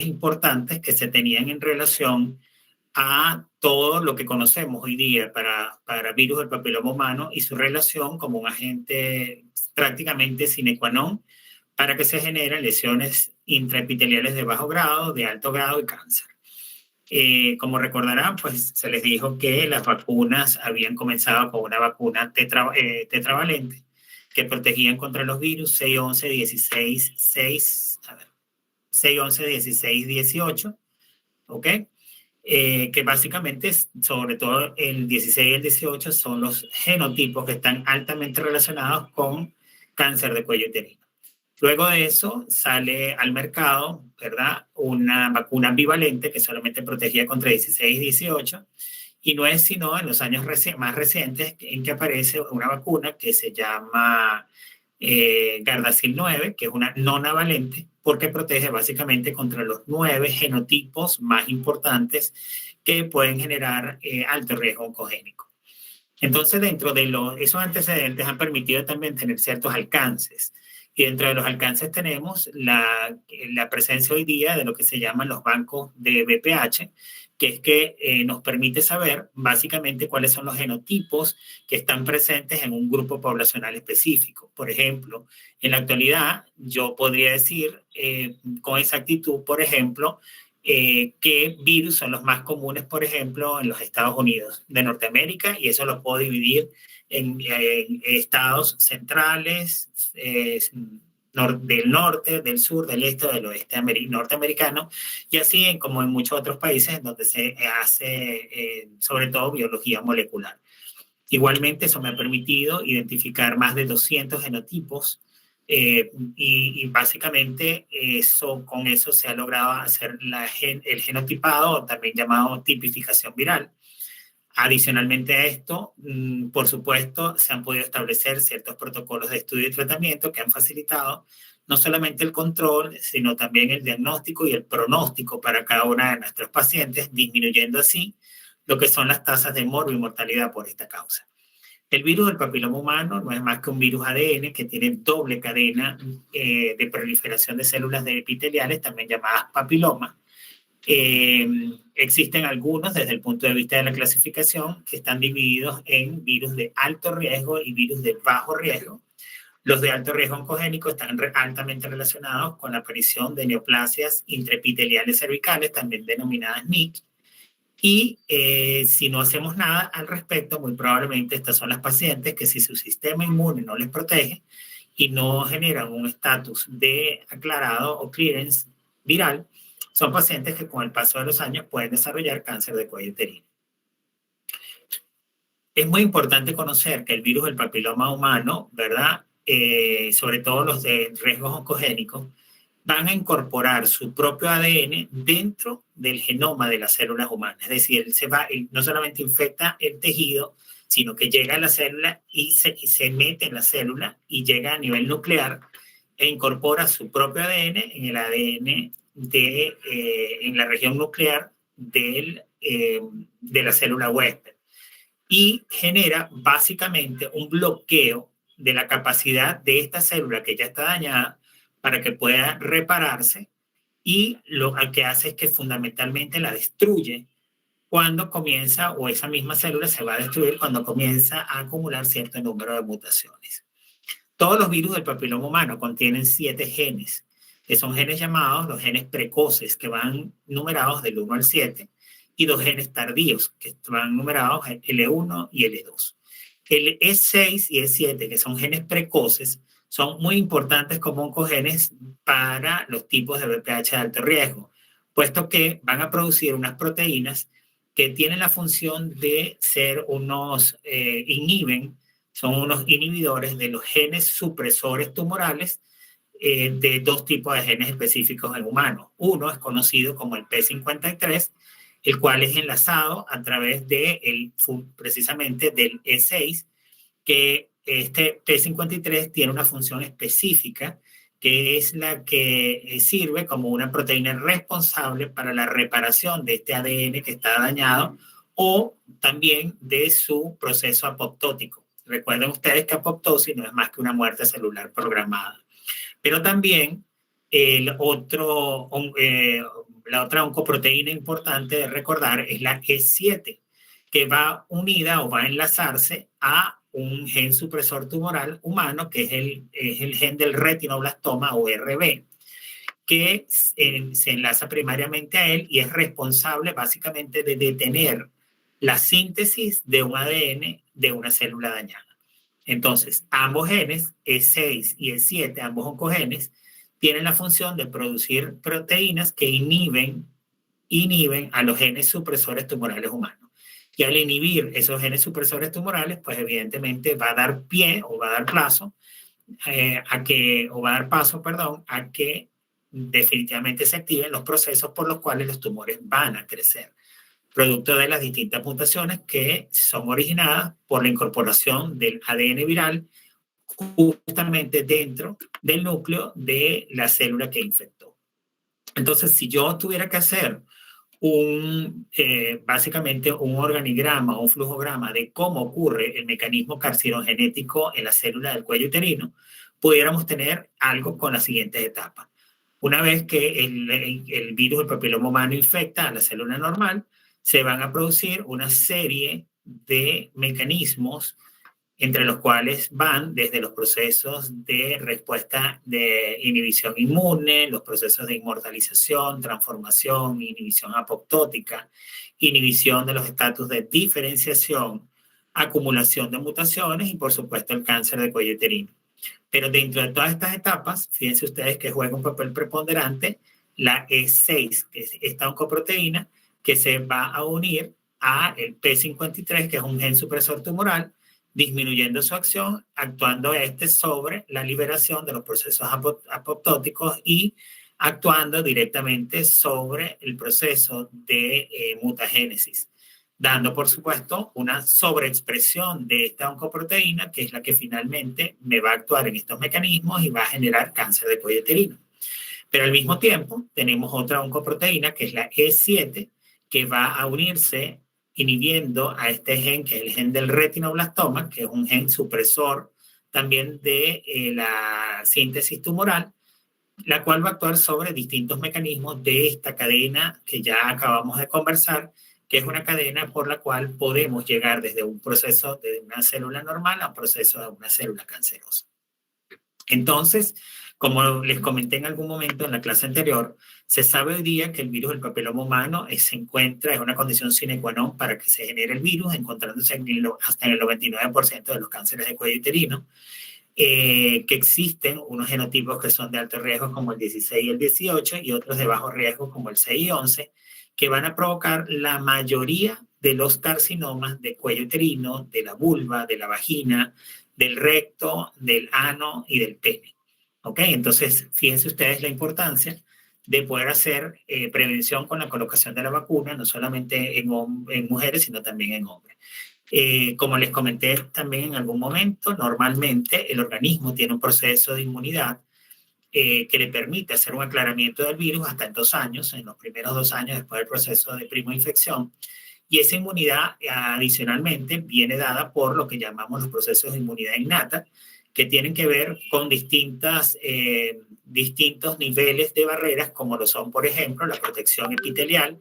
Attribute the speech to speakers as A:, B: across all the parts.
A: importantes que se tenían en relación a todo lo que conocemos hoy día para virus del papiloma humano y su relación como un agente prácticamente sine qua non para que se generen lesiones intraepiteliales de bajo grado, de alto grado y cáncer. Como recordarán, pues se les dijo que las vacunas habían comenzado con una vacuna tetravalente que protegían contra los virus 6, 11, 16, 6, 6, 11, 16, 18, ¿ok? Que básicamente, sobre todo el 16 y el 18, son los genotipos que están altamente relacionados con cáncer de cuello uterino. Luego de eso sale al mercado, ¿verdad?, una vacuna bivalente que solamente protegía contra 16 y 18, y no es sino en los años más recientes en que aparece una vacuna que se llama Gardasil 9, que es una nonavalente, porque protege básicamente contra los 9 genotipos más importantes que pueden generar alto riesgo oncogénico. Entonces, dentro de esos antecedentes han permitido también tener ciertos alcances. Y dentro de los alcances tenemos la presencia hoy día de lo que se llaman los bancos de BPH, que es que nos permite saber básicamente cuáles son los genotipos que están presentes en un grupo poblacional específico. Por ejemplo, en la actualidad yo podría decir con exactitud, por ejemplo, qué virus son los más comunes, por ejemplo, en los Estados Unidos de Norteamérica, y eso lo puedo dividir en estados centrales, del norte, del sur, del este o del oeste norteamericano, y así como en muchos otros países donde se hace sobre todo biología molecular. Igualmente, eso me ha permitido identificar más de 200 genotipos y básicamente con eso se ha logrado hacer el genotipado, también llamado tipificación viral. Adicionalmente a esto, por supuesto, se han podido establecer ciertos protocolos de estudio y tratamiento que han facilitado no solamente el control, sino también el diagnóstico y el pronóstico para cada una de nuestros pacientes, disminuyendo así lo que son las tasas de morbo y mortalidad por esta causa. El virus del papiloma humano no es más que un virus ADN que tiene doble cadena de proliferación de células epiteliales, también llamadas papilomas. Existen algunos desde el punto de vista de la clasificación que están divididos en virus de alto riesgo y virus de bajo riesgo. Los de alto riesgo oncogénico están altamente relacionados con la aparición de neoplasias intraepiteliales cervicales, también denominadas NIC. Y si no hacemos nada al respecto, muy probablemente estas son las pacientes que si su sistema inmune no les protege y no generan un estatus de aclarado o clearance viral, son pacientes que con el paso de los años pueden desarrollar cáncer de cuello uterino. Es muy importante conocer que el virus del papiloma humano, ¿verdad?, sobre todo los de riesgos oncogénicos, van a incorporar su propio ADN dentro del genoma de las células humanas. Es decir, él no solamente infecta el tejido, sino que llega a la célula y se mete en la célula y llega a nivel nuclear e incorpora su propio ADN en el ADN en la región nuclear de la célula huésped y genera básicamente un bloqueo de la capacidad de esta célula que ya está dañada para que pueda repararse, y lo que hace es que fundamentalmente la destruye cuando comienza, o esa misma célula se va a destruir cuando comienza a acumular cierto número de mutaciones. Todos los virus del papiloma humano contienen 7 genes, que son genes llamados los genes precoces, que van numerados del 1 al 7, y 2 genes tardíos, que van numerados L1 y L2. El E6 y E7, que son genes precoces, son muy importantes como oncogenes para los tipos de BPH de alto riesgo, puesto que van a producir unas proteínas que tienen la función de ser son unos inhibidores de los genes supresores tumorales de 2 tipos de genes específicos en humanos. Uno es conocido como el P53, el cual es enlazado a través precisamente del E6, que este P53 tiene una función específica que es la que sirve como una proteína responsable para la reparación de este ADN que está dañado o también de su proceso apoptótico. Recuerden ustedes que apoptosis no es más que una muerte celular programada. Pero también el otro La otra oncoproteína importante de recordar es la E7, que va unida o va a enlazarse a un gen supresor tumoral humano, que es el gen del retinoblastoma o RB, que se enlaza primariamente a él y es responsable básicamente de detener la síntesis de un ADN de una célula dañada. Entonces, ambos genes, E6 y E7, ambos oncogenes, tienen la función de producir proteínas que inhiben a los genes supresores tumorales humanos. Y al inhibir esos genes supresores tumorales, pues evidentemente va a dar pie o va a dar plazo o va a dar paso, perdón, a que definitivamente se activen los procesos por los cuales los tumores van a crecer, producto de las distintas mutaciones que son originadas por la incorporación del ADN viral justamente dentro del núcleo de la célula que infectó. Entonces, si yo tuviera que hacer básicamente un organigrama o un flujograma de cómo ocurre el mecanismo carcinogenético en la célula del cuello uterino, pudiéramos tener algo con las siguientes etapas. Una vez que el virus del papiloma humano infecta a la célula normal, se van a producir una serie de mecanismos entre los cuales van desde los procesos de respuesta de inhibición inmune, los procesos de inmortalización, transformación, inhibición apoptótica, inhibición de los estatus de diferenciación, acumulación de mutaciones y, por supuesto, el cáncer de cuello uterino. Pero dentro de todas estas etapas, fíjense ustedes que juega un papel preponderante la E6, que es esta oncoproteína que se va a unir a el P53, que es un gen supresor tumoral, disminuyendo su acción, actuando sobre la liberación de los procesos apoptóticos y actuando directamente sobre el proceso de mutagénesis, dando, por supuesto, una sobreexpresión de esta oncoproteína, que es la que finalmente me va a actuar en estos mecanismos y va a generar cáncer de cuello uterino. Pero al mismo tiempo, tenemos otra oncoproteína, que es la E7, que va a unirse inhibiendo a este gen, que es el gen del retinoblastoma, que es un gen supresor también de la síntesis tumoral, la cual va a actuar sobre distintos mecanismos de esta cadena que ya acabamos de conversar, que es una cadena por la cual podemos llegar desde un proceso de una célula normal a un proceso de una célula cancerosa. Entonces, como les comenté en algún momento en la clase anterior, se sabe hoy día que el virus del papiloma humano es una condición sine qua non para que se genere el virus, encontrándose hasta en el 99% de los cánceres de cuello uterino, que existen unos genotipos que son de alto riesgo como el 16 y el 18 y otros de bajo riesgo como el 6 y 11, que van a provocar la mayoría de los carcinomas de cuello uterino, de la vulva, de la vagina, del recto, del ano y del pene. ¿Ok? Entonces, fíjense ustedes la importancia de poder hacer prevención con la colocación de la vacuna, no solamente en mujeres, sino también en hombres. Como les comenté también en algún momento, normalmente el organismo tiene un proceso de inmunidad que le permite hacer un aclaramiento del virus hasta en 2 años, en los primeros 2 años después del proceso de primoinfección. Y esa inmunidad adicionalmente viene dada por lo que llamamos los procesos de inmunidad innata, que tienen que ver con distintos niveles de barreras, como lo son, por ejemplo, la protección epitelial,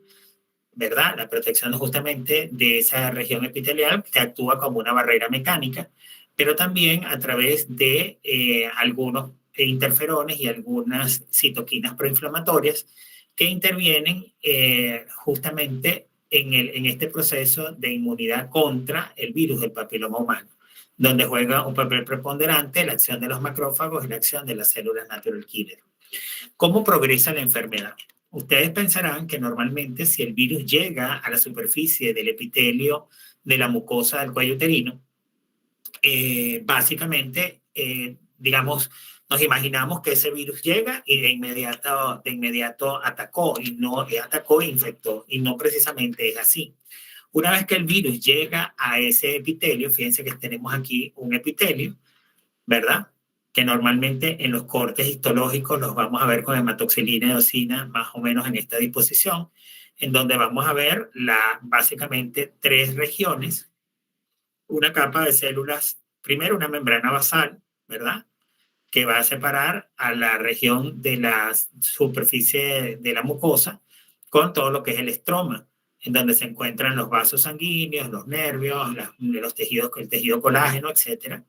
A: ¿verdad? La protección justamente de esa región epitelial que actúa como una barrera mecánica, pero también a través de algunos interferones y algunas citoquinas proinflamatorias que intervienen justamente en este proceso de inmunidad contra el virus del papiloma humano, donde juega un papel preponderante la acción de los macrófagos y la acción de las células natural killer. ¿Cómo progresa la enfermedad? Ustedes pensarán que normalmente si el virus llega a la superficie del epitelio de la mucosa del cuello uterino, básicamente, digamos, nos imaginamos que ese virus llega y de inmediato atacó e infectó, y no precisamente es así. Una vez que el virus llega a ese epitelio, fíjense que tenemos aquí un epitelio, ¿verdad? Que normalmente en los cortes histológicos los vamos a ver con hematoxilina y eosina más o menos en esta disposición, en donde vamos a ver básicamente 3 regiones, una capa de células, primero una membrana basal, ¿verdad? Que va a separar a la región de la superficie de la mucosa con todo lo que es el estroma, en donde se encuentran los vasos sanguíneos, los nervios, los tejidos, el tejido colágeno, etc.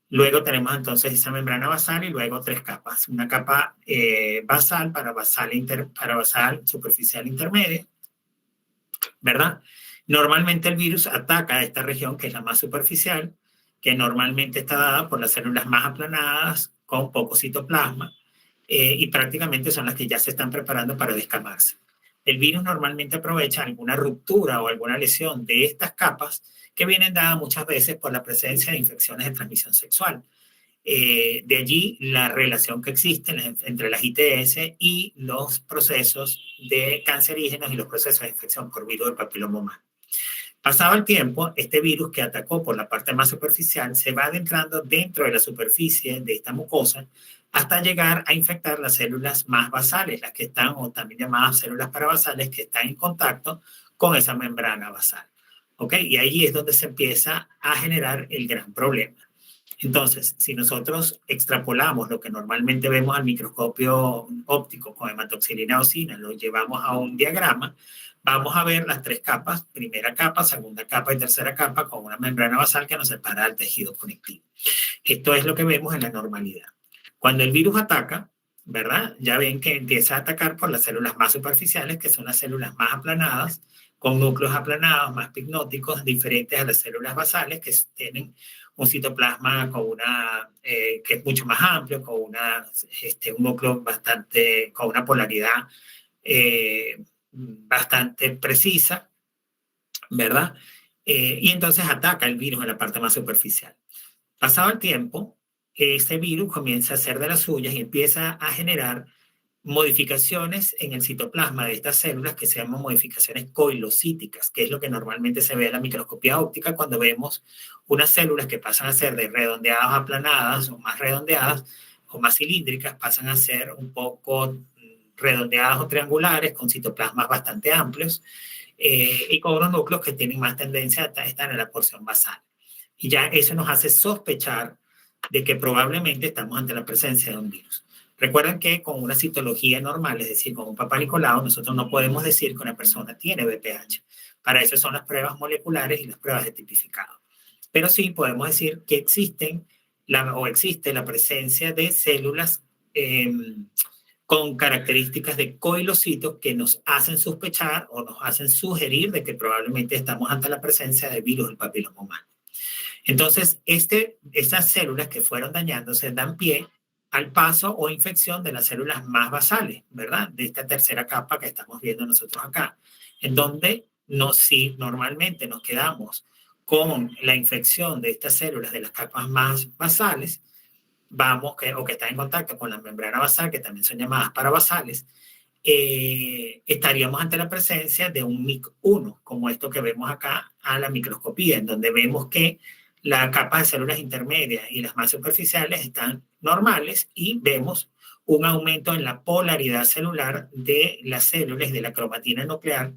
A: Luego tenemos entonces esa membrana basal y luego tres capas. Una capa basal para basal superficial intermedia, ¿verdad? Normalmente el virus ataca a esta región que es la más superficial, que normalmente está dada por las células más aplanadas con poco citoplasma y prácticamente son las que ya se están preparando para descamarse. El virus normalmente aprovecha alguna ruptura o alguna lesión de estas capas que vienen dadas muchas veces por la presencia de infecciones de transmisión sexual. De allí la relación que existe entre las ITS y los procesos de cancerígenos y los procesos de infección por virus del papiloma humano. Pasado el tiempo, este virus que atacó por la parte más superficial se va adentrando dentro de la superficie de esta mucosa hasta llegar a infectar las células más basales, las que están, o también llamadas células parabasales, que están en contacto con esa membrana basal. ¿Ok? Y ahí es donde se empieza a generar el gran problema. Entonces, si nosotros extrapolamos lo que normalmente vemos al microscopio óptico con hematoxilina eosina, lo llevamos a un diagrama, vamos a ver las tres capas, primera capa, segunda capa y tercera capa, con una membrana basal que nos separa del tejido conectivo. Esto es lo que vemos en la normalidad. Cuando el virus ataca, ¿verdad? Ya ven que empieza a atacar por las células más superficiales, que son las células más aplanadas, con núcleos aplanados, más picnóticos, diferentes a las células basales, que tienen un citoplasma con que es mucho más amplio, con un núcleo con una polaridad bastante precisa, ¿verdad? Y entonces ataca el virus en la parte más superficial. Pasado el tiempo, este virus comienza a hacer de las suyas y empieza a generar modificaciones en el citoplasma de estas células que se llaman modificaciones coilocíticas, que es lo que normalmente se ve en la microscopía óptica cuando vemos unas células que pasan a ser de redondeadas a aplanadas o más redondeadas o más cilíndricas, pasan a ser un poco redondeadas o triangulares con citoplasmas bastante amplios y con unos núcleos que tienen más tendencia a estar en la porción basal. Y ya eso nos hace sospechar de que probablemente estamos ante la presencia de un virus. Recuerden que con una citología normal, es decir, con un Papa Nicolau, nosotros no podemos decir que una persona tiene VPH. Para eso son las pruebas moleculares y las pruebas de tipificado. Pero sí podemos decir que existe la presencia de células con características de coilocitos que nos hacen sospechar o nos hacen sugerir de que probablemente estamos ante la presencia de virus del papiloma humano. Entonces, estas células que fueron dañándose dan pie al paso o infección de las células más basales, ¿verdad? De esta tercera capa que estamos viendo nosotros acá, en donde si normalmente nos quedamos con la infección de estas células de las capas más basales, o que están en contacto con la membrana basal, que también son llamadas parabasales, estaríamos ante la presencia de un MIC1, como esto que vemos acá a la microscopía, en donde vemos que la capa de células intermedias y las más superficiales están normales y vemos un aumento en la polaridad celular de las células de la cromatina nuclear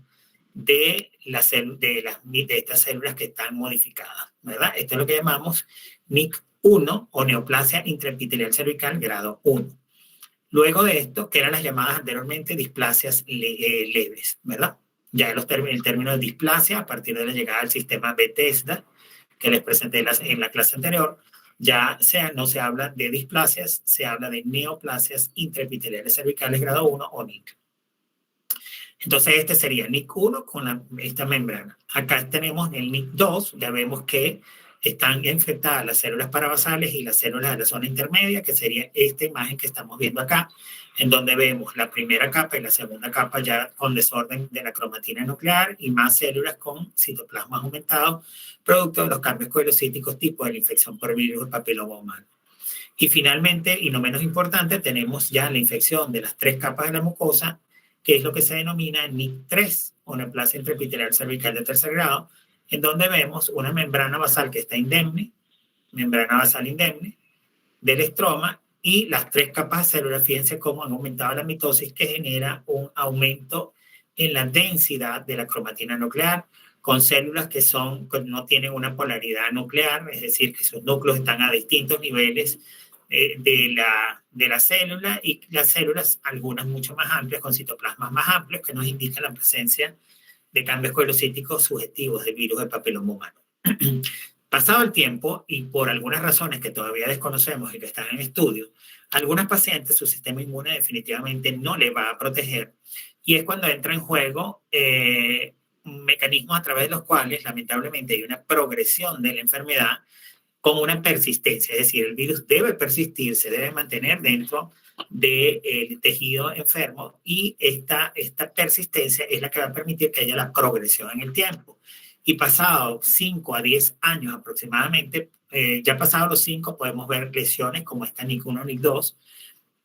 A: de estas células que están modificadas, ¿verdad? Esto es lo que llamamos MIC1 o neoplasia intraepitelial cervical grado 1. Luego de esto, que eran las llamadas anteriormente displasias leves, ¿verdad? Ya el término de displasia, a partir de la llegada del sistema Bethesda, que les presenté en la clase anterior, no se habla de displasias, se habla de neoplasias intraepiteliales cervicales grado 1 o NIC. Entonces este sería el NIC1 con esta membrana. Acá tenemos el NIC2, ya vemos que están infectadas las células parabasales y las células de la zona intermedia, que sería esta imagen que estamos viendo acá, en donde vemos la primera capa y la segunda capa ya con desorden de la cromatina nuclear y más células con citoplasmas aumentados, producto de los cambios coilocíticos tipo de la infección por virus del papiloma humano. Y finalmente, y no menos importante, tenemos ya la infección de las tres capas de la mucosa, que es lo que se denomina NIC3, o neoplasia intraepitelial cervical de tercer grado, en donde vemos una membrana basal que está indemne, membrana basal indemne, del estroma, y las tres capas de células, fíjense cómo han aumentado la mitosis, que genera un aumento en la densidad de la cromatina nuclear, con células que no tienen una polaridad nuclear, es decir, que sus núcleos están a distintos niveles de la célula, y las células, algunas mucho más amplias, con citoplasmas más amplios, que nos indican la presencia de cambios coelocíticos sugestivos del virus del papiloma humano. Pasado el tiempo, y por algunas razones que todavía desconocemos y que están en estudio, algunas pacientes su sistema inmune definitivamente no le va a proteger, y es cuando entra en juego mecanismos a través de los cuales lamentablemente hay una progresión de la enfermedad como una persistencia, es decir, el virus debe persistir, se debe mantener dentro del tejido enfermo, y esta persistencia es la que va a permitir que haya la progresión en el tiempo. Y pasado 5 a 10 años aproximadamente, ya pasado los 5 podemos ver lesiones como esta NIC1, NIC2,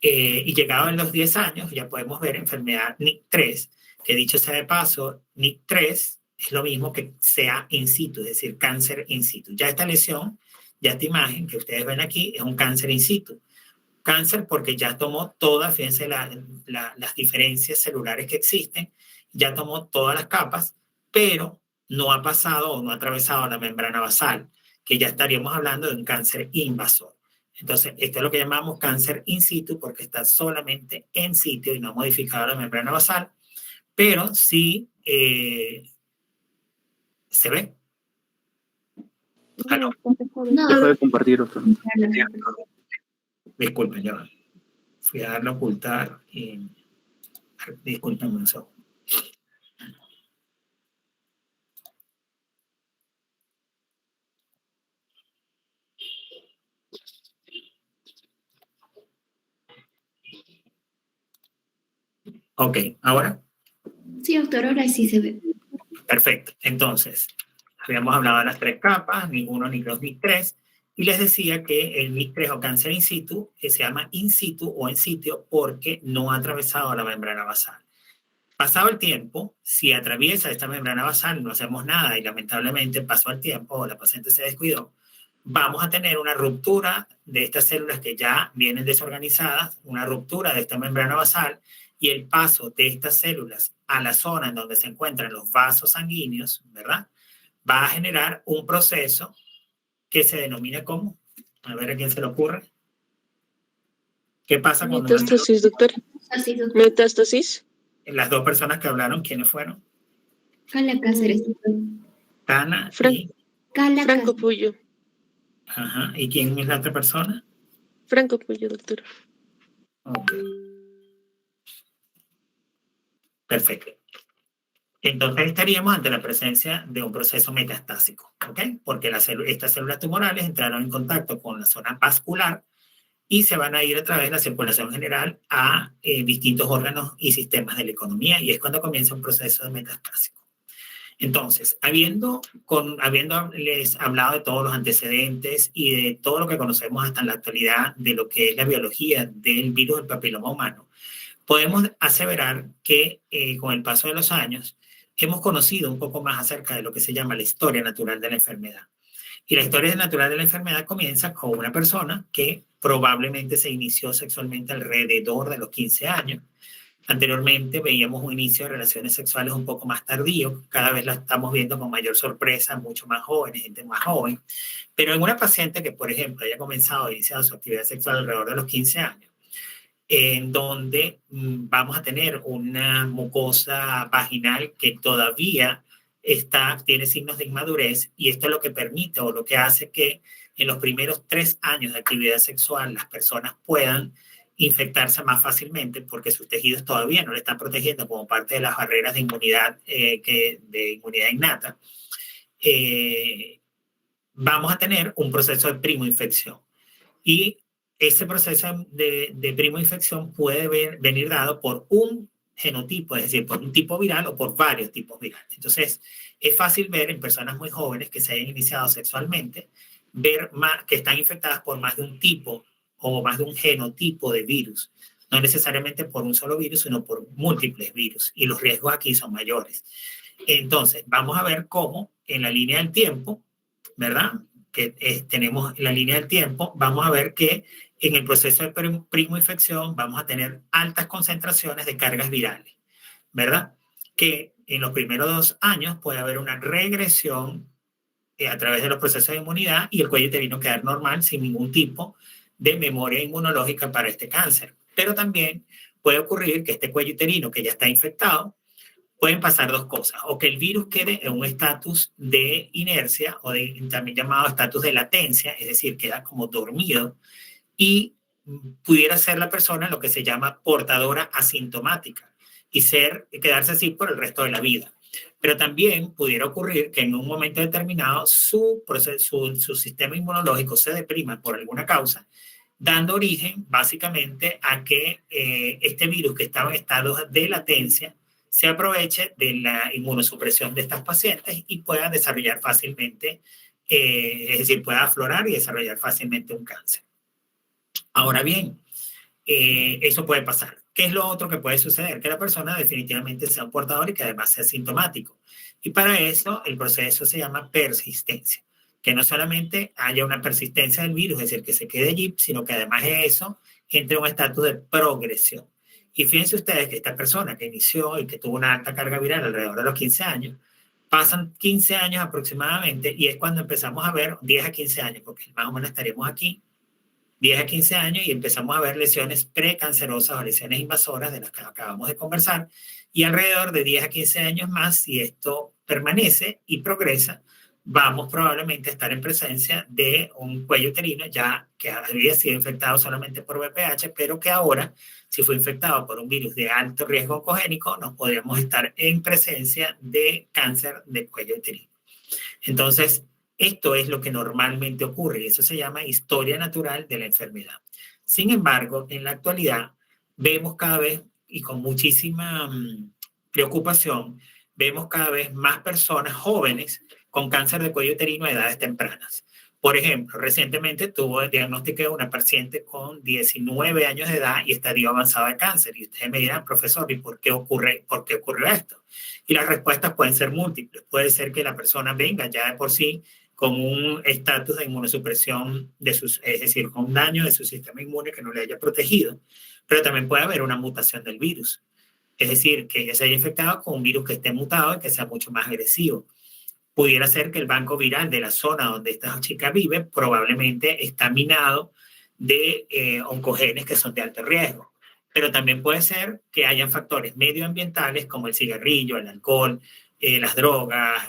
A: y llegado a los 10 años ya podemos ver enfermedad NIC3, que dicho sea de paso, NIC3 es lo mismo que sea in situ, es decir, cáncer in situ. Ya esta lesión, ya esta imagen que ustedes ven aquí, es un cáncer in situ. Cáncer porque ya tomó todas, fíjense las diferencias celulares que existen, ya tomó todas las capas, pero no ha pasado o no ha atravesado la membrana basal, que ya estaríamos hablando de un cáncer invasor. Entonces, esto es lo que llamamos cáncer in situ, porque está solamente en sitio y no ha modificado la membrana basal, pero sí se ve.
B: No,
C: Dejo de compartir, doctor.
A: Disculpen, ya fui a darle a ocultar y disculpen un segundo. Ok, ¿ahora?
B: sí, doctor, ahora sí se ve.
A: Perfecto. Entonces, habíamos hablado de las 3 capas, NIC1, NIC2, NIC3, y les decía que el NIC3 o cáncer in situ se llama in situ o en sitio porque no ha atravesado la membrana basal. Pasado el tiempo, si atraviesa esta membrana basal, no hacemos nada y lamentablemente pasó el tiempo o la paciente se descuidó, vamos a tener una ruptura de estas células que ya vienen desorganizadas, una ruptura de esta membrana basal, y el paso de estas células a la zona en donde se encuentran los vasos sanguíneos, ¿verdad? Va a generar un proceso que se denomina como, a ver a quién se le ocurre. ¿Qué pasa cuando
C: Metástasis, doctor.
B: Así, doctor.
C: Metástasis.
A: las 2 personas que hablaron, quiénes fueron?
B: Cala Cáceres.
A: Tana y...
B: Cala
C: Franco
B: Cáceres.
C: Puyo.
A: Ajá. ¿Y quién es la otra persona?
C: Franco Puyo, doctor.
A: Ok. Perfecto. Entonces estaríamos ante la presencia de un proceso metastásico, ¿ok? Porque estas células tumorales entraron en contacto con la zona vascular y se van a ir a través de la circulación general a distintos órganos y sistemas de la economía, y es cuando comienza un proceso de metastásico. Entonces, habiéndoles hablado de todos los antecedentes y de todo lo que conocemos hasta en la actualidad de lo que es la biología del virus del papiloma humano, podemos aseverar que con el paso de los años hemos conocido un poco más acerca de lo que se llama la historia natural de la enfermedad. Y la historia natural de la enfermedad comienza con una persona que probablemente se inició sexualmente alrededor de los 15 años. Anteriormente veíamos un inicio de relaciones sexuales un poco más tardío, cada vez la estamos viendo con mayor sorpresa, mucho más jóvenes, gente más joven. Pero en una paciente que, por ejemplo, haya comenzado a iniciar su actividad sexual alrededor de los 15 años, en donde vamos a tener una mucosa vaginal que todavía tiene signos de inmadurez, y esto es lo que permite o lo que hace que en los primeros 3 años de actividad sexual las personas puedan infectarse más fácilmente porque sus tejidos todavía no le están protegiendo como parte de las barreras de inmunidad, de inmunidad innata. Vamos a tener un proceso de primoinfección, y ese proceso de primoinfección puede venir dado por un genotipo, es decir, por un tipo viral o por varios tipos virales. Entonces, es fácil ver en personas muy jóvenes que se hayan iniciado sexualmente, ver que están infectadas por más de un tipo o más de un genotipo de virus, no necesariamente por un solo virus, sino por múltiples virus, y los riesgos aquí son mayores. Entonces, vamos a ver cómo en la línea del tiempo, ¿verdad? Que tenemos la línea del tiempo, vamos a ver que en el proceso de primoinfección vamos a tener altas concentraciones de cargas virales, ¿verdad? Que en los primeros 2 años puede haber una regresión a través de los procesos de inmunidad, y el cuello uterino quedar normal sin ningún tipo de memoria inmunológica para este cáncer. Pero también puede ocurrir que este cuello uterino que ya está infectado, pueden pasar dos cosas, o que el virus quede en un estatus de inercia o también llamado estatus de latencia, es decir, queda como dormido y pudiera ser la persona lo que se llama portadora asintomática y quedarse así por el resto de la vida. Pero también pudiera ocurrir que en un momento determinado su sistema inmunológico se deprima por alguna causa, dando origen básicamente a que este virus que estaba en estados de latencia se aproveche de la inmunosupresión de estas pacientes y pueda desarrollar fácilmente, es decir, pueda aflorar y desarrollar fácilmente un cáncer. Ahora bien, eso puede pasar. ¿Qué es lo otro que puede suceder? Que la persona definitivamente sea un portador y que además sea sintomático. Y para eso el proceso se llama persistencia. Que no solamente haya una persistencia del virus, es decir, que se quede allí, sino que además de eso entre en un estatus de progresión. Y fíjense ustedes que esta persona que inició y que tuvo una alta carga viral alrededor de los 15 años, pasan 15 años aproximadamente y es cuando empezamos a ver 10 a 15 años, porque más o menos estaremos aquí, 10 a 15 años y empezamos a ver lesiones precancerosas o lesiones invasoras de las que acabamos de conversar y alrededor de 10 a 15 años más, si esto permanece y progresa, vamos probablemente a estar en presencia de un cuello uterino ya que había sido infectado solamente por VPH, pero que ahora, si fue infectado por un virus de alto riesgo oncogénico, nos podríamos estar en presencia de cáncer de cuello uterino. Entonces, esto es lo que normalmente ocurre y eso se llama historia natural de la enfermedad. Sin embargo, en la actualidad vemos cada vez, y con muchísima preocupación, vemos cada vez más personas jóvenes con cáncer de cuello uterino a edades tempranas. Por ejemplo, recientemente diagnostiqué una paciente con 19 años de edad y estadio avanzado de cáncer. Y ustedes me dirán, profesor, ¿y por qué ocurre esto? Y las respuestas pueden ser múltiples. Puede ser que la persona venga ya de por sí con un estatus de inmunosupresión, es decir, con un daño de su sistema inmune que no le haya protegido. Pero también puede haber una mutación del virus. Es decir, que ella se haya infectado con un virus que esté mutado y que sea mucho más agresivo. Pudiera ser que el banco viral de la zona donde esta chica vive probablemente está minado de oncogenes que son de alto riesgo. Pero también puede ser que hayan factores medioambientales como el cigarrillo, el alcohol, las drogas,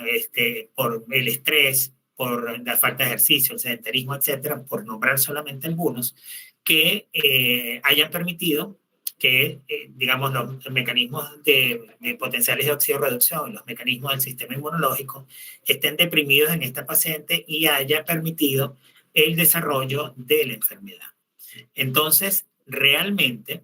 A: por el estrés, por la falta de ejercicio, el sedentarismo, etcétera, por nombrar solamente algunos, que hayan permitido que, digamos, los mecanismos de potenciales de oxidorreducción, los mecanismos del sistema inmunológico, estén deprimidos en esta paciente y haya permitido el desarrollo de la enfermedad. Entonces, realmente,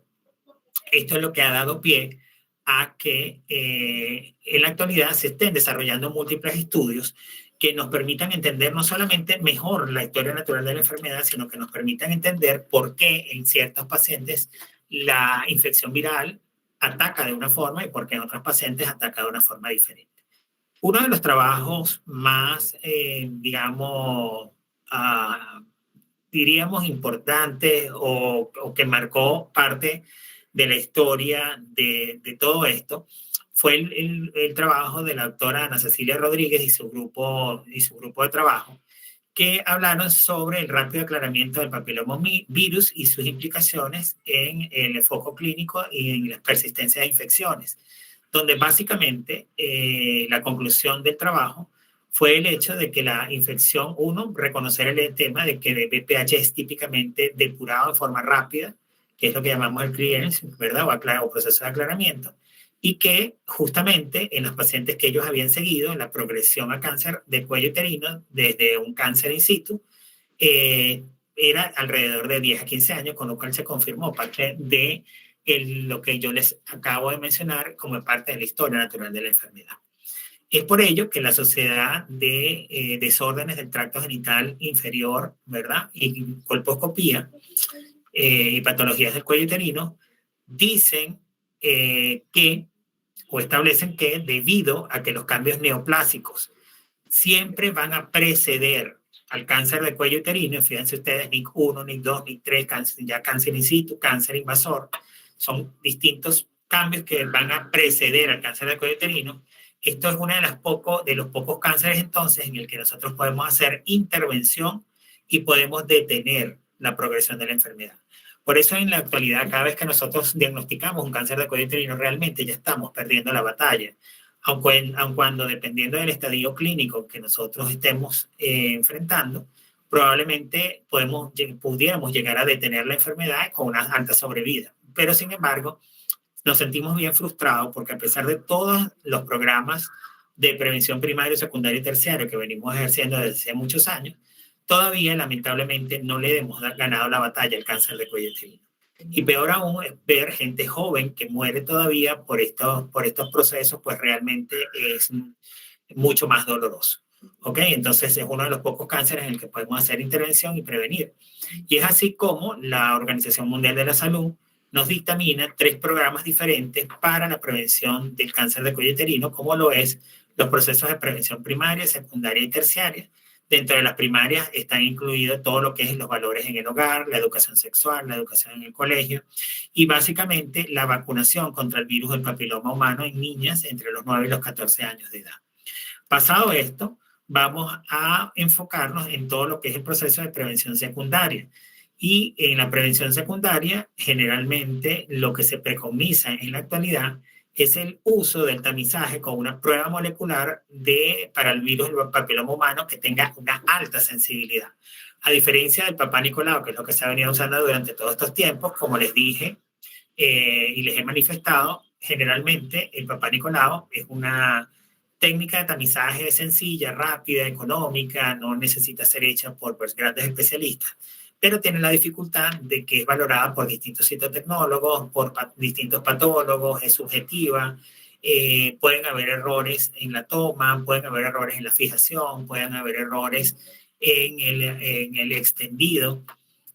A: esto es lo que ha dado pie a que en la actualidad se estén desarrollando múltiples estudios que nos permitan entender no solamente mejor la historia natural de la enfermedad, sino que nos permitan entender por qué en ciertos pacientes la infección viral ataca de una forma y por qué en otros pacientes ataca de una forma diferente. Uno de los trabajos más, digamos, diríamos importantes o que marcó parte de la historia de todo esto fue el trabajo de la doctora Ana Cecilia Rodríguez y su grupo de trabajo, que hablaron sobre el rápido aclaramiento del papilomavirus y sus implicaciones en el foco clínico y en la persistencia de infecciones, donde básicamente la conclusión del trabajo fue el hecho de que la infección, reconocer el tema de que el VPH es típicamente depurado de forma rápida, que es lo que llamamos el clearance, ¿verdad? O proceso de aclaramiento, y que justamente en los pacientes que ellos habían seguido, la progresión a cáncer de cuello uterino, desde un cáncer in situ, era alrededor de 10 a 15 años, con lo cual se confirmó parte de lo que yo les acabo de mencionar como parte de la historia natural de la enfermedad. Es por ello que la Sociedad de Desórdenes del Tracto Genital Inferior, ¿verdad? Y colposcopía y patologías del cuello uterino dicen o establecen que debido a que los cambios neoplásicos siempre van a preceder al cáncer de cuello uterino, fíjense ustedes, NIC1, NIC2, NIC3, ya cáncer in situ, cáncer invasor, son distintos cambios que van a preceder al cáncer de cuello uterino. Esto es uno de los pocos cánceres entonces en el que nosotros podemos hacer intervención y podemos detener la progresión de la enfermedad. Por eso en la actualidad, cada vez que nosotros diagnosticamos un cáncer de cuello uterino, realmente ya estamos perdiendo la batalla. Aun cuando dependiendo del estadio clínico que nosotros estemos enfrentando, probablemente pudiéramos llegar a detener la enfermedad con una alta sobrevida. Pero sin embargo, nos sentimos bien frustrados porque a pesar de todos los programas de prevención primaria, secundaria y terciaria que venimos ejerciendo desde hace muchos años, todavía lamentablemente no le hemos ganado la batalla al cáncer de cuello uterino. Y peor aún es ver gente joven que muere todavía por estos procesos, pues realmente es mucho más doloroso. ¿Ok? Entonces es uno de los pocos cánceres en el que podemos hacer intervención y prevenir. Y es así como la Organización Mundial de la Salud nos dictamina 3 programas diferentes para la prevención del cáncer de cuello uterino, como lo es los procesos de prevención primaria, secundaria y terciaria. Dentro de las primarias están incluidos todo lo que es los valores en el hogar, la educación sexual, la educación en el colegio y básicamente la vacunación contra el virus del papiloma humano en niñas entre los 9 y los 14 años de edad. Pasado esto, vamos a enfocarnos en todo lo que es el proceso de prevención secundaria. Y en la prevención secundaria, generalmente lo que se preconiza en la actualidad es el uso del tamizaje con una prueba molecular para el virus del papiloma humano que tenga una alta sensibilidad. A diferencia del Papá Nicolau, que es lo que se ha venido usando durante todos estos tiempos, como les dije y les he manifestado, generalmente el Papá Nicolau es una técnica de tamizaje sencilla, rápida, económica, no necesita ser hecha por grandes especialistas, pero tiene la dificultad de que es valorada por distintos citotecnólogos, por distintos patólogos, es subjetiva, pueden haber errores en la toma, pueden haber errores en la fijación, pueden haber errores en el extendido,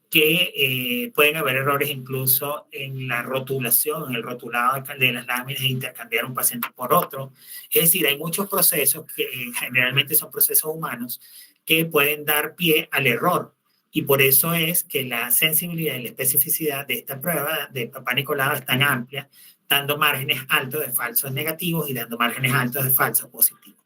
A: que pueden haber errores incluso en la rotulación, en el rotulado de las láminas e intercambiar un paciente por otro. Es decir, hay muchos procesos que generalmente son procesos humanos que pueden dar pie al error. Y por eso es que la sensibilidad y la especificidad de esta prueba de Papá Nicolau es tan amplia, dando márgenes altos de falsos negativos y dando márgenes altos de falsos positivos.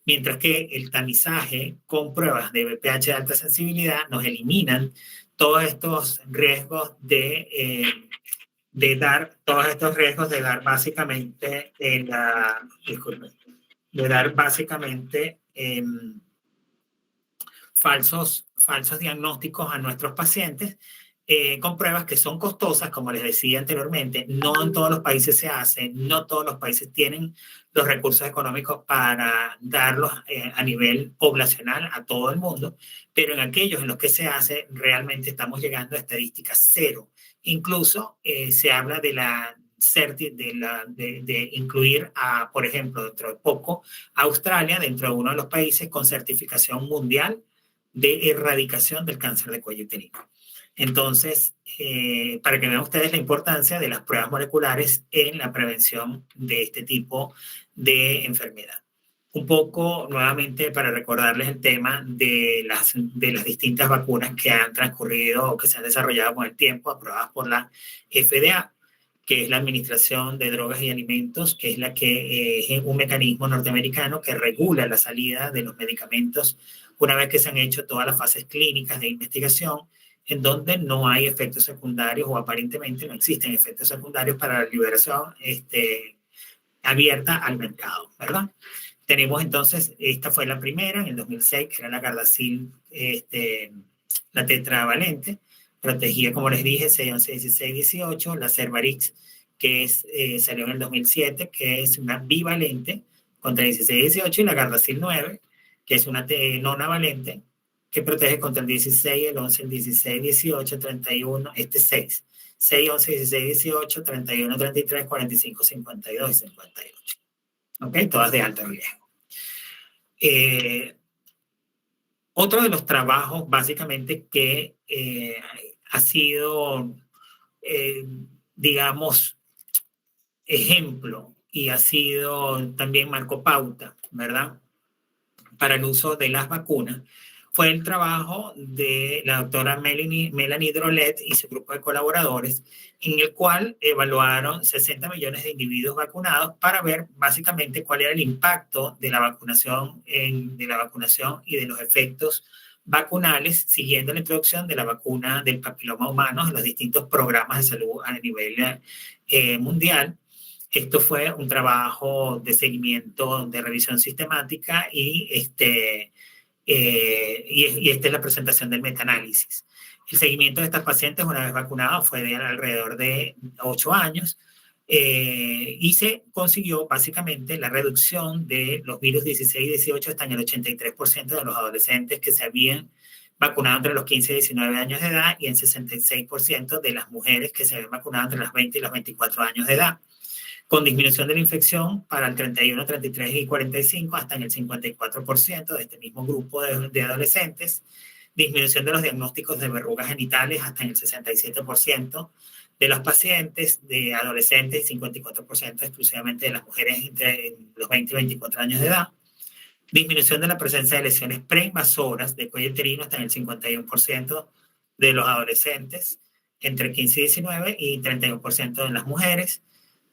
A: Mientras que el tamizaje con pruebas de BPH de alta sensibilidad nos eliminan todos estos riesgos de dar básicamente falsos diagnósticos a nuestros pacientes con pruebas que son costosas, como les decía anteriormente. No en todos los países se hace, no todos los países tienen los recursos económicos para darlos a nivel poblacional a todo el mundo, pero en aquellos en los que se hace realmente estamos llegando a estadísticas cero. Incluso se habla de incluir por ejemplo, dentro de poco, Australia dentro de uno de los países con certificación mundial de erradicación del cáncer de cuello uterino. Entonces, para que vean ustedes la importancia de las pruebas moleculares en la prevención de este tipo de enfermedad. Un poco, nuevamente, para recordarles el tema de las distintas vacunas que han transcurrido o que se han desarrollado con el tiempo, aprobadas por la FDA, que es la Administración de Drogas y Alimentos, que es es un mecanismo norteamericano que regula la salida de los medicamentos una vez que se han hecho todas las fases clínicas de investigación, en donde no hay efectos secundarios o aparentemente no existen efectos secundarios para la liberación abierta al mercado, ¿verdad? Tenemos entonces, esta fue la primera en el 2006, que era la Gardasil, la tetravalente, protegida, como les dije, 6, 11, 16, 18, la Cervarix, que salió en el 2007, que es una bivalente contra 16, 18, y la Gardasil 9, que es una nonavalente, que protege contra el 16, el 11, el 16, 18, 31, 6, 6, 11, 16, 18, 31, 33, 45, 52 y 58. ¿Ok? Todas de alto riesgo. Otro de los trabajos, básicamente, que ha sido, digamos, ejemplo y ha sido también marco pauta, ¿verdad?, para el uso de las vacunas, fue el trabajo de la doctora Melanie Drolet y su grupo de colaboradores, en el cual evaluaron 60 millones de individuos vacunados para ver básicamente cuál era el impacto de la vacunación y de los efectos vacunales siguiendo la introducción de la vacuna del papiloma humano en los distintos programas de salud a nivel mundial. Esto fue un trabajo de seguimiento, de revisión sistemática y esta es la presentación del metaanálisis. El seguimiento de estas pacientes una vez vacunados fue de alrededor de 8 años y se consiguió básicamente la reducción de los virus 16 y 18 hasta en el 83% de los adolescentes que se habían vacunado entre los 15 y 19 años de edad y en 66% de las mujeres que se habían vacunado entre los 20 y los 24 años de edad, con disminución de la infección para el 31, 33 y 45 hasta en el 54% de este mismo grupo de adolescentes, disminución de los diagnósticos de verrugas genitales hasta en el 67% de los pacientes, de adolescentes, 54% exclusivamente de las mujeres entre los 20 y 24 años de edad, disminución de la presencia de lesiones preinvasoras de cuello uterino hasta en el 51% de los adolescentes entre 15 y 19 y 31% de las mujeres,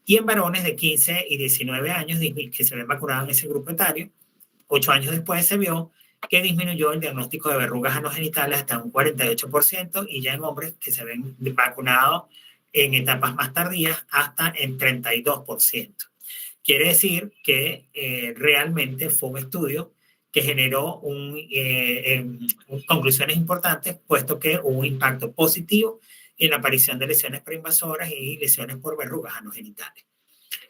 A: y en varones de 15 y 19 años que se ven vacunados en ese grupo etario, 8 años después se vio que disminuyó el diagnóstico de verrugas anogenitales hasta un 48% y ya en hombres que se ven vacunados en etapas más tardías hasta en 32%. Quiere decir que realmente fue un estudio que generó conclusiones importantes, puesto que hubo un impacto positivo en la aparición de lesiones preinvasoras y lesiones por verrugas anogenitales.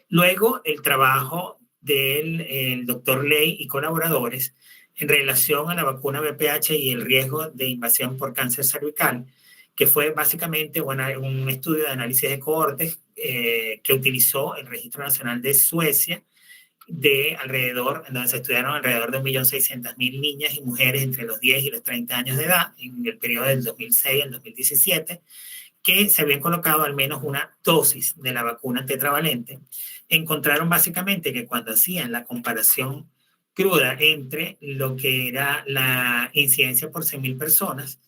A: Luego, el trabajo del doctor Ley y colaboradores en relación a la vacuna VPH y el riesgo de invasión por cáncer cervical, que fue básicamente un estudio de análisis de cohortes que utilizó el Registro Nacional de Suecia, donde se estudiaron alrededor de 1.600.000 niñas y mujeres entre los 10 y los 30 años de edad en el periodo del 2006 al 2017, que se habían colocado al menos una dosis de la vacuna tetravalente. Encontraron básicamente que cuando hacían la comparación cruda entre lo que era la incidencia por 100.000 personas,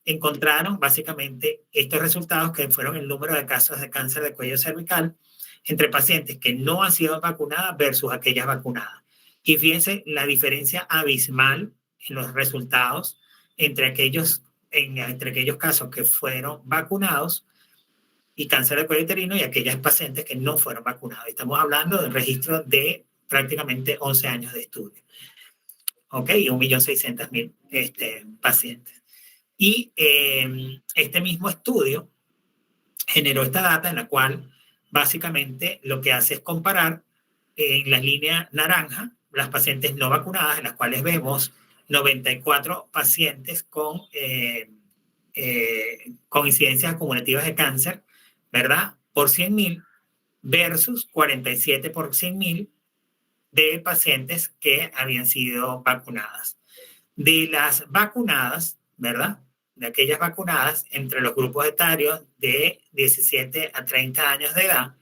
A: encontraron básicamente estos resultados, que fueron el número de casos de cáncer de cuello cervical entre pacientes que no han sido vacunadas versus aquellas vacunadas. Y fíjense la diferencia abismal en los resultados entre aquellos casos que fueron vacunados y cáncer de cuello uterino y aquellas pacientes que no fueron vacunados. Estamos hablando del registro de prácticamente 11 años de estudio. ¿Ok? Y 1.600.000 pacientes. Y este mismo estudio generó esta data en la cual básicamente lo que hace es comparar en la línea naranja las pacientes no vacunadas, en las cuales vemos 94 pacientes con incidencias acumulativas de cáncer, ¿verdad? Por 100.000 versus 47 por 100.000 de pacientes que habían sido vacunadas. De las vacunadas, ¿verdad? De aquellas vacunadas entre los grupos etarios de 17 a 30 años de edad,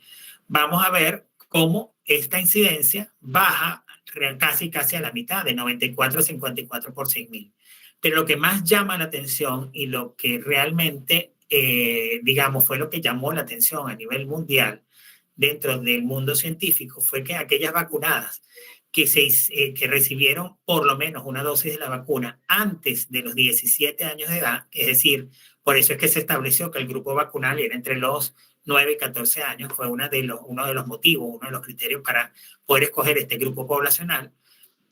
A: vamos a ver cómo esta incidencia baja casi a la mitad, de 94 a 54 por 100.000. Pero lo que más llama la atención y lo que realmente, fue lo que llamó la atención a nivel mundial dentro del mundo científico fue que aquellas vacunadas que recibieron por lo menos una dosis de la vacuna antes de los 17 años de edad, es decir, por eso es que se estableció que el grupo vacunal era entre los 9 y 14 años, fue uno de los motivos, uno de los criterios para poder escoger este grupo poblacional,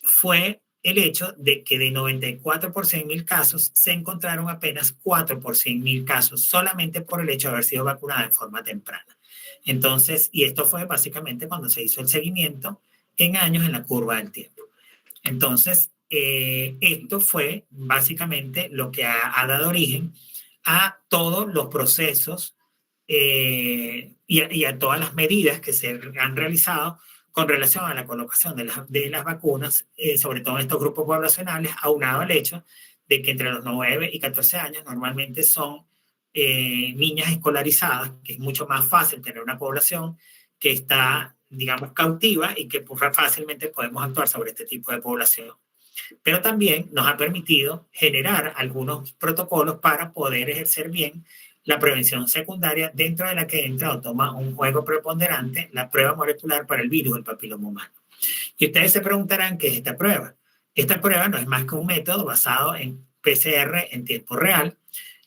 A: fue el hecho de que de 94 por 100.000 casos se encontraron apenas 4 por 100.000 casos, solamente por el hecho de haber sido vacunada en forma temprana. Entonces, y esto fue básicamente cuando se hizo el seguimiento en años en la curva del tiempo. Entonces, esto fue básicamente lo que ha dado origen a todos los procesos y a todas las medidas que se han realizado con relación a la colocación de las vacunas, sobre todo en estos grupos poblacionales, aunado al hecho de que entre los 9 y 14 años normalmente son niñas escolarizadas, que es mucho más fácil tener una población que está, digamos, cautiva y que fácilmente podemos actuar sobre este tipo de población. Pero también nos ha permitido generar algunos protocolos para poder ejercer bien la prevención secundaria, dentro de la que entra o toma un juego preponderante la prueba molecular para el virus del papiloma humano. Y ustedes se preguntarán qué es esta prueba. Esta prueba no es más que un método basado en PCR en tiempo real.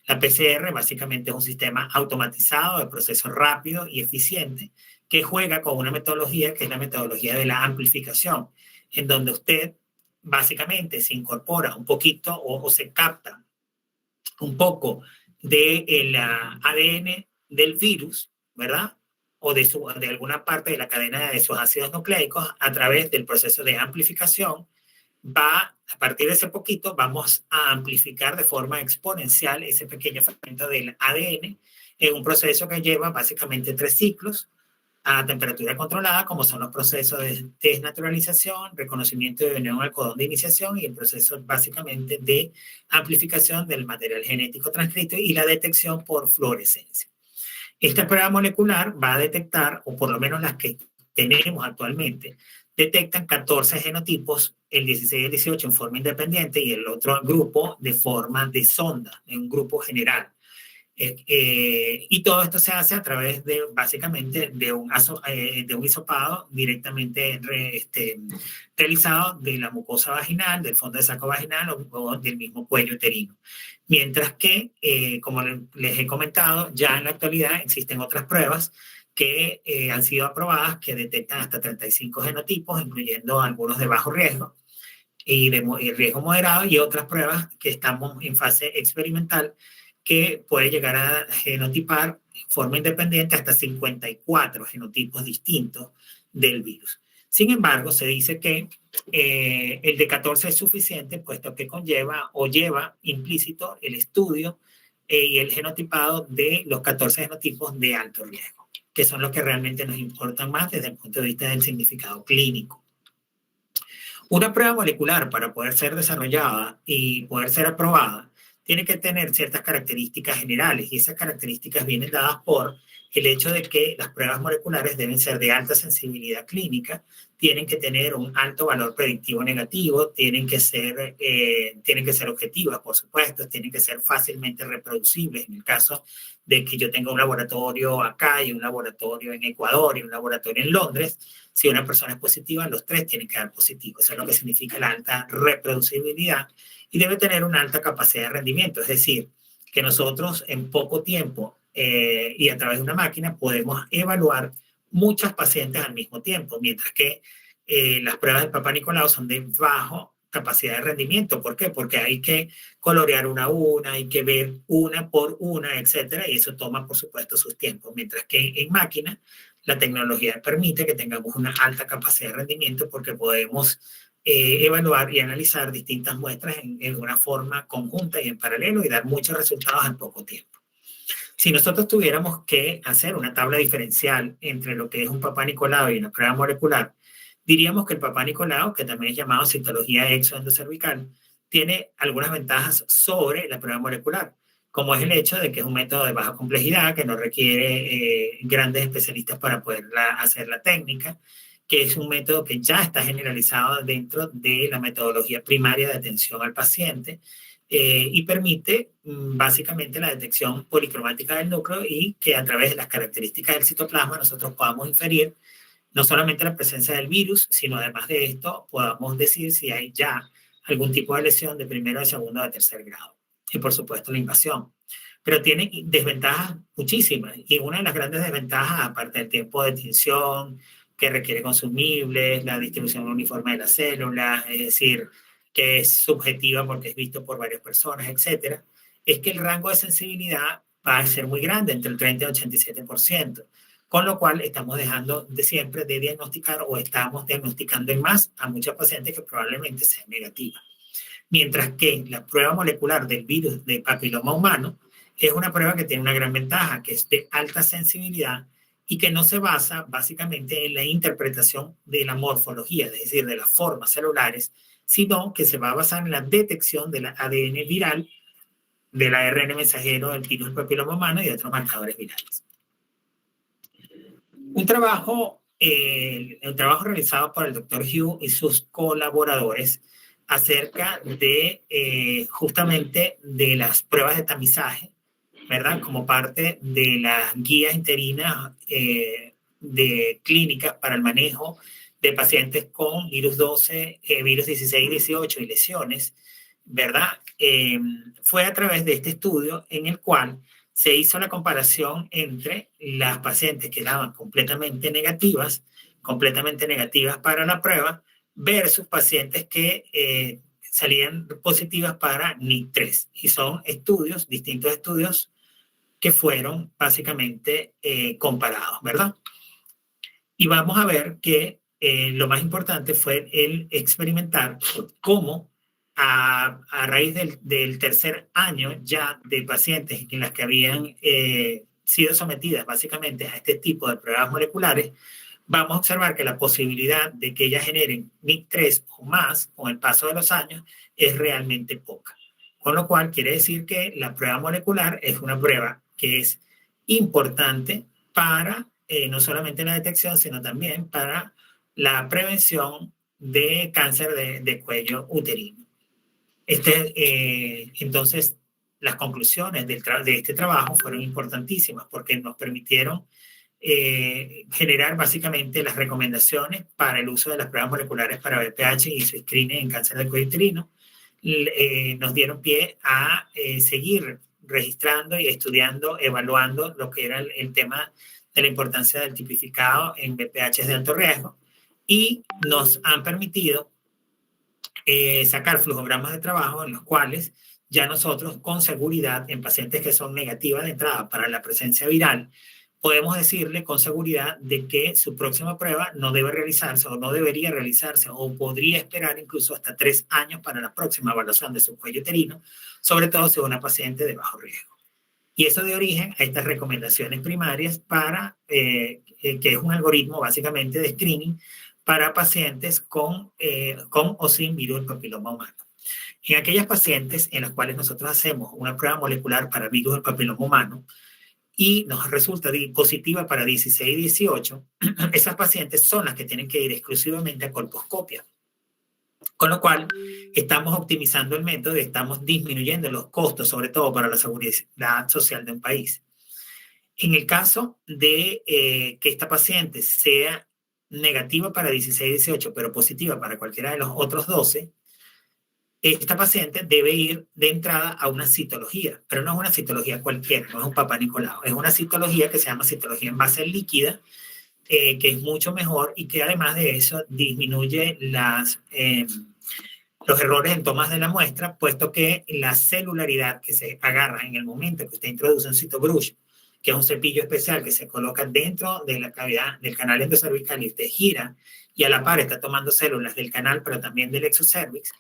A: La PCR básicamente es un sistema automatizado de proceso rápido y eficiente que juega con una metodología que es la metodología de la amplificación, en donde usted básicamente se incorpora un poquito o se capta un poco del ADN del virus, ¿verdad? O de alguna parte de la cadena de sus ácidos nucleicos a través del proceso de amplificación. A partir de ese poquito, vamos a amplificar de forma exponencial ese pequeño fragmento del ADN en un proceso que lleva básicamente 3 ciclos a temperatura controlada, como son los procesos de desnaturalización, reconocimiento de unión algodón de iniciación y el proceso básicamente de amplificación del material genético transcrito y la detección por fluorescencia. Esta prueba molecular va a detectar, o por lo menos las que tenemos actualmente, detectan 14 genotipos, el 16 y el 18 en forma independiente y el otro grupo de forma de sonda, en un grupo general. Y todo esto se hace a través de, básicamente, de un hisopado directamente realizado de la mucosa vaginal, del fondo de saco vaginal o del mismo cuello uterino. Mientras que, como les he comentado, ya en la actualidad existen otras pruebas que han sido aprobadas que detectan hasta 35 genotipos, incluyendo algunos de bajo riesgo y de riesgo moderado, y otras pruebas que estamos en fase experimental que puede llegar a genotipar en forma independiente hasta 54 genotipos distintos del virus. Sin embargo, se dice que el de 14 es suficiente, puesto que conlleva o lleva implícito el estudio y el genotipado de los 14 genotipos de alto riesgo, que son los que realmente nos importan más desde el punto de vista del significado clínico. Una prueba molecular, para poder ser desarrollada y poder ser aprobada, tiene que tener ciertas características generales, y esas características vienen dadas por el hecho de que las pruebas moleculares deben ser de alta sensibilidad clínica, tienen que tener un alto valor predictivo negativo, tienen que ser objetivas, por supuesto, tienen que ser fácilmente reproducibles. En el caso de que yo tenga un laboratorio acá y un laboratorio en Ecuador y un laboratorio en Londres, si una persona es positiva, los 3 tienen que dar positivo. Eso es lo que significa la alta reproducibilidad, y debe tener una alta capacidad de rendimiento, es decir, que nosotros en poco tiempo y a través de una máquina podemos evaluar muchas pacientes al mismo tiempo, mientras que las pruebas del Papá Nicolau son de bajo capacidad de rendimiento. ¿Por qué? Porque hay que colorear una a una, hay que ver una por una, etcétera, y eso toma, por supuesto, sus tiempos, mientras que en máquina la tecnología permite que tengamos una alta capacidad de rendimiento porque podemos evaluar y analizar distintas muestras en una forma conjunta y en paralelo y dar muchos resultados en poco tiempo. Si nosotros tuviéramos que hacer una tabla diferencial entre lo que es un Papá Nicolau y una prueba molecular, diríamos que el Papá Nicolau, que también es llamado citología exoendocervical, tiene algunas ventajas sobre la prueba molecular, como es el hecho de que es un método de baja complejidad, que no requiere grandes especialistas para poder hacer la técnica, que es un método que ya está generalizado dentro de la metodología primaria de atención al paciente y permite básicamente la detección policromática del núcleo y que a través de las características del citoplasma nosotros podamos inferir no solamente la presencia del virus, sino además de esto podamos decir si hay ya algún tipo de lesión de primero, de segundo o de tercer grado. Y por supuesto la invasión. Pero tiene desventajas muchísimas, y una de las grandes desventajas, aparte del tiempo de tinción, que requiere consumibles, la distribución uniforme de las células, es decir, que es subjetiva porque es visto por varias personas, etcétera, es que el rango de sensibilidad va a ser muy grande, entre el 30 y el 87%, con lo cual estamos dejando de siempre de diagnosticar o estamos diagnosticando en más a muchos pacientes que probablemente sean negativas. Mientras que la prueba molecular del virus de papiloma humano es una prueba que tiene una gran ventaja, que es de alta sensibilidad y que no se basa básicamente en la interpretación de la morfología, es decir, de las formas celulares, sino que se va a basar en la detección del ADN viral, del ARN mensajero del virus del papiloma humano y de otros marcadores virales. Un trabajo realizado por el Dr. Hu y sus colaboradores acerca de justamente de las pruebas de tamizaje, ¿verdad? Como parte de las guías interinas de clínicas para el manejo de pacientes con virus 12, virus 16 y 18 y lesiones, ¿verdad? Fue a través de este estudio en el cual se hizo la comparación entre las pacientes que daban completamente negativas para la prueba versus pacientes que salían positivas para NIC3. Y son estudios, distintos estudios que fueron básicamente comparados, ¿verdad? Y vamos a ver que lo más importante fue el experimentar cómo a raíz del tercer año ya de pacientes en las que habían sido sometidas básicamente a este tipo de pruebas moleculares, vamos a observar que la posibilidad de que ellas generen NIC3 o más con el paso de los años es realmente poca. Con lo cual quiere decir que la prueba molecular es una prueba que es importante para no solamente la detección, sino también para la prevención de cáncer de cuello uterino. Entonces, las conclusiones de este trabajo fueron importantísimas porque nos permitieron generar básicamente las recomendaciones para el uso de las pruebas moleculares para BPH y su screening en cáncer de cuello uterino. Nos dieron pie a seguir registrando y estudiando, evaluando lo que era el tema de la importancia del tipificado en BPH de alto riesgo y nos han permitido sacar flujogramas de trabajo en los cuales ya nosotros con seguridad en pacientes que son negativas de entrada para la presencia viral podemos decirle con seguridad de que su próxima prueba no debe realizarse o no debería realizarse o podría esperar incluso hasta 3 años para la próxima evaluación de su cuello uterino, sobre todo si es una paciente de bajo riesgo. Y eso dio origen a estas recomendaciones primarias para, que es un algoritmo básicamente de screening para pacientes con o sin virus del papiloma humano. En aquellas pacientes en las cuales nosotros hacemos una prueba molecular para virus del papiloma humano y nos resulta positiva para 16 y 18, esas pacientes son las que tienen que ir exclusivamente a colposcopia. Con lo cual, estamos optimizando el método y estamos disminuyendo los costos, sobre todo para la seguridad social de un país. En el caso de que esta paciente sea negativa para 16 y 18, pero positiva para cualquiera de los otros 12, esta paciente debe ir de entrada a una citología, pero no es una citología cualquiera, no es un Papá Nicolau, es una citología que se llama citología en base líquida, que es mucho mejor y que además de eso disminuye los errores en tomas de la muestra, puesto que la celularidad que se agarra en el momento que usted introduce un CitoBrush, que es un cepillo especial que se coloca dentro de la cavidad del canal endocervical y usted gira y a la par está tomando células del canal, pero también del exocervix,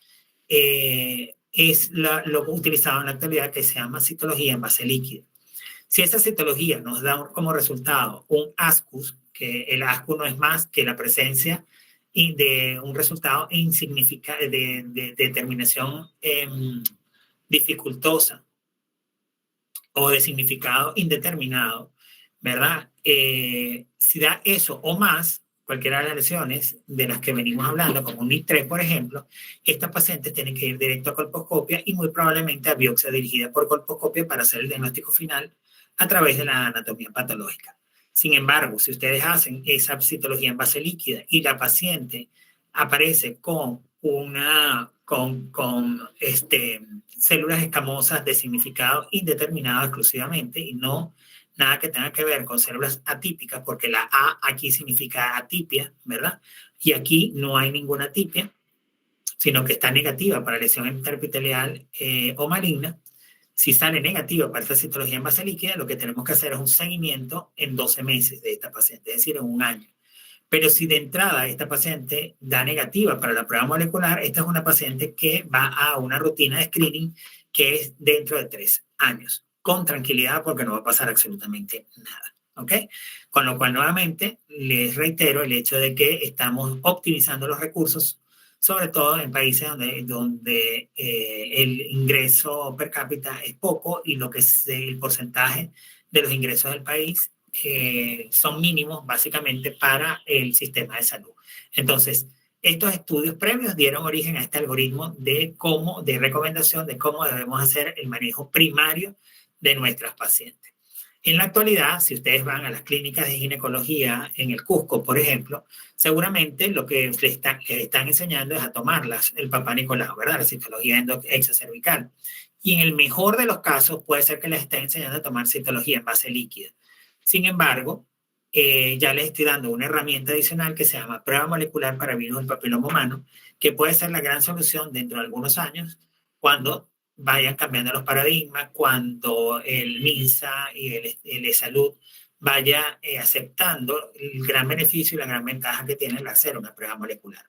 A: es lo utilizado en la actualidad que se llama citología en base líquida. Si esa citología nos da como resultado un ASCUS, que el ASCUS no es más que la presencia de un resultado de determinación dificultosa o de significado indeterminado, ¿verdad? Si da eso o más, cualquiera de las lesiones de las que venimos hablando, como un NIC3, por ejemplo, estas pacientes tienen que ir directo a colposcopia y muy probablemente a biopsia dirigida por colposcopia para hacer el diagnóstico final a través de la anatomía patológica. Sin embargo, si ustedes hacen esa citología en base líquida y la paciente aparece con células escamosas de significado indeterminado exclusivamente y no nada que tenga que ver con células atípicas, porque la A aquí significa atipia, ¿verdad? Y aquí no hay ninguna atipia, sino que está negativa para lesión interepitelial o maligna. Si sale negativa para esta citología en base líquida, lo que tenemos que hacer es un seguimiento en 12 meses de esta paciente, es decir, en un año. Pero si de entrada esta paciente da negativa para la prueba molecular, esta es una paciente que va a una rutina de screening que es dentro de 3 años, con tranquilidad porque no va a pasar absolutamente nada. ¿Ok? Con lo cual, nuevamente, les reitero el hecho de que estamos optimizando los recursos, sobre todo en países donde el ingreso per cápita es poco y lo que es el porcentaje de los ingresos del país son mínimos básicamente para el sistema de salud. Entonces, estos estudios previos dieron origen a este algoritmo de recomendación de cómo debemos hacer el manejo primario de nuestras pacientes. En la actualidad, si ustedes van a las clínicas de ginecología en el Cusco, por ejemplo, seguramente lo que les están enseñando es a tomarlas, el papá Nicolau, ¿verdad? La citología exocervical. Y en el mejor de los casos puede ser que les estén enseñando a tomar citología en base líquida. Sin embargo, ya les estoy dando una herramienta adicional que se llama prueba molecular para virus del papiloma humano, que puede ser la gran solución dentro de algunos años cuando vayan cambiando los paradigmas, cuando el MINSA y el e-Salud vaya aceptando el gran beneficio y la gran ventaja que tiene el hacer una prueba molecular.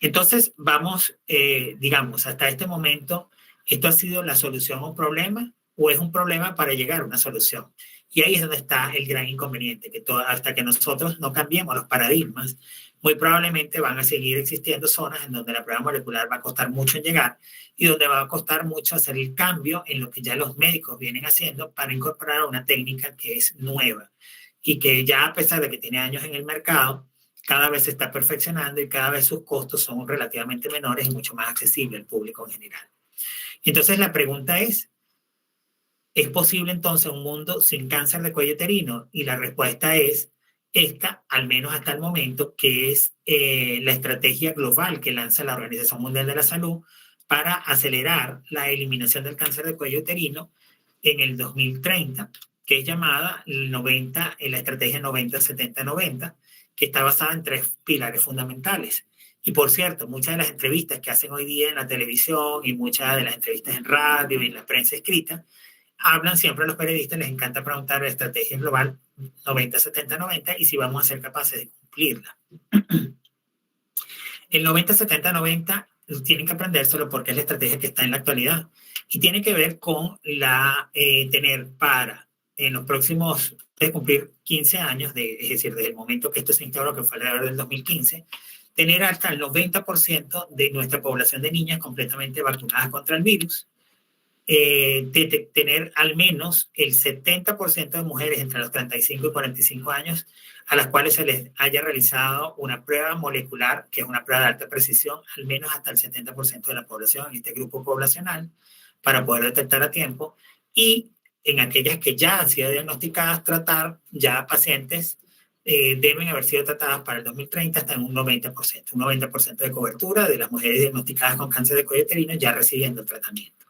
A: Entonces, vamos, digamos, hasta este momento, ¿esto ha sido la solución a un problema o es un problema para llegar a una solución? Y ahí es donde está el gran inconveniente, que hasta que nosotros no cambiemos los paradigmas, muy probablemente van a seguir existiendo zonas en donde la prueba molecular va a costar mucho en llegar y donde va a costar mucho hacer el cambio en lo que ya los médicos vienen haciendo para incorporar una técnica que es nueva y que ya a pesar de que tiene años en el mercado, cada vez se está perfeccionando y cada vez sus costos son relativamente menores y mucho más accesibles al público en general. Entonces la pregunta es posible entonces un mundo sin cáncer de cuello uterino? Y la respuesta es esta, al menos hasta el momento, que es la estrategia global que lanza la Organización Mundial de la Salud para acelerar la eliminación del cáncer de cuello uterino en el 2030, que es llamada la estrategia 90-70-90, que está basada en 3 pilares fundamentales. Y por cierto, muchas de las entrevistas que hacen hoy día en la televisión y muchas de las entrevistas en radio y en la prensa escrita, hablan siempre a los periodistas, les encanta preguntar la estrategia global 90-70-90 y si vamos a ser capaces de cumplirla. El 90-70-90 tienen que aprendérselo porque es la estrategia que está en la actualidad y tiene que ver con tener para en los próximos, de cumplir 15 años, es decir, desde el momento que esto se instauró, que fue alrededor del 2015, tener hasta el 90% de nuestra población de niñas completamente vacunadas contra el virus, de tener al menos el 70% de mujeres entre los 35 y 45 años a las cuales se les haya realizado una prueba molecular, que es una prueba de alta precisión, al menos hasta el 70% de la población en este grupo poblacional, para poder detectar a tiempo, y en aquellas que ya han sido diagnosticadas, tratar ya pacientes deben haber sido tratadas para el 2030 hasta en un 90% de cobertura de las mujeres diagnosticadas con cáncer de cuello uterino ya recibiendo tratamiento.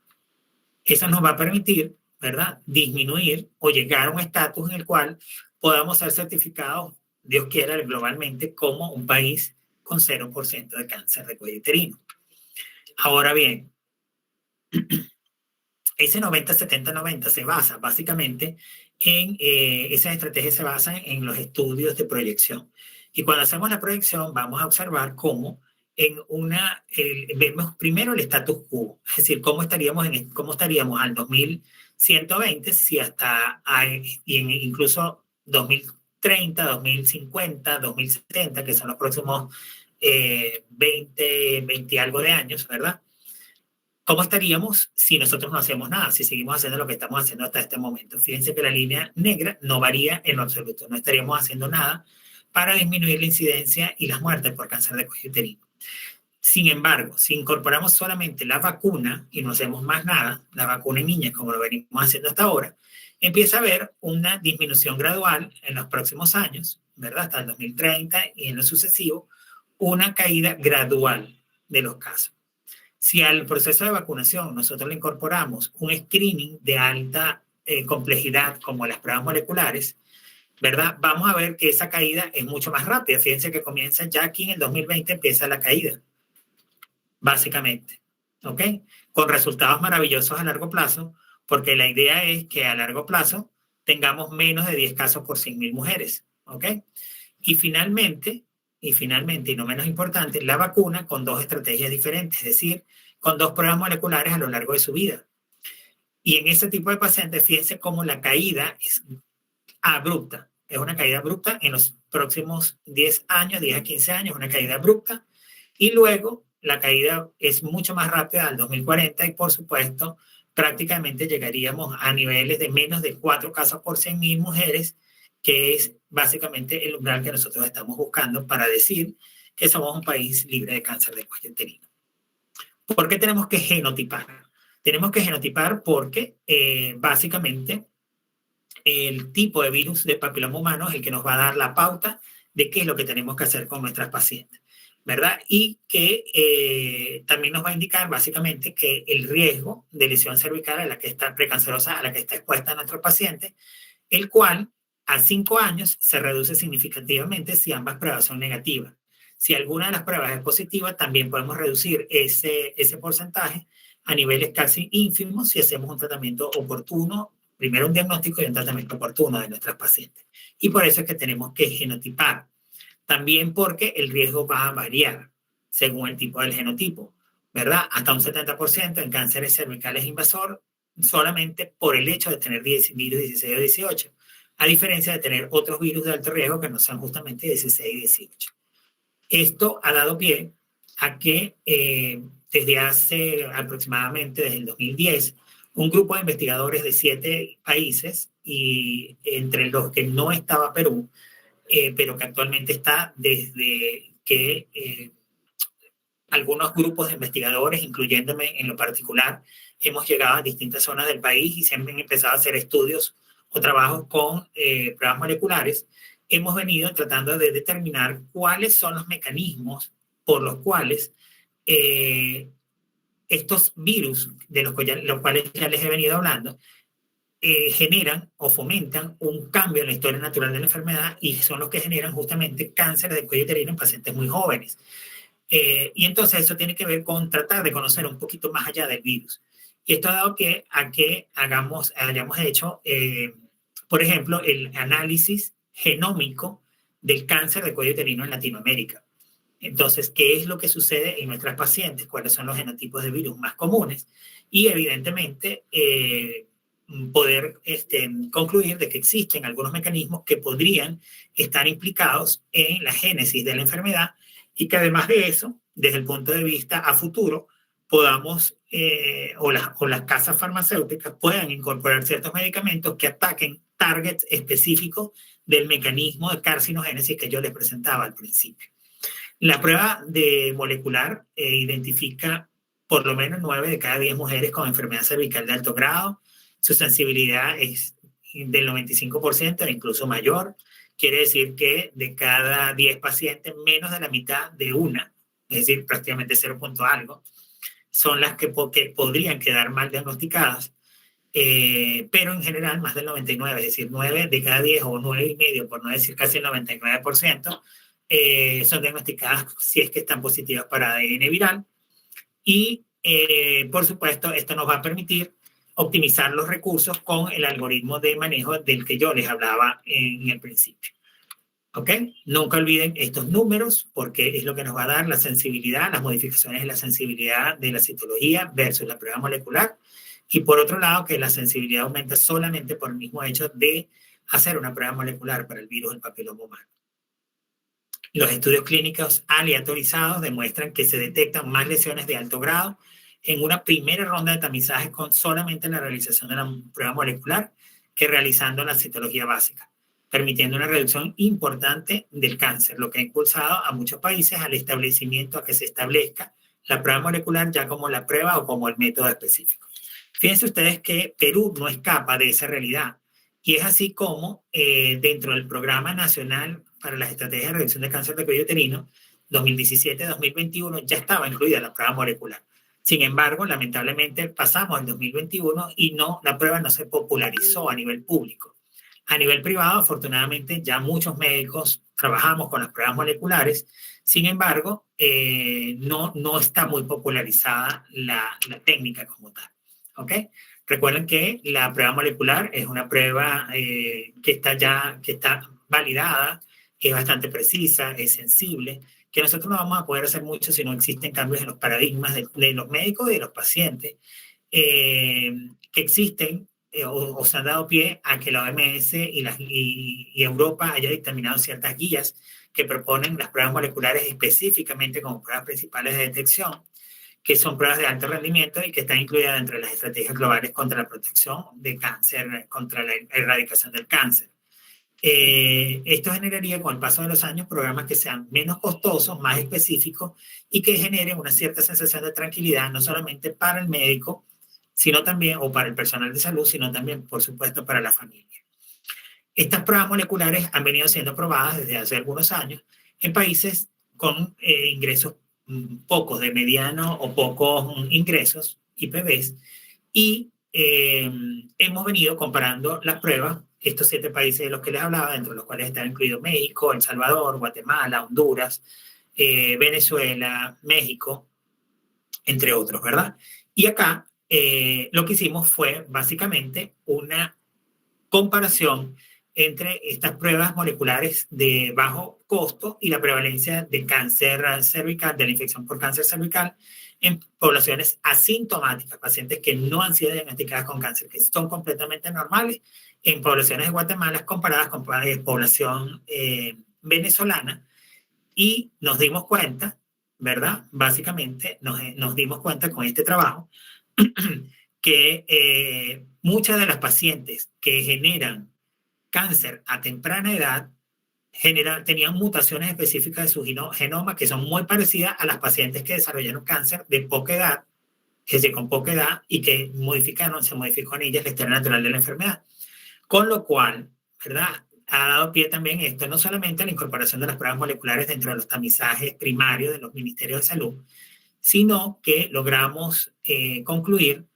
A: Eso nos va a permitir, ¿verdad?, disminuir o llegar a un estatus en el cual podamos ser certificados, Dios quiera, globalmente como un país con 0% de cáncer de cuello uterino. Ahora bien, ese 90-70-90 se basa básicamente en, esas estrategias se basan en los estudios de proyección. Y cuando hacemos la proyección vamos a observar cómo vemos primero el status quo, es decir, cómo estaríamos al 2120 si hasta incluso 2030, 2050, 2070, que son los próximos 20 algo de años, ¿verdad? ¿Cómo estaríamos si nosotros no hacemos nada, si seguimos haciendo lo que estamos haciendo hasta este momento? Fíjense que la línea negra no varía en lo absoluto, no estaríamos haciendo nada para disminuir la incidencia y las muertes por cáncer de cuello uterino. Sin embargo, si incorporamos solamente la vacuna y no hacemos más nada, la vacuna en niñas como lo venimos haciendo hasta ahora, empieza a haber una disminución gradual en los próximos años, ¿verdad? Hasta el 2030 y en lo sucesivo, una caída gradual de los casos. Si al proceso de vacunación nosotros le incorporamos un screening de alta complejidad como las pruebas moleculares, ¿verdad? Vamos a ver que esa caída es mucho más rápida. Fíjense que comienza ya aquí en el 2020, empieza la caída, básicamente, ¿ok? Con resultados maravillosos a largo plazo, porque la idea es que a largo plazo tengamos menos de 10 casos por 100.000 mujeres, ¿ok? Y finalmente, y no menos importante, la vacuna con 2 estrategias diferentes, es decir, con 2 pruebas moleculares a lo largo de su vida. Y en ese tipo de pacientes, fíjense cómo la caída es abrupta. Es una caída abrupta en los próximos 10 años, 10 a 15 años, una caída abrupta. Y luego la caída es mucho más rápida al 2040 y, por supuesto, prácticamente llegaríamos a niveles de menos de 4 casos por 100.000 mujeres, que es básicamente el umbral que nosotros estamos buscando para decir que somos un país libre de cáncer de cuello uterino. ¿Por qué tenemos que genotipar? Tenemos que genotipar porque básicamente el tipo de virus de papiloma humano es el que nos va a dar la pauta de qué es lo que tenemos que hacer con nuestras pacientes, ¿verdad? Y que también nos va a indicar básicamente que el riesgo de lesión cervical a la que está precancerosa, a la que está expuesta nuestro paciente, el cual a 5 años se reduce significativamente si ambas pruebas son negativas. Si alguna de las pruebas es positiva, también podemos reducir ese porcentaje a niveles casi ínfimos si hacemos un tratamiento oportuno, primero un diagnóstico y un tratamiento oportuno de nuestras pacientes. Y por eso es que tenemos que genotipar. También porque el riesgo va a variar según el tipo del genotipo, ¿verdad? Hasta un 70% en cánceres cervicales invasor, solamente por el hecho de tener virus 16 o 18, a diferencia de tener otros virus de alto riesgo que no sean justamente 16 y 18. Esto ha dado pie a que desde hace aproximadamente, desde el 2010, un grupo de investigadores de 7 países, y entre los que no estaba Perú, pero que actualmente está desde que algunos grupos de investigadores, incluyéndome en lo particular, hemos llegado a distintas zonas del país y se han empezado a hacer estudios o trabajos con pruebas moleculares. Hemos venido tratando de determinar cuáles son los mecanismos por los cuales estos virus, de los cuales ya les he venido hablando, generan o fomentan un cambio en la historia natural de la enfermedad y son los que generan justamente cáncer del cuello uterino en pacientes muy jóvenes. Y entonces eso tiene que ver con tratar de conocer un poquito más allá del virus. Y esto ha dado pie a que hayamos hecho, por ejemplo, el análisis genómico del cáncer de cuello uterino en Latinoamérica. Entonces, ¿qué es lo que sucede en nuestras pacientes? ¿Cuáles son los genotipos de virus más comunes? Y evidentemente, poder concluir de que existen algunos mecanismos que podrían estar implicados en la génesis de la enfermedad y que además de eso, desde el punto de vista a futuro, podamos, o las casas farmacéuticas puedan incorporar ciertos medicamentos que ataquen targets específicos del mecanismo de carcinogénesis que yo les presentaba al principio. La prueba de molecular identifica por lo menos 9 de cada 10 mujeres con enfermedad cervical de alto grado. Su sensibilidad es del 95% e incluso mayor. Quiere decir que de cada 10 pacientes, menos de la mitad de una, es decir, prácticamente 0 punto algo, son las que podrían quedar mal diagnosticadas. Pero en general más del 99, es decir, 9 de cada 10 o 9,5, por no decir casi el 99%, son diagnosticadas si es que están positivas para ADN viral. Y, por supuesto, esto nos va a permitir optimizar los recursos con el algoritmo de manejo del que yo les hablaba en el principio. ¿Ok? Nunca olviden estos números porque es lo que nos va a dar la sensibilidad, las modificaciones en la sensibilidad de la citología versus la prueba molecular. Y por otro lado, que la sensibilidad aumenta solamente por el mismo hecho de hacer una prueba molecular para el virus del papiloma humano. Los estudios clínicos aleatorizados demuestran que se detectan más lesiones de alto grado en una primera ronda de tamizaje con solamente la realización de la prueba molecular que realizando la citología básica, permitiendo una reducción importante del cáncer, lo que ha impulsado a muchos países al establecimiento, a que se establezca la prueba molecular ya como la prueba o como el método específico. Fíjense ustedes que Perú no escapa de esa realidad y es así como dentro del Programa Nacional para las Estrategias de Reducción de Cáncer de Cuello Uterino 2017-2021 ya estaba incluida la prueba molecular. Sin embargo, lamentablemente pasamos al 2021 y la prueba no se popularizó a nivel público. A nivel privado, afortunadamente, ya muchos médicos trabajamos con las pruebas moleculares. Sin embargo, no está muy popularizada la técnica como tal. ¿Ok? Recuerden que la prueba molecular es una prueba que está validada, es bastante precisa, es sensible, que nosotros no vamos a poder hacer mucho si no existen cambios en los paradigmas de los médicos y de los pacientes, que existen o se han dado pie a que la OMS y Europa haya dictaminado ciertas guías que proponen las pruebas moleculares específicamente como pruebas principales de detección, que son pruebas de alto rendimiento y que están incluidas entre las estrategias globales contra la protección de cáncer, contra la erradicación del cáncer. Esto generaría con el paso de los años programas que sean menos costosos, más específicos y que generen una cierta sensación de tranquilidad, no solamente para el médico, sino también, o para el personal de salud, sino también, por supuesto, para la familia. Estas pruebas moleculares han venido siendo probadas desde hace algunos años en países con ingresos pocos, de mediano o pocos ingresos, IPVs, y hemos venido comparando las pruebas, estos 7 países de los que les hablaba, dentro de los cuales están incluidos México, El Salvador, Guatemala, Honduras, Venezuela, México, entre otros, ¿verdad? Y acá lo que hicimos fue básicamente una comparación entre estas pruebas moleculares de bajo costo y la prevalencia de cáncer cervical, de la infección por cáncer cervical en poblaciones asintomáticas, pacientes que no han sido diagnosticadas con cáncer, que son completamente normales en poblaciones de Guatemala comparadas con población venezolana, y nos dimos cuenta, ¿verdad? Básicamente nos dimos cuenta con este trabajo que muchas de las pacientes que generan cáncer a temprana edad tenían mutaciones específicas de su genoma que son muy parecidas a las pacientes que desarrollaron cáncer de poca edad, es decir, con poca edad, y que se modificó en ellas la historia natural de la enfermedad. Con lo cual, ¿verdad?, ha dado pie también esto, no solamente a la incorporación de las pruebas moleculares dentro de los tamizajes primarios de los ministerios de salud, sino que logramos concluir,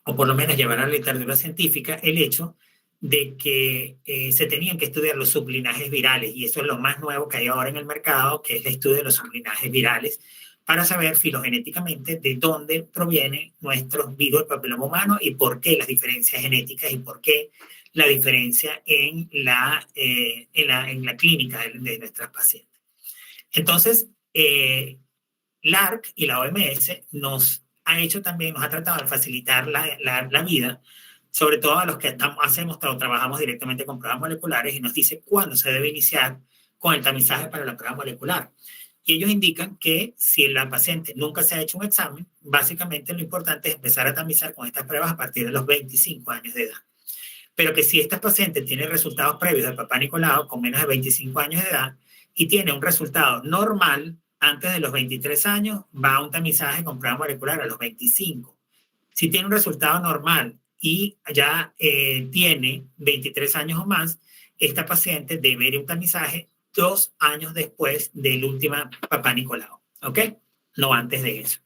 A: o por lo menos llevar a la literatura científica, el hecho de que se tenían que estudiar los sublinajes virales, y eso es lo más nuevo que hay ahora en el mercado, que es el estudio de los sublinajes virales, para saber filogenéticamente de dónde provienen nuestros virus del papiloma humano y por qué las diferencias genéticas y por qué la diferencia en la clínica de nuestras pacientes. Entonces, LARC y la OMS nos ha tratado de facilitar la vida, sobre todo a los que trabajamos directamente con pruebas moleculares, y nos dice cuándo se debe iniciar con el tamizaje para la prueba molecular. Y ellos indican que si la paciente nunca se ha hecho un examen, básicamente lo importante es empezar a tamizar con estas pruebas a partir de los 25 años de edad. Pero que si esta paciente tiene resultados previos del Papá Nicolau con menos de 25 años de edad y tiene un resultado normal antes de los 23 años, va a un tamizaje con prueba molecular a los 25. Si tiene un resultado normal y ya tiene 23 años o más, esta paciente debe ir a un tamizaje 2 años después del último Papá Nicolau, ¿ok? No antes de eso,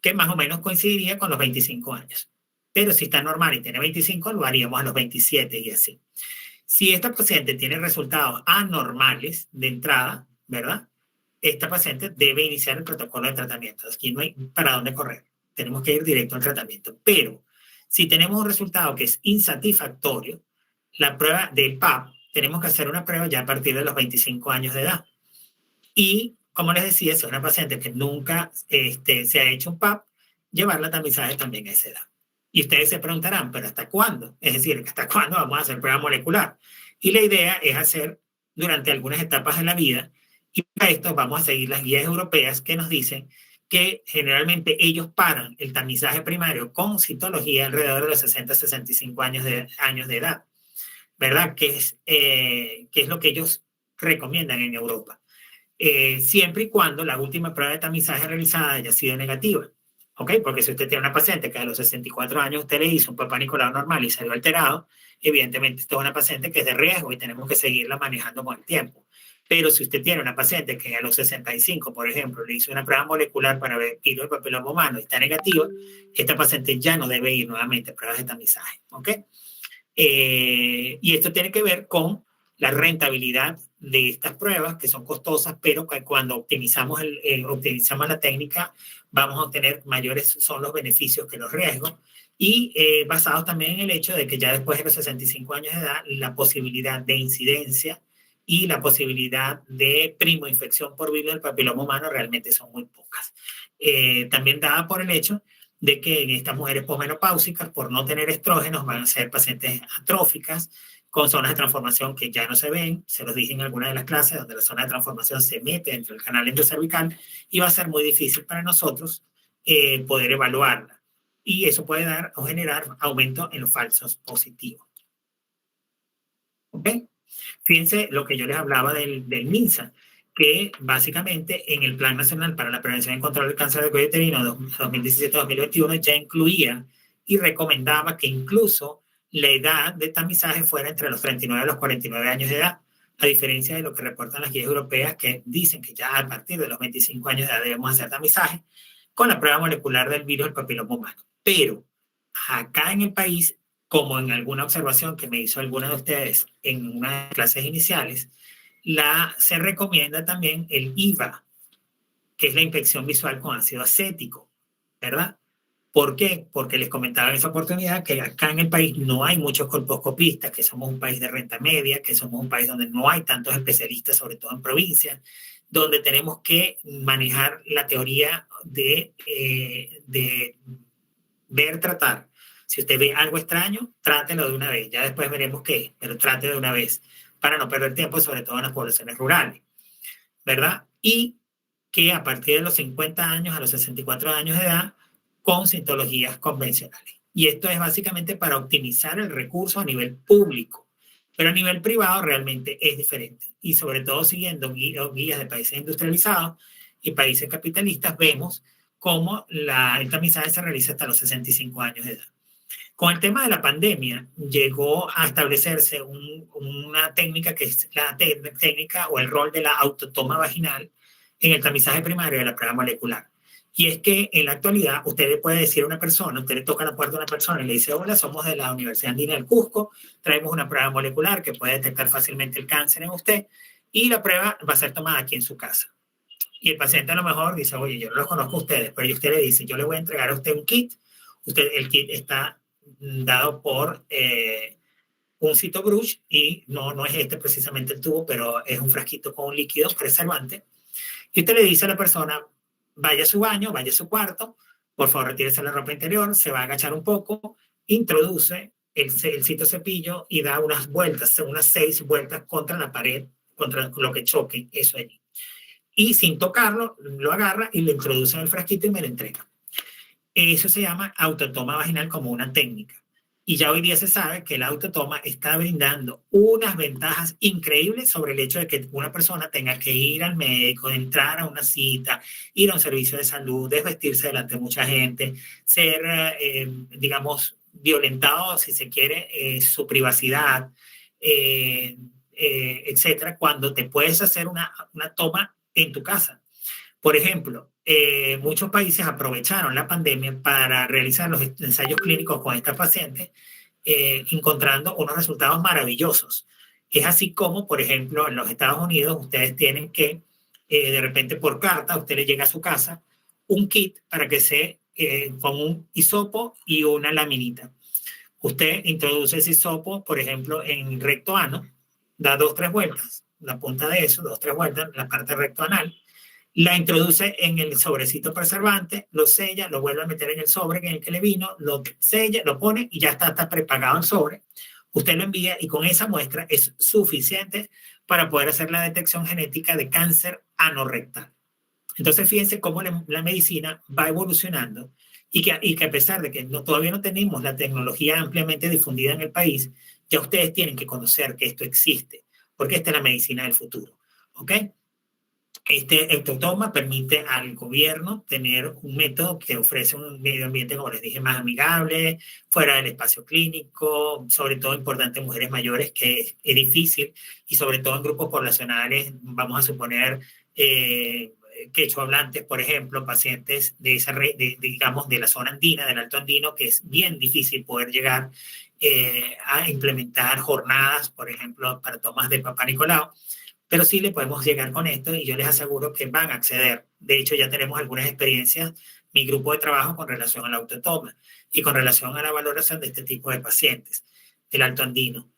A: que más o menos coincidiría con los 25 años. Pero si está normal y tiene 25, lo haríamos a los 27 y así. Si esta paciente tiene resultados anormales de entrada, ¿verdad?, esta paciente debe iniciar el protocolo de tratamiento. Aquí no hay para dónde correr. Tenemos que ir directo al tratamiento. Pero si tenemos un resultado que es insatisfactorio, la prueba de PAP, tenemos que hacer una prueba ya a partir de los 25 años de edad. Y, como les decía, si es una paciente que nunca se ha hecho un PAP, llevarla a tamizaje también a esa edad. Y ustedes se preguntarán, ¿pero hasta cuándo? Es decir, ¿hasta cuándo vamos a hacer prueba molecular? Y la idea es hacer durante algunas etapas de la vida, y para esto vamos a seguir las guías europeas que nos dicen que generalmente ellos paran el tamizaje primario con citología alrededor de los 60-65 años de edad, ¿verdad? Que es lo que ellos recomiendan en Europa. Siempre y cuando la última prueba de tamizaje realizada haya sido negativa. ¿Ok? Porque si usted tiene una paciente que a los 64 años usted le hizo un Papá Nicolau normal y salió alterado, evidentemente esta es una paciente que es de riesgo y tenemos que seguirla manejando con el tiempo. Pero si usted tiene una paciente que a los 65, por ejemplo, le hizo una prueba molecular para ver virus del papiloma humano y está negativa, esta paciente ya no debe ir nuevamente a pruebas de tamizaje. ¿Ok? Y esto tiene que ver con la rentabilidad de estas pruebas, que son costosas, pero que cuando optimizamos la técnica, vamos a obtener son los beneficios que los riesgos, y basados también en el hecho de que ya después de los 65 años de edad, la posibilidad de incidencia y la posibilidad de primoinfección por virus del papiloma humano realmente son muy pocas. También dada por el hecho de que en estas mujeres posmenopáusicas, por no tener estrógenos, van a ser pacientes atróficas, con zonas de transformación que ya no se ven. Se los dije en alguna de las clases, donde la zona de transformación se mete dentro del canal endocervical y va a ser muy difícil para nosotros poder evaluarla. Y eso puede dar o generar aumento en los falsos positivos. ¿Ok? Fíjense lo que yo les hablaba del MINSA, que básicamente en el Plan Nacional para la Prevención y Control del Cáncer de Cuello Uterino 2017-2021 ya incluía y recomendaba que incluso la edad de tamizaje fuera entre los 39 y los 49 años de edad, a diferencia de lo que reportan las guías europeas que dicen que ya a partir de los 25 años de edad debemos hacer tamizaje con la prueba molecular del virus del papiloma humano. Pero acá en el país, como en alguna observación que me hizo alguna de ustedes en unas clases iniciales, se recomienda también el IVA, que es la inspección visual con ácido acético, ¿verdad? ¿Por qué? Porque les comentaba en esa oportunidad que acá en el país no hay muchos colposcopistas, que somos un país de renta media, que somos un país donde no hay tantos especialistas, sobre todo en provincias, donde tenemos que manejar la teoría de ver, tratar. Si usted ve algo extraño, trátelo de una vez. Ya después veremos qué, pero trate de una vez para no perder tiempo, sobre todo en las poblaciones rurales, ¿verdad? Y que a partir de los 50 años a los 64 años de edad, con citologías convencionales. Y esto es básicamente para optimizar el recurso a nivel público, pero a nivel privado realmente es diferente. Y sobre todo siguiendo guías de países industrializados y países capitalistas, vemos cómo el tamizaje se realiza hasta los 65 años de edad. Con el tema de la pandemia, llegó a establecerse una técnica que es la técnica o el rol de la autotoma vaginal en el tamizaje primario de la prueba molecular. Y es que en la actualidad usted le puede decir a una persona, usted le toca la puerta a una persona y le dice: hola, somos de la Universidad Andina del Cusco, traemos una prueba molecular que puede detectar fácilmente el cáncer en usted y la prueba va a ser tomada aquí en su casa. Y el paciente a lo mejor dice: oye, yo no los conozco a ustedes, pero usted le dice: yo le voy a entregar a usted un kit, el kit está dado por un CitoBrush y no es este precisamente el tubo, pero es un frasquito con un líquido preservante. Y usted le dice a la persona: vaya a su baño, vaya a su cuarto, por favor retírese la ropa interior, se va a agachar un poco, introduce el citocepillo y da unas vueltas, unas 6 vueltas contra la pared, contra lo que choque eso allí. Y sin tocarlo, lo agarra y lo introduce en el frasquito y me lo entrega. Eso se llama autotoma vaginal como una técnica. Y ya hoy día se sabe que el autotoma está brindando unas ventajas increíbles sobre el hecho de que una persona tenga que ir al médico, entrar a una cita, ir a un servicio de salud, desvestirse delante de mucha gente, ser, digamos, violentado, si se quiere, su privacidad, etcétera, cuando te puedes hacer una toma en tu casa. Por ejemplo, muchos países aprovecharon la pandemia para realizar los ensayos clínicos con estas pacientes, encontrando unos resultados maravillosos. Es así como, por ejemplo, en los Estados Unidos, ustedes tienen que, de repente por carta, usted le llega a su casa un kit para que con un hisopo y una laminita. Usted introduce ese hisopo, por ejemplo, en recto ano, da 2-3 vueltas, la punta de eso, 2-3 vueltas, la parte recto anal, la introduce en el sobrecito preservante, lo sella, lo vuelve a meter en el sobre en el que le vino, lo sella, lo pone y ya está prepagado el sobre. Usted lo envía y con esa muestra es suficiente para poder hacer la detección genética de cáncer anorrectal. Entonces, fíjense cómo la medicina va evolucionando y que a pesar de que todavía no tenemos la tecnología ampliamente difundida en el país, ya ustedes tienen que conocer que esto existe, porque esta es la medicina del futuro. ¿Ok? Este autotoma permite al gobierno tener un método que ofrece un medio ambiente, como les dije, más amigable, fuera del espacio clínico, sobre todo importante en mujeres mayores, que es difícil, y sobre todo en grupos poblacionales, vamos a suponer quechohablantes, por ejemplo, pacientes de esa digamos, de la zona andina, del Alto Andino, que es bien difícil poder llegar a implementar jornadas, por ejemplo, para tomas de Papá Nicolau. Pero sí le podemos llegar con esto y yo les aseguro que van a acceder. De hecho, ya tenemos algunas experiencias, mi grupo de trabajo, con relación al autotoma y con relación a la valoración de este tipo de pacientes del Alto Andino.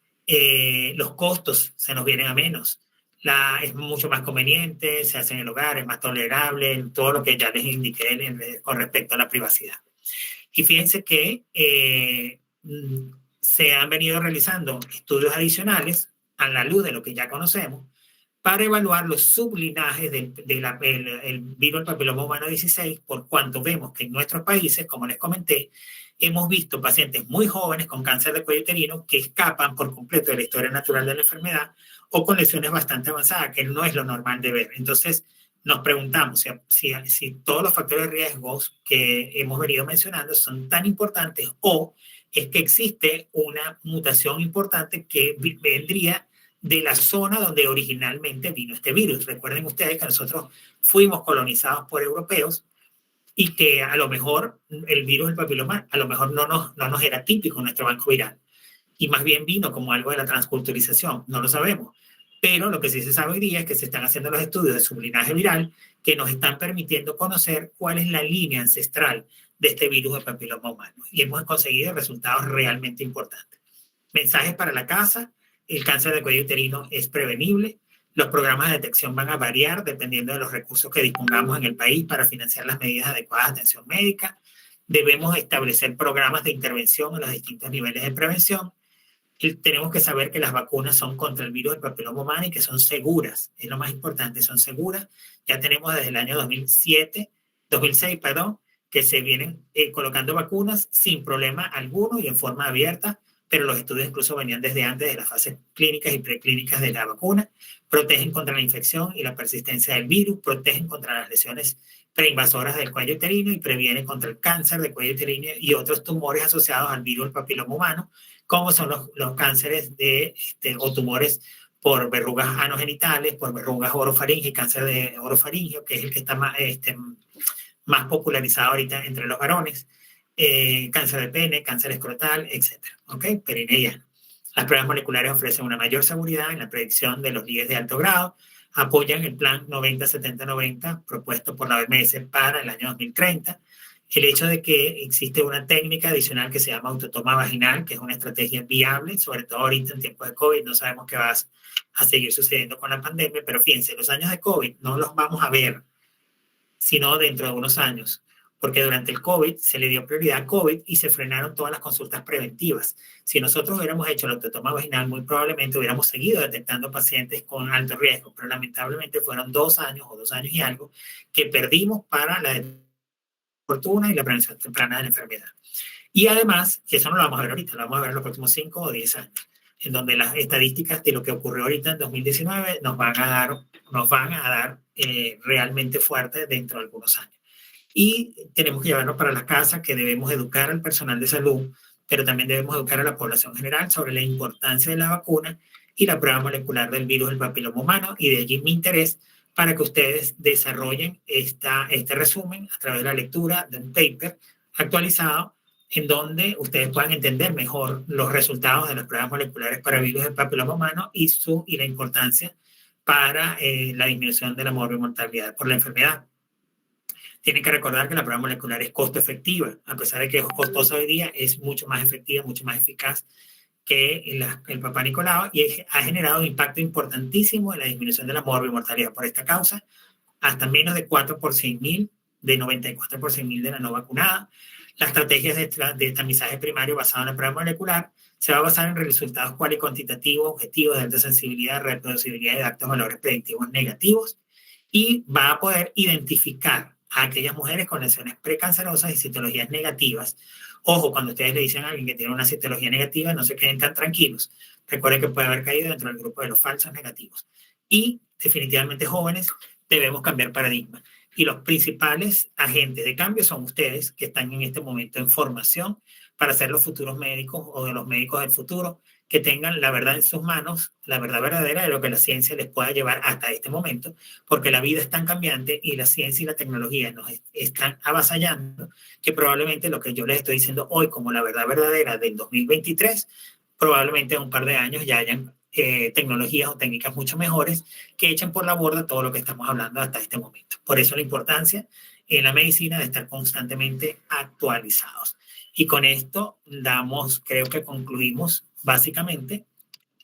A: Los costos se nos vienen a menos. Es mucho más conveniente, se hace en el hogar, es más tolerable, todo lo que ya les indiqué con respecto a la privacidad. Y fíjense que se han venido realizando estudios adicionales a la luz de lo que ya conocemos, para evaluar los sublinajes del virus del papiloma humano 16, por cuanto vemos que en nuestros países, como les comenté, hemos visto pacientes muy jóvenes con cáncer de cuello uterino que escapan por completo de la historia natural de la enfermedad o con lesiones bastante avanzadas, que no es lo normal de ver. Entonces, nos preguntamos si todos los factores de riesgos que hemos venido mencionando son tan importantes o es que existe una mutación importante que vendría de la zona donde originalmente vino este virus. Recuerden ustedes que nosotros fuimos colonizados por europeos y que a lo mejor el virus del papiloma a lo mejor no nos era típico en nuestro banco viral y más bien vino como algo de la transculturización, no lo sabemos. Pero lo que sí se sabe hoy día es que se están haciendo los estudios de su linaje viral que nos están permitiendo conocer cuál es la línea ancestral de este virus del papiloma humano. Y hemos conseguido resultados realmente importantes. Mensajes para la casa: el cáncer de cuello uterino es prevenible. Los programas de detección van a variar dependiendo de los recursos que dispongamos en el país para financiar las medidas adecuadas de atención médica. Debemos establecer programas de intervención en los distintos niveles de prevención. Y tenemos que saber que las vacunas son contra el virus del papiloma humano y que son seguras. Es lo más importante, son seguras. Ya tenemos desde el año 2006, que se vienen colocando vacunas sin problema alguno y en forma abierta, pero los estudios incluso venían desde antes de las fases clínicas y preclínicas de la vacuna. Protegen contra la infección y la persistencia del virus, protegen contra las lesiones preinvasoras del cuello uterino y previenen contra el cáncer de cuello uterino y otros tumores asociados al virus del papiloma humano, como son los cánceres o tumores por verrugas anogenitales, por verrugas orofaringe, cáncer de orofaringeo, que es el que está más popularizado ahorita entre los varones, cáncer de pene, cáncer escrotal, etc. ¿Ok? Perineal. Las pruebas moleculares ofrecen una mayor seguridad en la predicción de los líderes de alto grado, apoyan el plan 90-70-90 propuesto por la OMS para el año 2030. El hecho de que existe una técnica adicional que se llama autotoma vaginal, que es una estrategia viable, sobre todo ahorita en tiempos de COVID, no sabemos qué va a seguir sucediendo con la pandemia, pero fíjense, los años de COVID no los vamos a ver, sino dentro de unos años, porque durante el COVID se le dio prioridad a COVID y se frenaron todas las consultas preventivas. Si nosotros hubiéramos hecho la autotoma vaginal, muy probablemente hubiéramos seguido detectando pacientes con alto riesgo, pero lamentablemente fueron 2 años o 2 años y algo que perdimos para la oportuna y la prevención temprana de la enfermedad. Y además, que eso no lo vamos a ver ahorita, lo vamos a ver en los próximos 5 o 10 años, en donde las estadísticas de lo que ocurrió ahorita en 2019 nos van a dar realmente fuerte dentro de algunos años. Y tenemos que llevarnos para la casa que debemos educar al personal de salud, pero también debemos educar a la población general sobre la importancia de la vacuna y la prueba molecular del virus del papiloma humano, y de allí mi interés para que ustedes desarrollen este resumen a través de la lectura de un paper actualizado en donde ustedes puedan entender mejor los resultados de las pruebas moleculares para virus del papiloma humano y la importancia para la disminución de la mortalidad por la enfermedad. Tienen que recordar que la prueba molecular es costo efectiva, a pesar de que es costosa hoy día, es mucho más efectiva, mucho más eficaz que el Papá Nicolau, y ha generado un impacto importantísimo en la disminución de la mortalidad por esta causa, hasta menos de 4 por 100.000, de 94 por 100.000 de la no vacunada. Las estrategias de tamizaje primario basado en la prueba molecular se va a basar en resultados cuali cuantitativos, objetivos de alta sensibilidad, reproducibilidad y de altos valores predictivos negativos, y va a poder identificar a aquellas mujeres con lesiones precancerosas y citologías negativas. Ojo, cuando ustedes le dicen a alguien que tiene una citología negativa, no se queden tan tranquilos. Recuerden que puede haber caído dentro del grupo de los falsos negativos. Y definitivamente, jóvenes, debemos cambiar paradigma. Y los principales agentes de cambio son ustedes, que están en este momento en formación para ser los futuros médicos o de los médicos del futuro, que tengan la verdad en sus manos, la verdad verdadera de lo que la ciencia les pueda llevar hasta este momento, porque la vida es tan cambiante y la ciencia y la tecnología nos están avasallando, que probablemente lo que yo les estoy diciendo hoy como la verdad verdadera del 2023, probablemente en un par de años ya hayan tecnologías o técnicas mucho mejores que echen por la borda todo lo que estamos hablando hasta este momento. Por eso la importancia en la medicina de estar constantemente actualizados. Y con esto creo que concluimos básicamente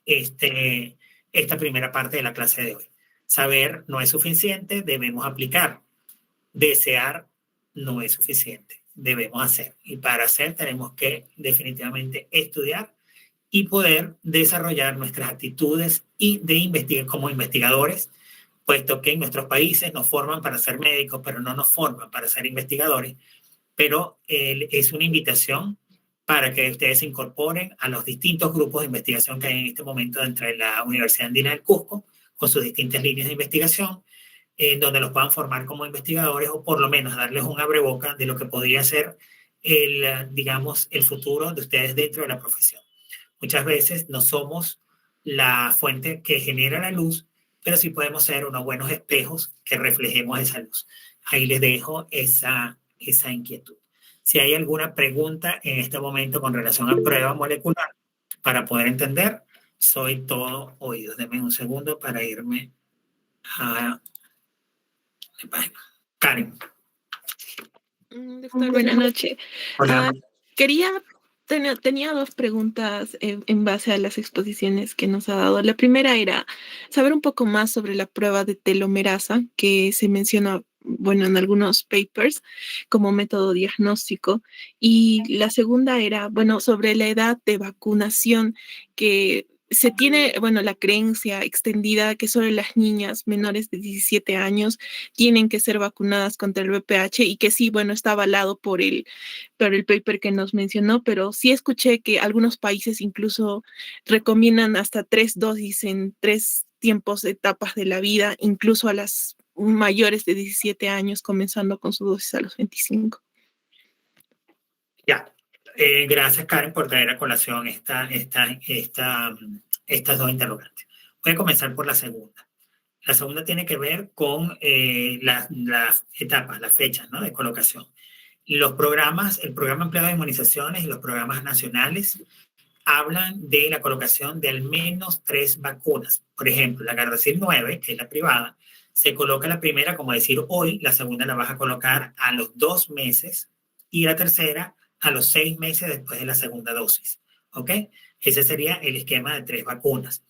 A: esta primera parte de la clase de hoy. Saber no es suficiente, debemos aplicar. Desear no es suficiente, debemos hacer. Y para hacer tenemos que definitivamente estudiar y poder desarrollar nuestras actitudes y como investigadores, puesto que en nuestros países nos forman para ser médicos, pero no nos forman para ser investigadores. Pero es una invitación para que ustedes se incorporen a los distintos grupos de investigación que hay en este momento entre la Universidad Andina del Cusco, con sus distintas líneas de investigación, donde los puedan formar como investigadores o por lo menos darles un abreboca de lo que podría ser digamos, el futuro de ustedes dentro de la profesión. Muchas veces no somos la fuente que genera la luz, pero sí podemos ser unos buenos espejos que reflejemos esa luz. Ahí les dejo esa inquietud. Si hay alguna pregunta en este momento con relación a prueba molecular, para poder entender, soy todo oídos. Denme un segundo para irme a la página. Karen.
C: Doctor, buenas noches.
A: Hola.
C: Tenía dos preguntas en base a las exposiciones que nos ha dado. La primera era saber un poco más sobre la prueba de telomerasa que se menciona, bueno, en algunos papers como método diagnóstico. Y la segunda era, bueno, sobre la edad de vacunación que se tiene, bueno, la creencia extendida que solo las niñas menores de 17 años tienen que ser vacunadas contra el VPH y que sí, bueno, está avalado por el paper que nos mencionó, pero sí escuché que algunos países incluso recomiendan hasta 3 dosis en 3 etapas de la vida, incluso a las mayores de 17 años, comenzando con su dosis a los 25.
A: Ya. Gracias, Karen, por traer a colación estas dos interrogantes. Voy a comenzar por la segunda. La segunda tiene que ver con las etapas, las fechas, ¿no?, de colocación. Los programas, el programa empleado de inmunizaciones y los programas nacionales hablan de la colocación de al menos 3 vacunas. Por ejemplo, la Gardasil 9, que es la privada, se coloca la primera, como decir hoy, la segunda la vas a colocar a los 2 meses y la tercera a los 6 meses después de la segunda dosis. ¿Ok? Ese sería el esquema de 3 vacunas.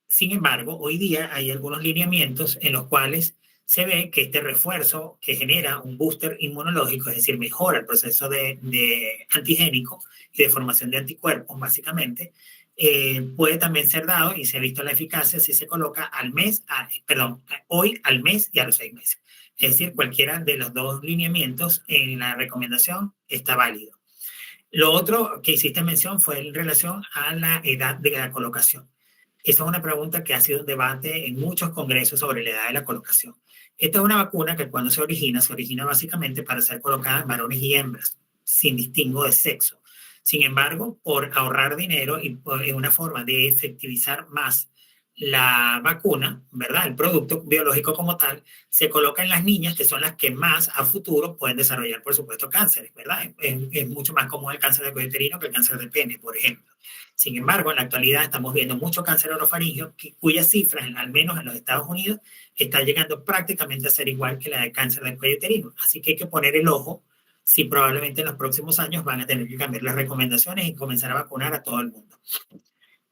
A: Sin embargo, hoy día hay algunos lineamientos en los cuales se ve que este refuerzo que genera un booster inmunológico, es decir, mejora el proceso de antigénico y de formación de anticuerpos, básicamente, puede también ser dado y se ha visto la eficacia si se coloca hoy al mes y a los 6 meses. Es decir, cualquiera de los dos lineamientos en la recomendación está válido. Lo otro que hiciste mención fue en relación a la edad de la colocación. Esa es una pregunta que ha sido un debate en muchos congresos sobre la edad de la colocación. Esta es una vacuna que cuando se origina básicamente para ser colocada en varones y hembras, sin distingo de sexo. Sin embargo, por ahorrar dinero y en una forma de efectivizar más la vacuna, ¿verdad?, el producto biológico como tal, se coloca en las niñas, que son las que más a futuro pueden desarrollar, por supuesto, cánceres, ¿verdad? Es mucho más común el cáncer de cuello uterino que el cáncer de pene, por ejemplo. Sin embargo, en la actualidad estamos viendo mucho cáncer orofaringeo, cuyas cifras, al menos en los Estados Unidos, está llegando prácticamente a ser igual que la de cáncer del cuello uterino. Así que hay que poner el ojo si probablemente en los próximos años van a tener que cambiar las recomendaciones y comenzar a vacunar a todo el mundo.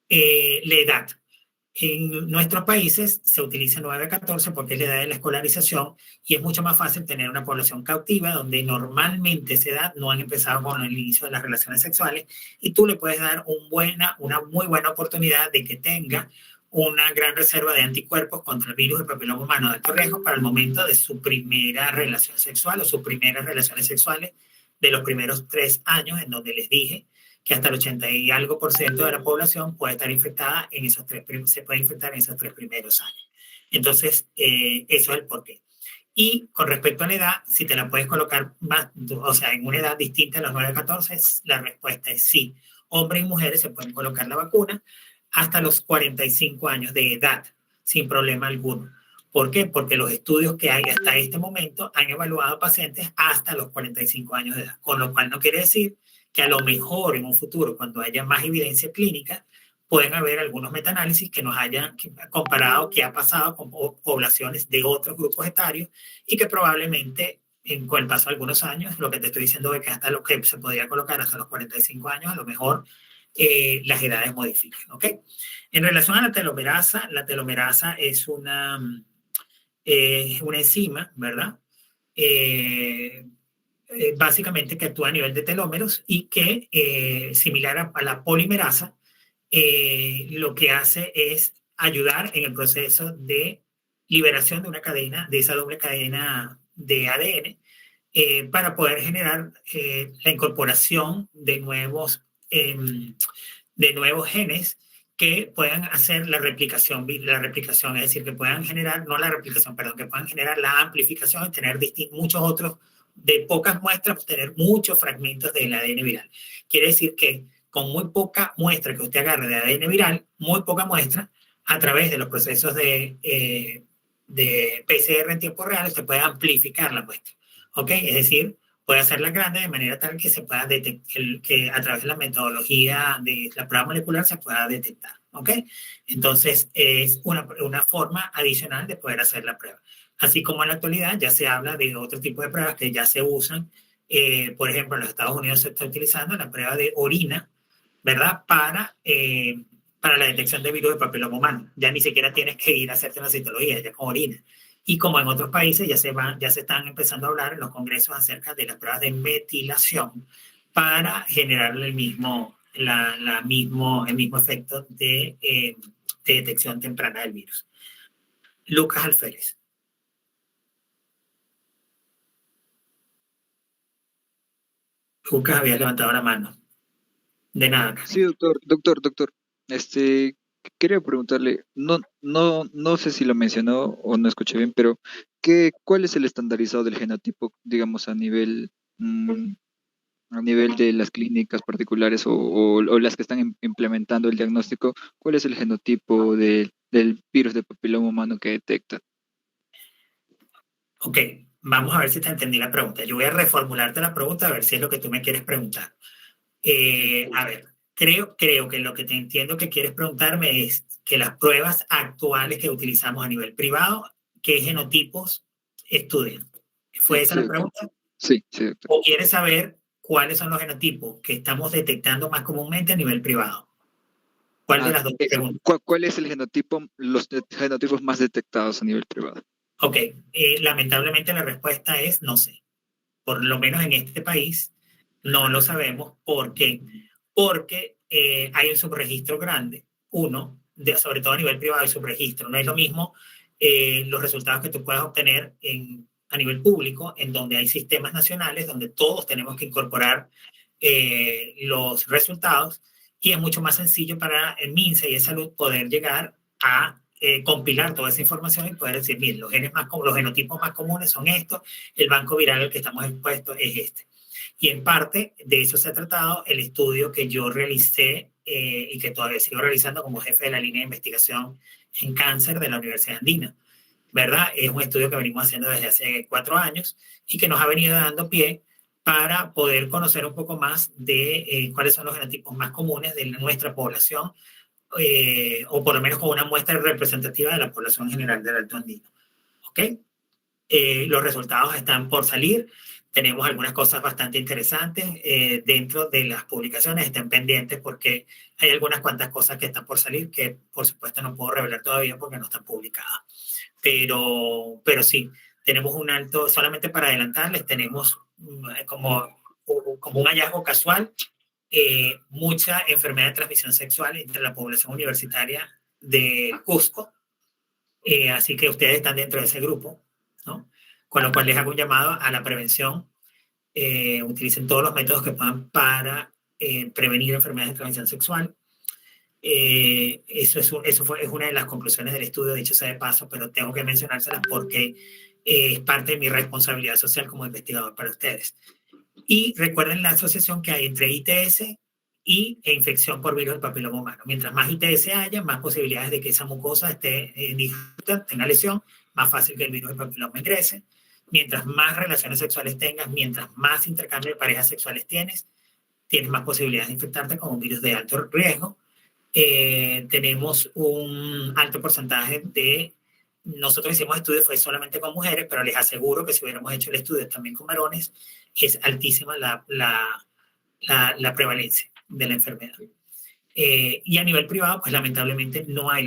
A: La edad. En nuestros países se utiliza 9 a 14 porque es la edad de la escolarización y es mucho más fácil tener una población cautiva donde normalmente esa edad no han empezado con el inicio de las relaciones sexuales y tú le puedes dar una muy buena oportunidad de que tenga una gran reserva de anticuerpos contra el virus del papiloma humano de alto riesgo para el momento de su primera relación sexual o sus primeras relaciones sexuales de los primeros 3 años, en donde les dije que hasta el 80 y algo % de la población puede estar infectada se puede infectar en esos 3 primeros años. Entonces, eso es el porqué. Y con respecto a la edad, si te la puedes colocar más, o sea, en una edad distinta a los 9 a 14, la respuesta es sí. Hombres y mujeres se pueden colocar la vacuna hasta los 45 años de edad, sin problema alguno. ¿Por qué? Porque los estudios que hay hasta este momento han evaluado pacientes hasta los 45 años de edad, con lo cual no quiere decir que a lo mejor en un futuro, cuando haya más evidencia clínica, pueden haber algunos metaanálisis que nos hayan comparado qué ha pasado con poblaciones de otros grupos etarios y que probablemente con el paso de algunos años, lo que te estoy diciendo es que hasta lo que se podría colocar hasta los 45 años, a lo mejor las edades modifiquen, ¿ok? En relación a la telomerasa es una enzima, ¿verdad? Básicamente que actúa a nivel de telómeros y que, similar a la polimerasa, lo que hace es ayudar en el proceso de liberación de una cadena, de esa doble cadena de ADN, para poder generar la incorporación de nuevos genes que puedan hacer la replicación, es decir, que puedan generar, no la replicación, perdón, que puedan generar la amplificación y tener muchos otros de pocas muestras obtener muchos fragmentos del ADN viral. Quiere decir que con muy poca muestra que usted agarre de ADN viral, muy poca muestra, a través de los procesos de PCR en tiempo real, usted puede amplificar la muestra. ¿Ok? Es decir, puede hacerla grande de manera tal que se pueda detectar, que a través de la metodología de la prueba molecular se pueda detectar. ¿Ok? Entonces, es una forma adicional de poder hacer la prueba. Así como en la actualidad ya se habla de otro tipo de pruebas que ya se usan. Por ejemplo, en los Estados Unidos se está utilizando la prueba de orina, ¿verdad? Para la detección de virus de papiloma humano. Ya ni siquiera tienes que ir a hacerte una citología, ya con orina. Y como en otros países ya se están empezando a hablar en los congresos acerca de las pruebas de metilación para generar el mismo efecto de detección temprana del virus. Lucas Alférez. Lucas había levantado la mano. De nada, Karen.
D: Sí, doctor. Quería preguntarle, no sé si lo mencionó o no escuché bien, pero ¿cuál es el estandarizado del genotipo, digamos, a nivel de las clínicas particulares o las que están implementando el diagnóstico? ¿Cuál es el genotipo del virus de papiloma humano que detecta?
A: Ok, vamos a ver si te entendí la pregunta. Yo voy a reformularte la pregunta a ver si es lo que tú me quieres preguntar. A ver, creo que lo que te entiendo que quieres preguntarme es que las pruebas actuales que utilizamos a nivel privado, ¿qué genotipos estudian? ¿Fue esa
D: Sí,
A: la
D: doctor.
A: pregunta?
D: Sí, doctor.
A: ¿O quieres saber cuáles son los genotipos que estamos detectando más comúnmente a nivel privado? ¿Cuál de las dos preguntas?
D: ¿Cuál es el genotipo, los genotipos más detectados a nivel privado?
A: Ok, lamentablemente la respuesta es no sé. Por lo menos en este país no lo sabemos. ¿Por qué? Porque hay un subregistro grande. Sobre todo a nivel privado hay subregistro. No es lo mismo los resultados que tú puedas obtener a nivel público, en donde hay sistemas nacionales, donde todos tenemos que incorporar los resultados, y es mucho más sencillo para el MINSA y el Salud poder llegar a compilar toda esa información y poder decir, miren, los genotipos más comunes son estos, el banco viral al que estamos expuestos es este. Y en parte de eso se ha tratado el estudio que yo realicé y que todavía sigo realizando como jefe de la línea de investigación en cáncer de la Universidad Andina, ¿verdad? Es un estudio que venimos haciendo desde hace 4 años y que nos ha venido dando pie para poder conocer un poco más de cuáles son los genotipos más comunes de nuestra población, o por lo menos con una muestra representativa de la población general del Alto Andino. ¿Ok? Los resultados están por salir. Tenemos algunas cosas bastante interesantes dentro de las publicaciones. Estén pendientes porque hay algunas cuantas cosas que están por salir que, por supuesto, no puedo revelar todavía porque no están publicadas. Pero sí, tenemos un alto, solamente para adelantarles, tenemos como un hallazgo casual, mucha enfermedad de transmisión sexual entre la población universitaria de Cusco. Así que ustedes están dentro de ese grupo, ¿no? Con lo cual les hago un llamado a la prevención. Utilicen todos los métodos que puedan para prevenir enfermedades de transmisión sexual. Eso es una de las conclusiones del estudio, dicho sea de paso, pero tengo que mencionárselas porque es parte de mi responsabilidad social como investigador para ustedes. Y recuerden la asociación que hay entre ITS e infección por virus del papiloma humano. Mientras más ITS haya, más posibilidades de que esa mucosa esté tenga lesión, más fácil que el virus del papiloma ingrese. Mientras más relaciones sexuales tengas, mientras más intercambio de parejas sexuales tienes más posibilidades de infectarte con un virus de alto riesgo. Tenemos un alto porcentaje nosotros hicimos estudios, fue solamente con mujeres, pero les aseguro que si hubiéramos hecho el estudio también con varones, es altísima la prevalencia de la enfermedad. Y a nivel privado, pues lamentablemente no hay,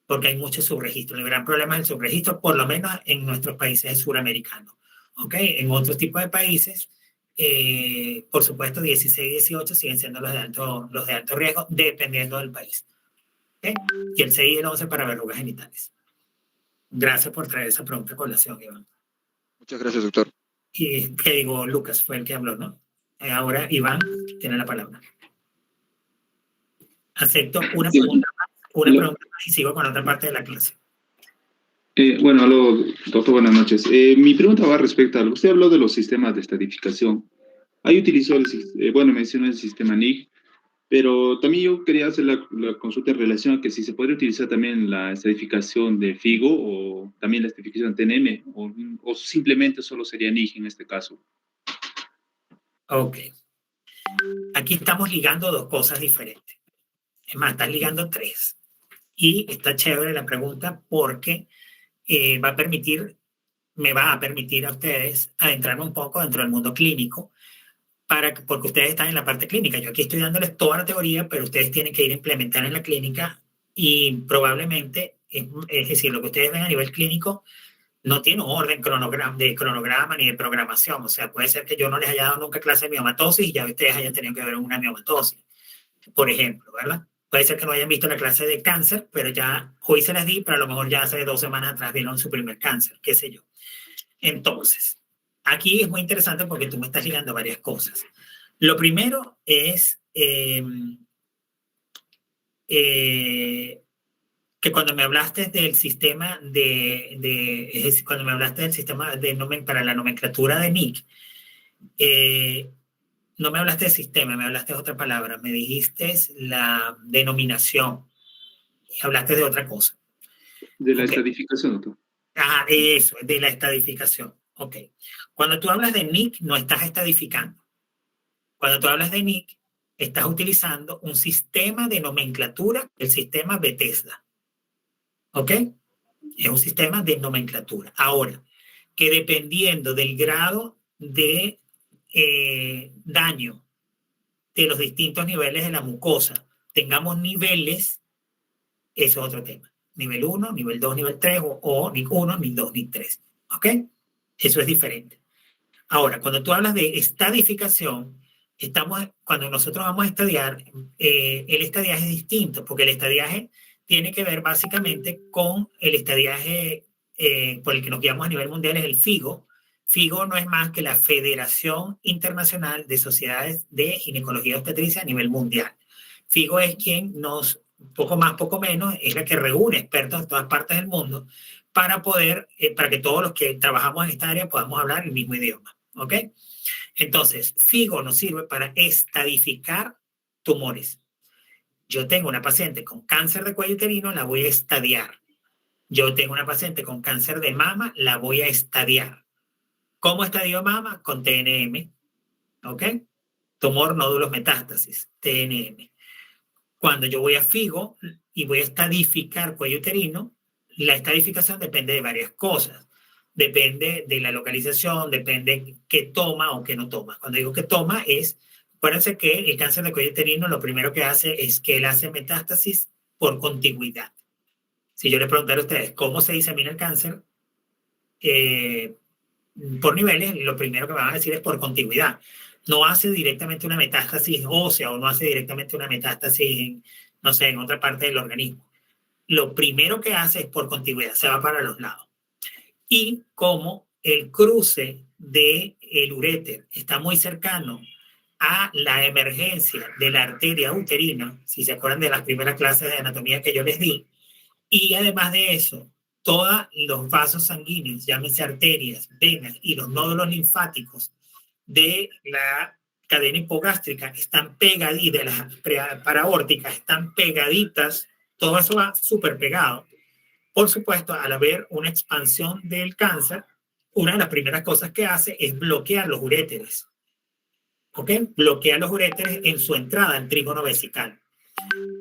A: porque hay mucho subregistro. El gran problema es el subregistro, por lo menos en nuestros países suramericanos. ¿Ok? En otros tipos de países, por supuesto, 16 y 18 siguen siendo los de alto riesgo, dependiendo del país. ¿Okay? Y el 6 y el 11 para verrugas genitales. Gracias por traer esa pregunta a colación, Iván.
D: Muchas gracias, doctor.
A: Y que digo, Lucas fue el que habló, ¿no? Ahora Iván tiene la palabra. Acepto una pregunta más y sigo con otra parte de la clase.
E: Bueno, aló, doctor, buenas noches. Mi pregunta va respecto a lo que usted habló de los sistemas de estadificación. Ahí utilizó bueno, mencionó el sistema NIC, pero también yo quería hacer la consulta en relación a que si se podría utilizar también la estadificación de FIGO o también la estadificación de TNM, o simplemente solo sería NIC en este caso.
A: Ok. Aquí estamos ligando dos cosas diferentes. Es más, estás ligando tres. Y está chévere la pregunta porque me va a permitir a ustedes adentrarme un poco dentro del mundo clínico, porque ustedes están en la parte clínica. Yo aquí estoy dándoles toda la teoría, pero ustedes tienen que ir a implementar en la clínica y probablemente, es decir, lo que ustedes ven a nivel clínico no tiene un orden de cronograma ni de programación. O sea, puede ser que yo no les haya dado nunca clase de miomatosis y ya ustedes hayan tenido que ver una miomatosis, por ejemplo, ¿verdad? Puede ser que no hayan visto la clase de cáncer, pero ya hoy se las di, pero a lo mejor ya hace 2 semanas atrás vieron su primer cáncer, qué sé yo. Entonces, aquí es muy interesante porque tú me estás ligando varias cosas. Lo primero es que cuando me hablaste del sistema es decir, cuando me hablaste del sistema para la nomenclatura de NIC, no me hablaste de sistema, me hablaste de otra palabra, me dijiste la denominación y hablaste de otra cosa.
E: De la
A: Okay.
E: estadificación, doctor.
A: Ah, eso, de la estadificación. Ok. Cuando tú hablas de NIC, no estás estadificando. Cuando tú hablas de NIC, estás utilizando un sistema de nomenclatura, el sistema Bethesda. ¿Ok? Es un sistema de nomenclatura. Ahora, que dependiendo del grado de daño de los distintos niveles de la mucosa, tengamos niveles, eso es otro tema. Nivel 1, nivel 2, nivel 3, o NIC 1, NIC 2, NIC 3. ¿Ok? Eso es diferente. Ahora, cuando tú hablas de estadificación, cuando nosotros vamos a estadiar, el estadiaje es distinto, porque el estadiaje tiene que ver básicamente con el estadiaje por el que nos guiamos a nivel mundial, es el FIGO. FIGO no es más que la Federación Internacional de Sociedades de Ginecología y Obstetricia a nivel mundial. FIGO es quien poco más, poco menos, es la que reúne expertos de todas partes del mundo para que todos los que trabajamos en esta área podamos hablar el mismo idioma. ¿Ok? Entonces, FIGO nos sirve para estadificar tumores. Yo tengo una paciente con cáncer de cuello uterino, la voy a estadiar. Yo tengo una paciente con cáncer de mama, la voy a estadiar. ¿Cómo estadio mama? Con TNM. ¿Ok? Tumor, nódulos, metástasis, TNM. Cuando yo voy a FIGO y voy a estadificar cuello uterino, la estadificación depende de varias cosas. Depende de la localización, depende qué toma o qué no toma. Cuando digo que toma acuérdense que el cáncer de cuello uterino lo primero que hace es que él hace metástasis por contigüidad. Si yo les preguntara a ustedes cómo se disemina el cáncer por niveles, lo primero que me van a decir es por contigüidad. No hace directamente una metástasis ósea o no hace directamente una metástasis no sé, en otra parte del organismo. Lo primero que hace es por contigüidad, se va para los lados. Y como el cruce del uréter está muy cercano a la emergencia de la arteria uterina, si se acuerdan de las primeras clases de anatomía que yo les di, y además de eso, todos los vasos sanguíneos, llámese arterias, venas y los nódulos linfáticos de la cadena hipogástrica están pegaditas, y de las paraórticas están pegaditas, todo eso va súper pegado. Por supuesto, al haber una expansión del cáncer, una de las primeras cosas que hace es bloquear los uréteres. ¿Ok? Bloquea los uréteres en su entrada al trígono vesical.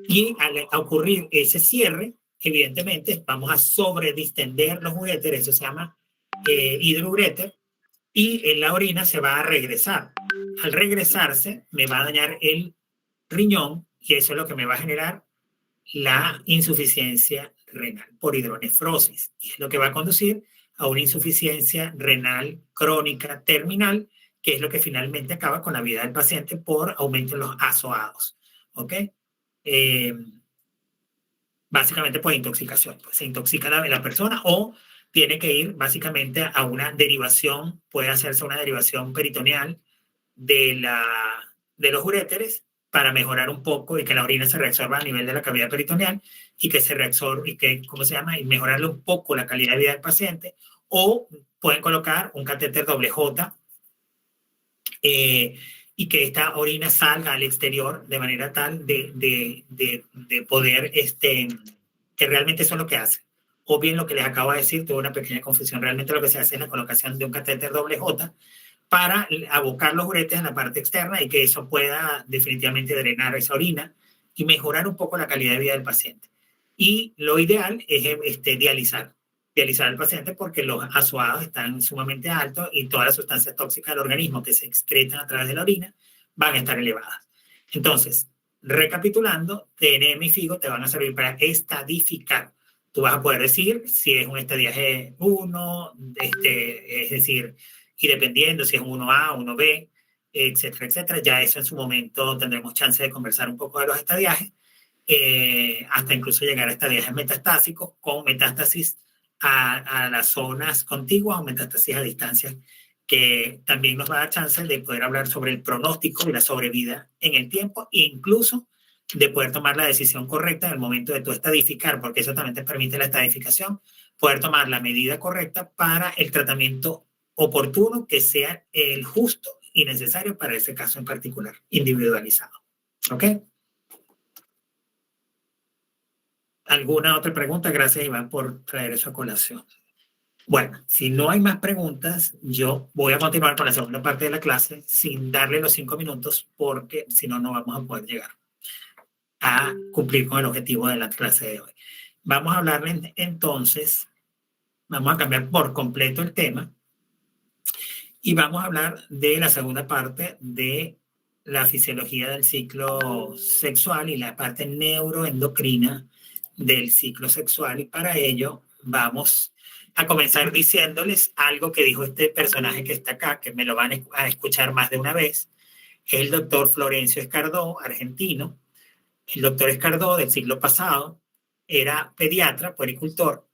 A: Y al ocurrir ese cierre, evidentemente vamos a sobredistender los uréteres, eso se llama hidrouréter, y en la orina se va a regresar. Al regresarse, me va a dañar el riñón y eso es lo que me va a generar la insuficiencia renal por hidronefrosis. Y es lo que va a conducir a una insuficiencia renal crónica terminal, que es lo que finalmente acaba con la vida del paciente por aumento en los ASOAdos. ¿Ok? Básicamente por intoxicación. Pues se intoxica la persona o tiene que ir básicamente a una derivación, puede hacerse una derivación peritoneal de los uréteres para mejorar un poco y que la orina se reabsorba a nivel de la cavidad peritoneal y que se reabsorba y que, ¿cómo se llama? Y mejorarle un poco la calidad de vida del paciente. O pueden colocar un catéter doble J y que esta orina salga al exterior de manera tal de poder, que realmente eso es lo que hace. O bien lo que les acabo de decir, tuve una pequeña confusión, realmente lo que se hace es la colocación de un catéter doble J para abocar los uretes en la parte externa y que eso pueda definitivamente drenar esa orina y mejorar un poco la calidad de vida del paciente. Y lo ideal es dializar al paciente porque los azuados están sumamente altos y todas las sustancias tóxicas del organismo que se excretan a través de la orina van a estar elevadas. Entonces, recapitulando, TNM y FIGO te van a servir para estadificar. Tú vas a poder decir si es un estadio G1, es decir, y dependiendo si es un 1A, 1B, etcétera, etcétera, ya eso en su momento tendremos chance de conversar un poco de los estadiajes, hasta incluso llegar a estadiajes metastásicos con metástasis a las zonas contiguas o metástasis a distancia, que también nos va a dar chance de poder hablar sobre el pronóstico y la sobrevida en el tiempo e incluso de poder tomar la decisión correcta en el momento de tu estadificar, porque eso también te permite la estadificación, poder tomar la medida correcta para el tratamiento oportuno que sea el justo y necesario para ese caso en particular, individualizado. ¿Ok? ¿Alguna otra pregunta? Gracias, Iván, por traer eso a colación. Bueno, si no hay más preguntas, yo voy a continuar con la segunda parte de la clase sin darle los 5 minutos porque si no, no vamos a poder llegar a cumplir con el objetivo de la clase de hoy. Vamos a hablarle entonces, vamos a cambiar por completo el tema y vamos a hablar de la segunda parte de la fisiología del ciclo sexual y la parte neuroendocrina del ciclo sexual. Y para ello vamos a comenzar diciéndoles algo que dijo este personaje que está acá, que me lo van a escuchar más de una vez. El doctor Florencio Escardó, argentino. El doctor Escardó del siglo pasado era pediatra, puericultor,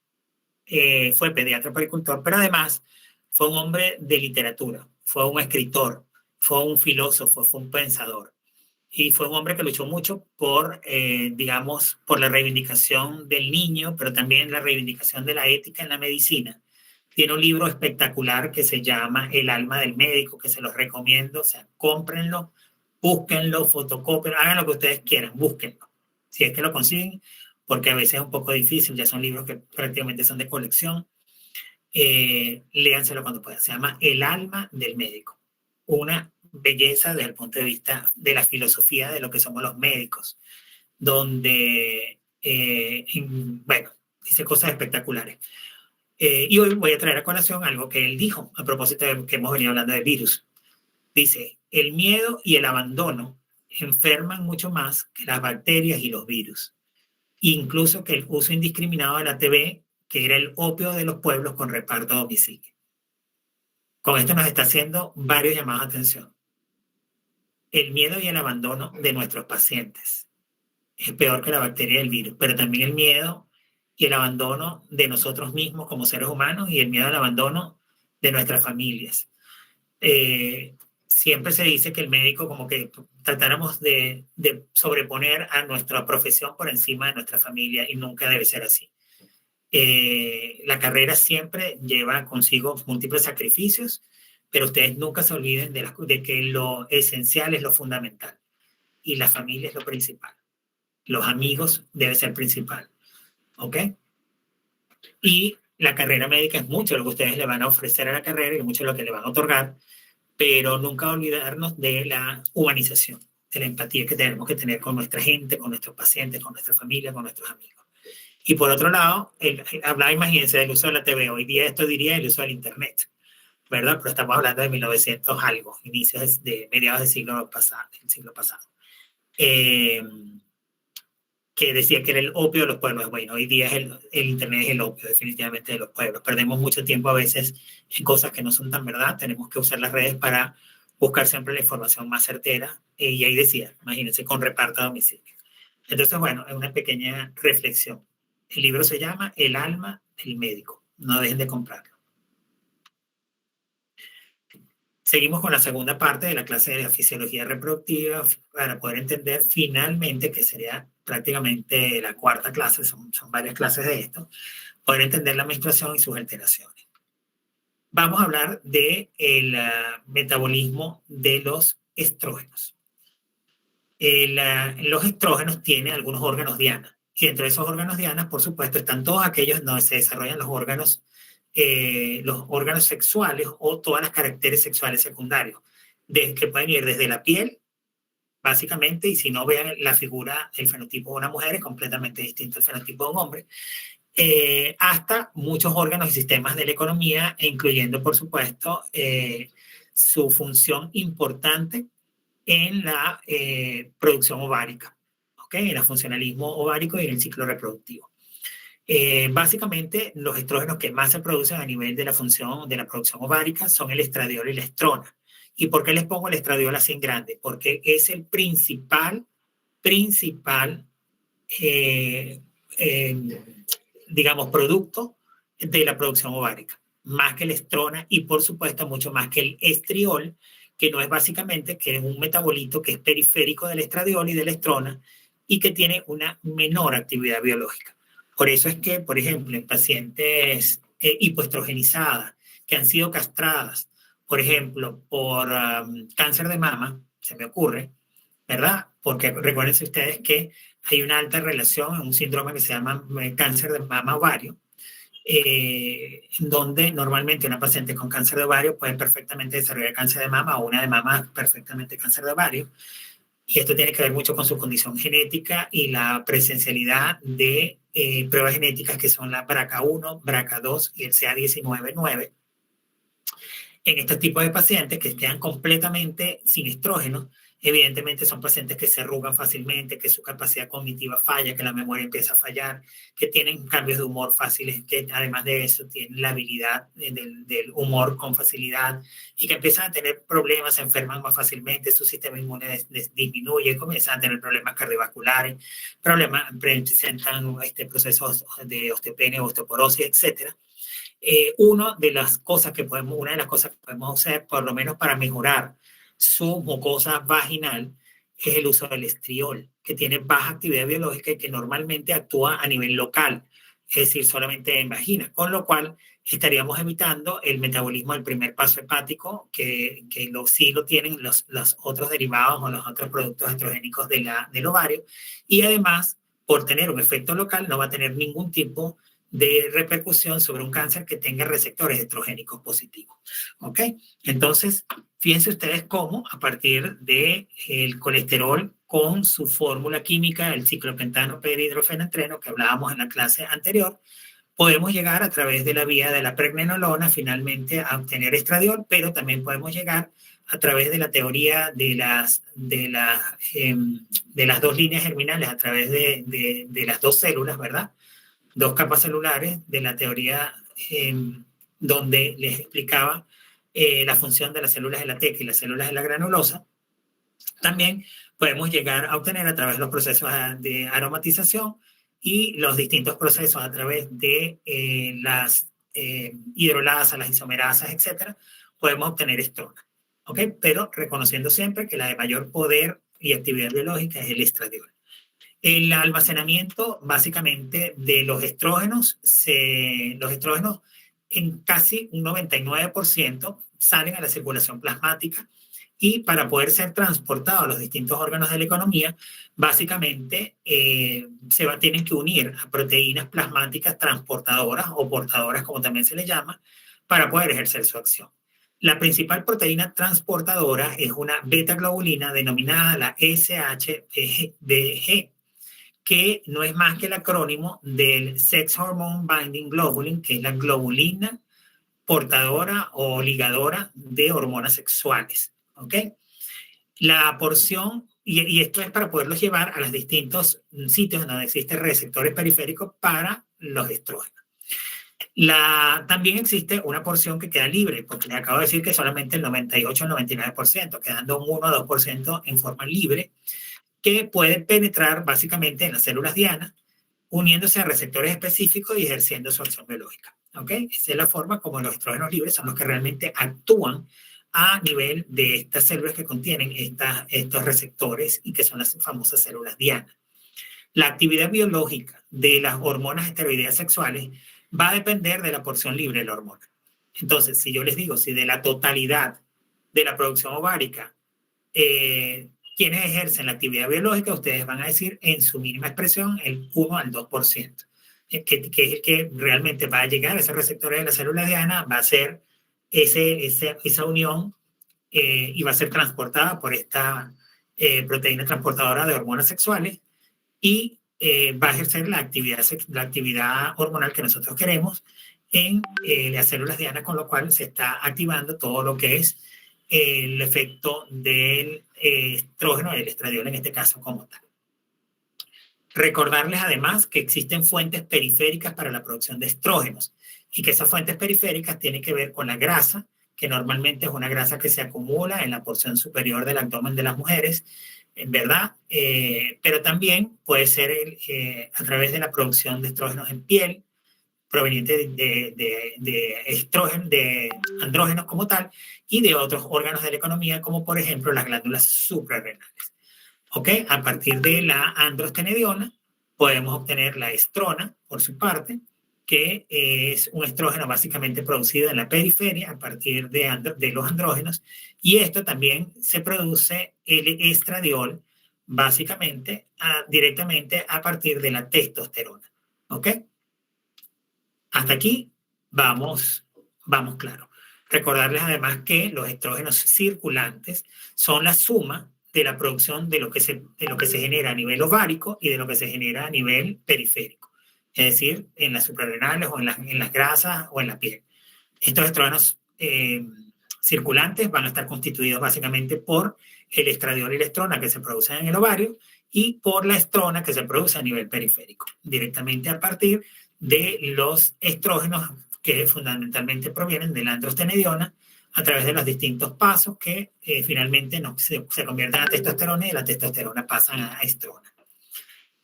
A: fue pediatra puericultor, pero además fue un hombre de literatura, fue un escritor, fue un filósofo, fue un pensador. Y fue un hombre que luchó mucho por, digamos, por la reivindicación del niño, pero también la reivindicación de la ética en la medicina. Tiene un libro espectacular que se llama El alma del médico, que se los recomiendo. O sea, cómprenlo, búsquenlo, fotocópienlo, hagan lo que ustedes quieran, búsquenlo. Si es que lo consiguen, porque a veces es un poco difícil, ya son libros que prácticamente son de colección. Léanselo cuando puedan. Se llama El alma del médico. Una belleza desde el punto de vista de la filosofía de lo que somos los médicos, donde, bueno, dice cosas espectaculares. Y hoy voy a traer a colación algo que él dijo a propósito de que hemos venido hablando de virus. Dice, el miedo y el abandono enferman mucho más que las bacterias y los virus, incluso que el uso indiscriminado de la TV, que era el opio de los pueblos con reparto a domicilio. Con esto nos está haciendo varios llamados de atención. El miedo y el abandono de nuestros pacientes es peor que la bacteria del virus, pero también el miedo y el abandono de nosotros mismos como seres humanos y el miedo al abandono de nuestras familias. Siempre se dice que el médico como que tratáramos de sobreponer a nuestra profesión por encima de nuestra familia y nunca debe ser así. La carrera siempre lleva consigo múltiples sacrificios, pero ustedes nunca se olviden de que lo esencial es lo fundamental y la familia es lo principal. Los amigos deben ser principal, ¿ok? Y la carrera médica es mucho lo que ustedes le van a ofrecer a la carrera y mucho lo que le van a otorgar, pero nunca olvidarnos de la humanización, de la empatía que tenemos que tener con nuestra gente, con nuestros pacientes, con nuestra familia, con nuestros amigos. Y por otro lado, hablaba, imagínense, del uso de la TV. Hoy día esto diría el uso del Internet, ¿verdad? Pero estamos hablando de 1900 algo, inicios de mediados del siglo pasado. Que decía que era el opio de los pueblos. Bueno, hoy día el Internet es el opio definitivamente de los pueblos. Perdemos mucho tiempo a veces en cosas que no son tan verdad. Tenemos que usar las redes para buscar siempre la información más certera. Y ahí decía, imagínense, con reparto a domicilio. Entonces, bueno, es una pequeña reflexión. El libro se llama El alma del médico. No dejen de comprarlo. Seguimos con la segunda parte de la clase de la fisiología reproductiva para poder entender finalmente, que sería prácticamente la cuarta clase, son varias clases de esto, poder entender la menstruación y sus alteraciones. Vamos a hablar del metabolismo de los estrógenos. Los estrógenos tienen algunos órganos diana, y dentro de esos órganos diana, por supuesto, están todos aquellos donde se desarrollan los órganos sexuales o todas las caracteres sexuales secundarios, que pueden ir desde la piel, básicamente, y si no vean la figura, el fenotipo de una mujer es completamente distinto al fenotipo de un hombre, hasta muchos órganos y sistemas de la economía, incluyendo, por supuesto, su función importante en la producción ovárica, ¿okay? En el funcionalismo ovárico y en el ciclo reproductivo. Básicamente, los estrógenos que más se producen a nivel de la función de la producción ovárica son el estradiol y la estrona. ¿Y por qué les pongo el estradiol así en grande? Porque es el principal, digamos, producto de la producción ovárica, más que la estrona y, por supuesto, mucho más que el estriol, que no es básicamente, que es un metabolito que es periférico del estradiol y de la estrona y que tiene una menor actividad biológica. Por eso es que, por ejemplo, en pacientes hipoestrogenizadas que han sido castradas, por ejemplo, por cáncer de mama, se me ocurre, ¿verdad? Porque recuérdense ustedes que hay una alta relación en un síndrome que se llama cáncer de mama ovario, donde normalmente una paciente con cáncer de ovario puede perfectamente desarrollar cáncer de mama o una de mama perfectamente cáncer de ovario. Y esto tiene que ver mucho con su condición genética y la presencialidad de pruebas genéticas que son la BRCA1, BRCA2 y el CA19-9. En estos tipos de pacientes que quedan completamente sin estrógeno, evidentemente son pacientes que se arrugan fácilmente, que su capacidad cognitiva falla, que la memoria empieza a fallar, que tienen cambios de humor fáciles, que además de eso tienen la habilidad del humor con facilidad y que empiezan a tener problemas, se enferman más fácilmente, su sistema inmune disminuye, comienzan a tener problemas cardiovasculares, presentan procesos de osteopenia, osteoporosis, etc. Una de las cosas que podemos hacer, por lo menos para mejorar su mucosa vaginal, es el uso del estriol, que tiene baja actividad biológica y que normalmente actúa a nivel local, es decir, solamente en vagina, con lo cual estaríamos evitando el metabolismo del primer paso hepático, que sí lo tienen los otros derivados o los otros productos estrogénicos del ovario, y además, por tener un efecto local, no va a tener ningún tipo de repercusión sobre un cáncer que tenga receptores estrogénicos positivos. ¿Ok? Entonces, fíjense ustedes cómo a partir del colesterol con su fórmula química, el ciclopentano perhidrofenantreno que hablábamos en la clase anterior, podemos llegar a través de la vía de la pregnenolona finalmente a obtener estradiol, pero también podemos llegar a través de la teoría de las dos líneas germinales, a través de las dos células, ¿verdad? Dos capas celulares de la teoría donde les explicaba la función de las células de la teca y las células de la granulosa. También podemos llegar a obtener a través de los procesos de aromatización y los distintos procesos a través de las hidrolasas, las isomerasas, etcétera, podemos obtener estrona. ¿Ok? Pero reconociendo siempre que la de mayor poder y actividad biológica es el estradiol. El almacenamiento básicamente de los estrógenos en casi un 99% salen a la circulación plasmática y para poder ser transportados a los distintos órganos de la economía, básicamente tienen que unir a proteínas plasmáticas transportadoras o portadoras, como también se les llama, para poder ejercer su acción. La principal proteína transportadora es una beta-globulina denominada la SHBG, que no es más que el acrónimo del Sex Hormone Binding Globulin, que es la globulina portadora o ligadora de hormonas sexuales. ¿Ok? La porción, y esto es para poderlos llevar a los distintos sitios donde existen receptores periféricos para los estrógenos. También existe una porción que queda libre, porque les acabo de decir que solamente el 98 al 99%, quedando un 1 o 2% en forma libre, que puede penetrar básicamente en las células diana, uniéndose a receptores específicos y ejerciendo su acción biológica. ¿Ok? Esa es la forma como los estrógenos libres son los que realmente actúan a nivel de estas células que contienen estos receptores y que son las famosas células diana. La actividad biológica de las hormonas esteroideas sexuales va a depender de la porción libre de la hormona. Entonces, si yo les digo, si de la totalidad de la producción ovárica, quienes ejercen la actividad biológica, ustedes van a decir en su mínima expresión el 1 al 2%, que es el que realmente va a llegar a esos receptores de la célula diana, va a ser esa unión y va a ser transportada por esta proteína transportadora de hormonas sexuales y va a ejercer la actividad hormonal que nosotros queremos en las células diana, con lo cual se está activando todo lo que es el efecto del estrógeno, el estradiol en este caso como tal. Recordarles además que existen fuentes periféricas para la producción de estrógenos y que esas fuentes periféricas tienen que ver con la grasa, que normalmente es una grasa que se acumula en la porción superior del abdomen de las mujeres, ¿verdad? Pero también puede ser a través de la producción de estrógenos en piel, proveniente de estrógenos, de andrógenos como tal, y de otros órganos de la economía, como por ejemplo las glándulas suprarrenales. ¿Ok? A partir de la androstenediona podemos obtener la estrona, por su parte, que es un estrógeno básicamente producido en la periferia a partir de los andrógenos, y esto también se produce el estradiol básicamente directamente a partir de la testosterona. ¿Ok? Hasta aquí vamos claro. Recordarles además que los estrógenos circulantes son la suma de la producción de lo que se genera a nivel ovárico y de lo que se genera a nivel periférico, es decir, en las suprarrenales o en las grasas o en la piel. Estos estrógenos circulantes van a estar constituidos básicamente por el estradiol y la estrona que se producen en el ovario y por la estrona que se produce a nivel periférico, directamente a partir de los estrógenos que fundamentalmente provienen de la androstenediona a través de los distintos pasos que finalmente se convierten a testosterona y de la testosterona pasan a estrona.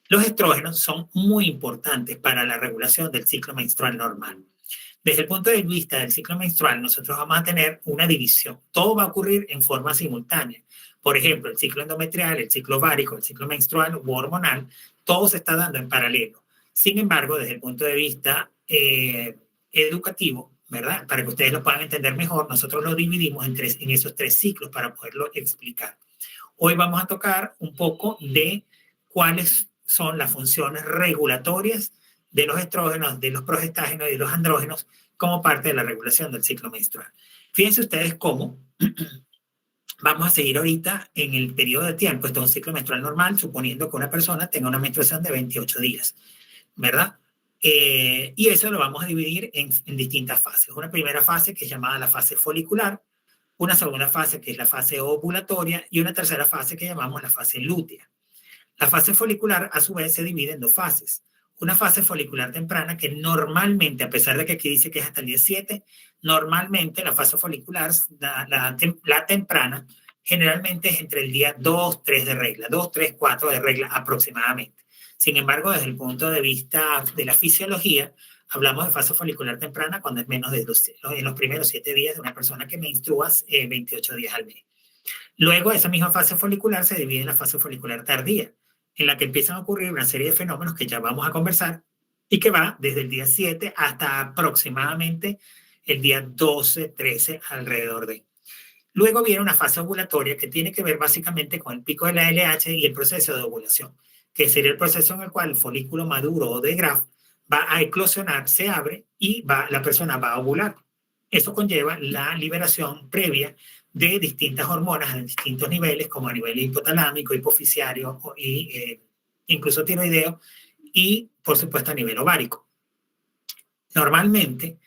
A: Los estrógenos son muy importantes para la regulación del ciclo menstrual normal. Desde el punto de vista del ciclo menstrual, nosotros vamos a tener una división. Todo va a ocurrir en forma simultánea. Por ejemplo, el ciclo endometrial, el ciclo ovárico, el ciclo menstrual u hormonal, todo se está dando en paralelo. Sin embargo, desde el punto de vista educativo, ¿verdad? Para que ustedes lo puedan entender mejor, nosotros lo dividimos en esos 3 ciclos para poderlo explicar. Hoy vamos a tocar un poco de cuáles son las funciones regulatorias de los estrógenos, de los progestágenos y de los andrógenos como parte de la regulación del ciclo menstrual. Fíjense ustedes cómo vamos a seguir ahorita en el periodo de tiempo. Esto es un ciclo menstrual normal, suponiendo que una persona tenga una menstruación de 28 días, ¿verdad? Y eso lo vamos a dividir en distintas fases. Una primera fase que es llamada la fase folicular, una segunda fase que es la fase ovulatoria y una tercera fase que llamamos la fase lútea. La fase folicular a su vez se divide en 2 fases. Una fase folicular temprana que normalmente, a pesar de que aquí dice que es hasta el día 7, normalmente la fase folicular, la temprana, generalmente es entre el día 2, 3 de regla, 2, 3, 4 de regla aproximadamente. Sin embargo, desde el punto de vista de la fisiología, hablamos de fase folicular temprana cuando es menos de en los primeros 7 días de una persona que menstrua 28 días al mes. Luego, esa misma fase folicular se divide en la fase folicular tardía, en la que empiezan a ocurrir una serie de fenómenos que ya vamos a conversar y que va desde el día 7 hasta aproximadamente el día 12, 13, alrededor de. Luego viene una fase ovulatoria que tiene que ver básicamente con el pico de la LH y el proceso de ovulación, que sería el proceso en el cual el folículo maduro o de Graf va a eclosionar, se abre y la persona va a ovular. Eso conlleva la liberación previa de distintas hormonas en distintos niveles, como a nivel hipotalámico, hipofisiario e incluso tiroideo, y por supuesto a nivel ovárico. Normalmente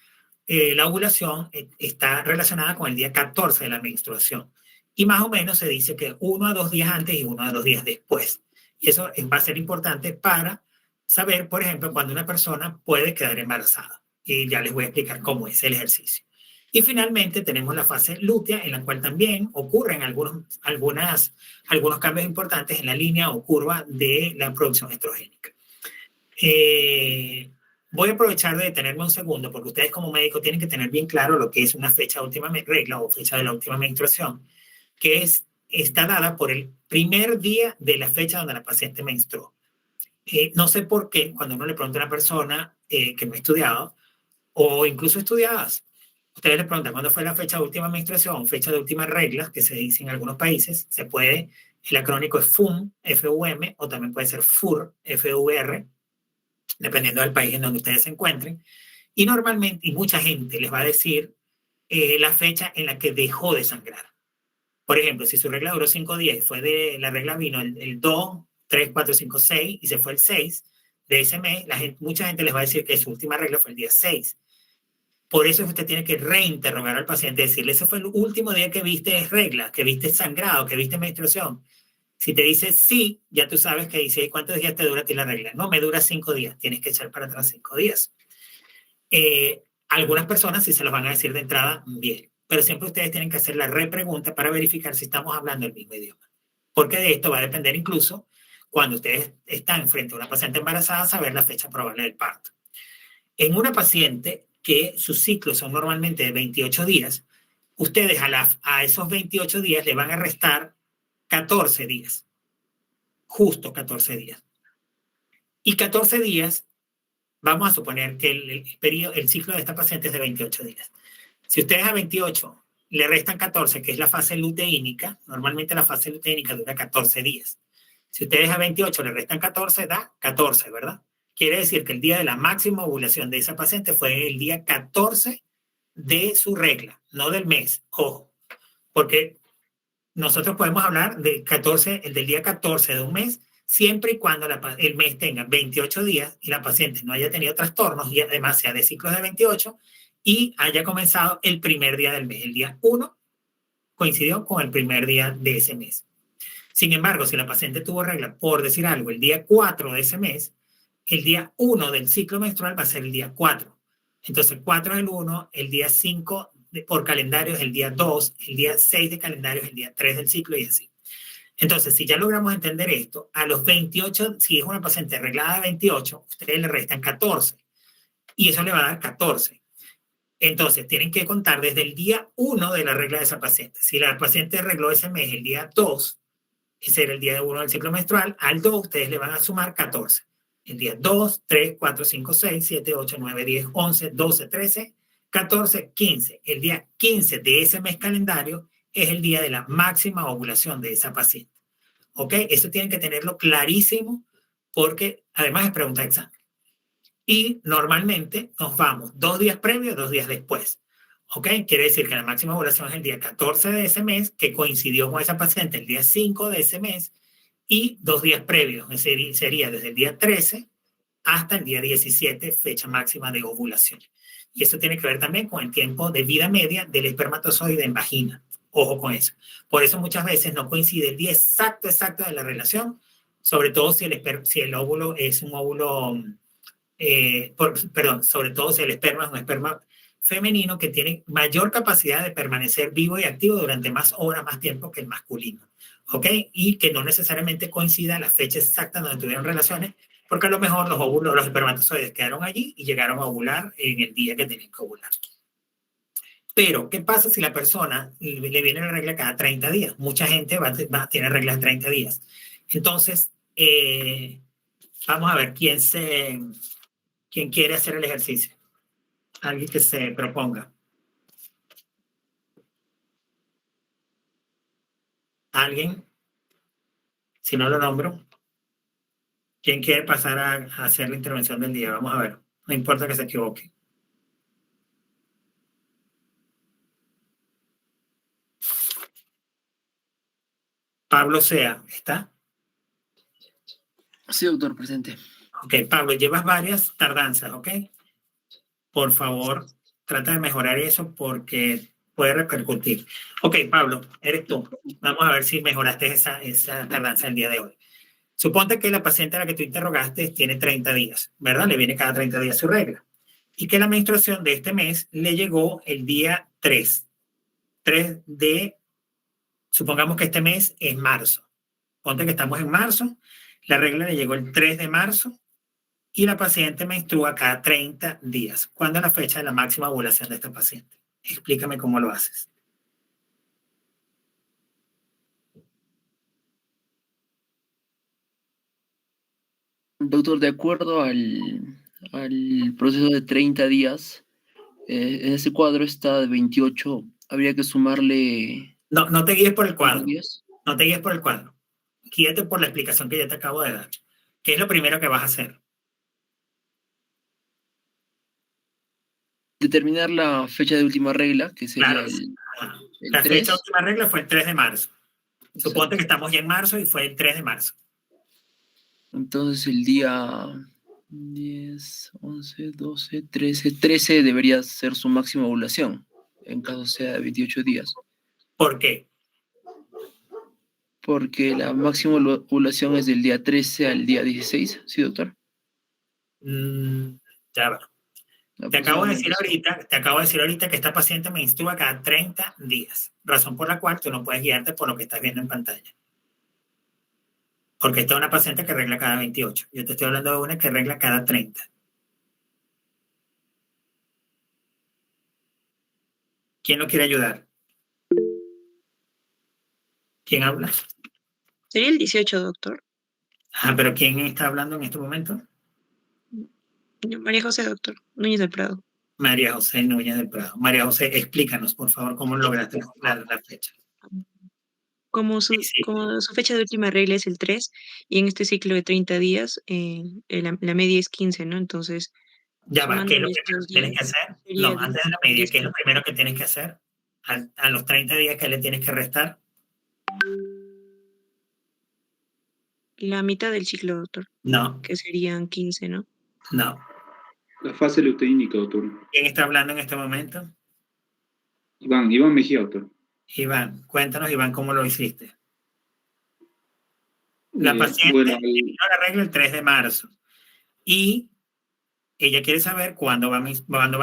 A: la ovulación está relacionada con el día 14 de la menstruación y más o menos se dice que 1 a 2 días antes y 1 a 2 días después. Y eso va a ser importante para saber, por ejemplo, cuando una persona puede quedar embarazada. Y ya les voy a explicar cómo es el ejercicio. Y finalmente tenemos la fase lútea, en la cual también ocurren algunos cambios importantes en la línea o curva de la producción estrogénica. Voy a aprovechar de detenerme un segundo, porque ustedes como médicos tienen que tener bien claro lo que es una fecha de última regla o fecha de la última menstruación, que está dada por el primer día de la fecha donde la paciente menstruó. No sé por qué, cuando uno le pregunta a una persona que no ha estudiado, o incluso estudiadas, ustedes le preguntan cuándo fue la fecha de última menstruación, fecha de última regla, que se dice en algunos países, el acrónico es FUM, F-U-M, o también puede ser FUR, F-U-R, dependiendo del país en donde ustedes se encuentren. Y normalmente, y mucha gente les va a decir la fecha en la que dejó de sangrar. Por ejemplo, si su regla duró 5 días y fue de la regla vino el 2, 3, 4, 5, 6 y se fue el 6 de ese mes, mucha gente les va a decir que su última regla fue el día 6. Por eso usted tiene que reinterrogar al paciente, decirle, ese fue el último día que viste regla, que viste sangrado, que viste menstruación. Si te dice sí, ya tú sabes que dice, ¿cuántos días te dura a ti la regla? No, me dura 5 días, tienes que echar para atrás 5 días. Algunas personas sí se los van a decir de entrada, bien, pero siempre ustedes tienen que hacer la repregunta para verificar si estamos hablando el mismo idioma. Porque de esto va a depender incluso, cuando ustedes están frente a una paciente embarazada, saber la fecha probable del parto. En una paciente que sus ciclos son normalmente de 28 días, ustedes a esos 28 días le van a restar 14 días, justo 14 días. Y 14 días, vamos a suponer que el ciclo de esta paciente es de 28 días. Si ustedes a 28 le restan 14, que es la fase luteínica, normalmente la fase luteínica dura 14 días. Si ustedes a 28 le restan 14, da 14, ¿verdad? Quiere decir que el día de la máxima ovulación de esa paciente fue el día 14 de su regla, no del mes, ojo, porque nosotros podemos hablar del día 14 de un mes, siempre y cuando el mes tenga 28 días y la paciente no haya tenido trastornos y además sea de ciclos de 28 y haya comenzado el primer día del mes. El día 1 coincidió con el primer día de ese mes. Sin embargo, si la paciente tuvo regla, por decir algo, el día 4 de ese mes, el día 1 del ciclo menstrual va a ser el día 4. Entonces, 4 es el 1, el día 5 por calendario es el día 2, el día 6 de calendario es el día 3 del ciclo y así. Entonces, si ya logramos entender esto, a los 28, si es una paciente arreglada de 28, ustedes le restan 14 y eso le va a dar 14. Entonces, tienen que contar desde el día 1 de la regla de esa paciente. Si la paciente arregló ese mes el día 2, ese era el día 1 del ciclo menstrual, al 2 ustedes le van a sumar 14. El día 2, 3, 4, 5, 6, 7, 8, 9, 10, 11, 12, 13, 14, 15. El día 15 de ese mes calendario es el día de la máxima ovulación de esa paciente. ¿Ok? Eso tienen que tenerlo clarísimo porque además es pregunta de examen. Y normalmente nos vamos 2 días previos, 2 días después. ¿Ok? Quiere decir que la máxima ovulación es el día 14 de ese mes, que coincidió con esa paciente el día 5 de ese mes, y 2 días previos, sería desde el día 13 hasta el día 17, fecha máxima de ovulación. Y eso tiene que ver también con el tiempo de vida media del espermatozoide en vagina. Ojo con eso. Por eso muchas veces no coincide el día exacto de la relación, sobre todo si el óvulo es un óvulo, sobre todo si el esperma es un esperma femenino que tiene mayor capacidad de permanecer vivo y activo durante más horas, más tiempo que el masculino. ¿Ok? Y que no necesariamente coincida la fecha exacta donde tuvieron relaciones, porque a lo mejor los óvulos, los espermatozoides quedaron allí y llegaron a ovular en el día que tenían que ovular. Pero, ¿qué pasa si la persona le viene la regla cada 30 días? Mucha gente va a tener reglas de 30 días. Entonces, vamos a ver quién quiere hacer el ejercicio. Alguien que se proponga. ¿Alguien? Si no lo nombro. ¿Quién quiere pasar a hacer la intervención del día? Vamos a ver. No importa que se equivoque. Pablo Sea, ¿está?
F: Sí, doctor, presente.
A: Ok, Pablo, llevas varias tardanzas, ¿ok? Por favor, trata de mejorar eso porque puede repercutir. Ok, Pablo, eres tú. Vamos a ver si mejoraste esa tardanza el día de hoy. Suponte que la paciente a la que tú interrogaste tiene 30 días, ¿verdad? Le viene cada 30 días su regla. Y que la menstruación de este mes le llegó el día 3. 3 de, supongamos que este mes es marzo. Ponte que estamos en marzo, la regla le llegó el 3 de marzo y la paciente menstrua cada 30 días. ¿Cuándo es la fecha de la máxima ovulación de esta paciente? Explícame cómo lo haces.
F: Doctor, de acuerdo al proceso de 30 días, en ese cuadro está de 28, habría que sumarle
A: No te guíes por el cuadro.
F: días.
A: No te guíes por el cuadro. Guíate por la explicación que ya te acabo de dar. ¿Qué es lo primero que vas a hacer?
F: Determinar la fecha de última regla, que sería
A: Claro.
F: el
A: La
F: 3.
A: fecha de última regla fue el 3 de marzo.
F: Exacto.
A: Suponte que estamos ya en marzo y fue el 3 de marzo.
F: Entonces el día 10, 11, 12, 13 debería ser su máxima ovulación, en caso sea de 28 días.
A: ¿Por qué?
F: Porque la máxima ovulación es del día 13 al día 16, ¿sí, doctor?
A: Ya va. Te acabo de decir ahorita que esta paciente menstrua cada 30 días, razón por la cual tú no puedes guiarte por lo que estás viendo en pantalla. Porque esta es una paciente que regla cada 28. Yo te estoy hablando de una que regla cada 30. ¿Quién lo quiere ayudar? ¿Quién habla?
G: Sería el 18, doctor.
A: Pero ¿quién está hablando en este momento?
G: María José, doctor. Núñez del Prado.
A: María José Núñez del Prado. María José, explícanos, por favor, cómo lograste la fecha.
G: Como su fecha de última regla es el 3, y en este ciclo de 30 días, la media es 15, ¿no? Entonces,
A: Ya va, ¿qué es lo
G: sumando
A: primero
G: estos
A: que tienes que
G: días,
A: hacer?
G: sería
A: No, antes de la media, ¿qué es lo primero que tienes que hacer? A los 30 días que le tienes que restar.
G: la mitad del ciclo, doctor,
A: No,
G: que serían 15, ¿no?
A: no.
E: La fase luteínica, doctor.
A: ¿Quién está hablando en este momento?
E: Iván Mejía, doctor.
A: Iván, cuéntanos, Iván, cómo lo hiciste. La paciente
E: Bueno,
A: terminó la regla el 3 de marzo y ella quiere saber cuándo va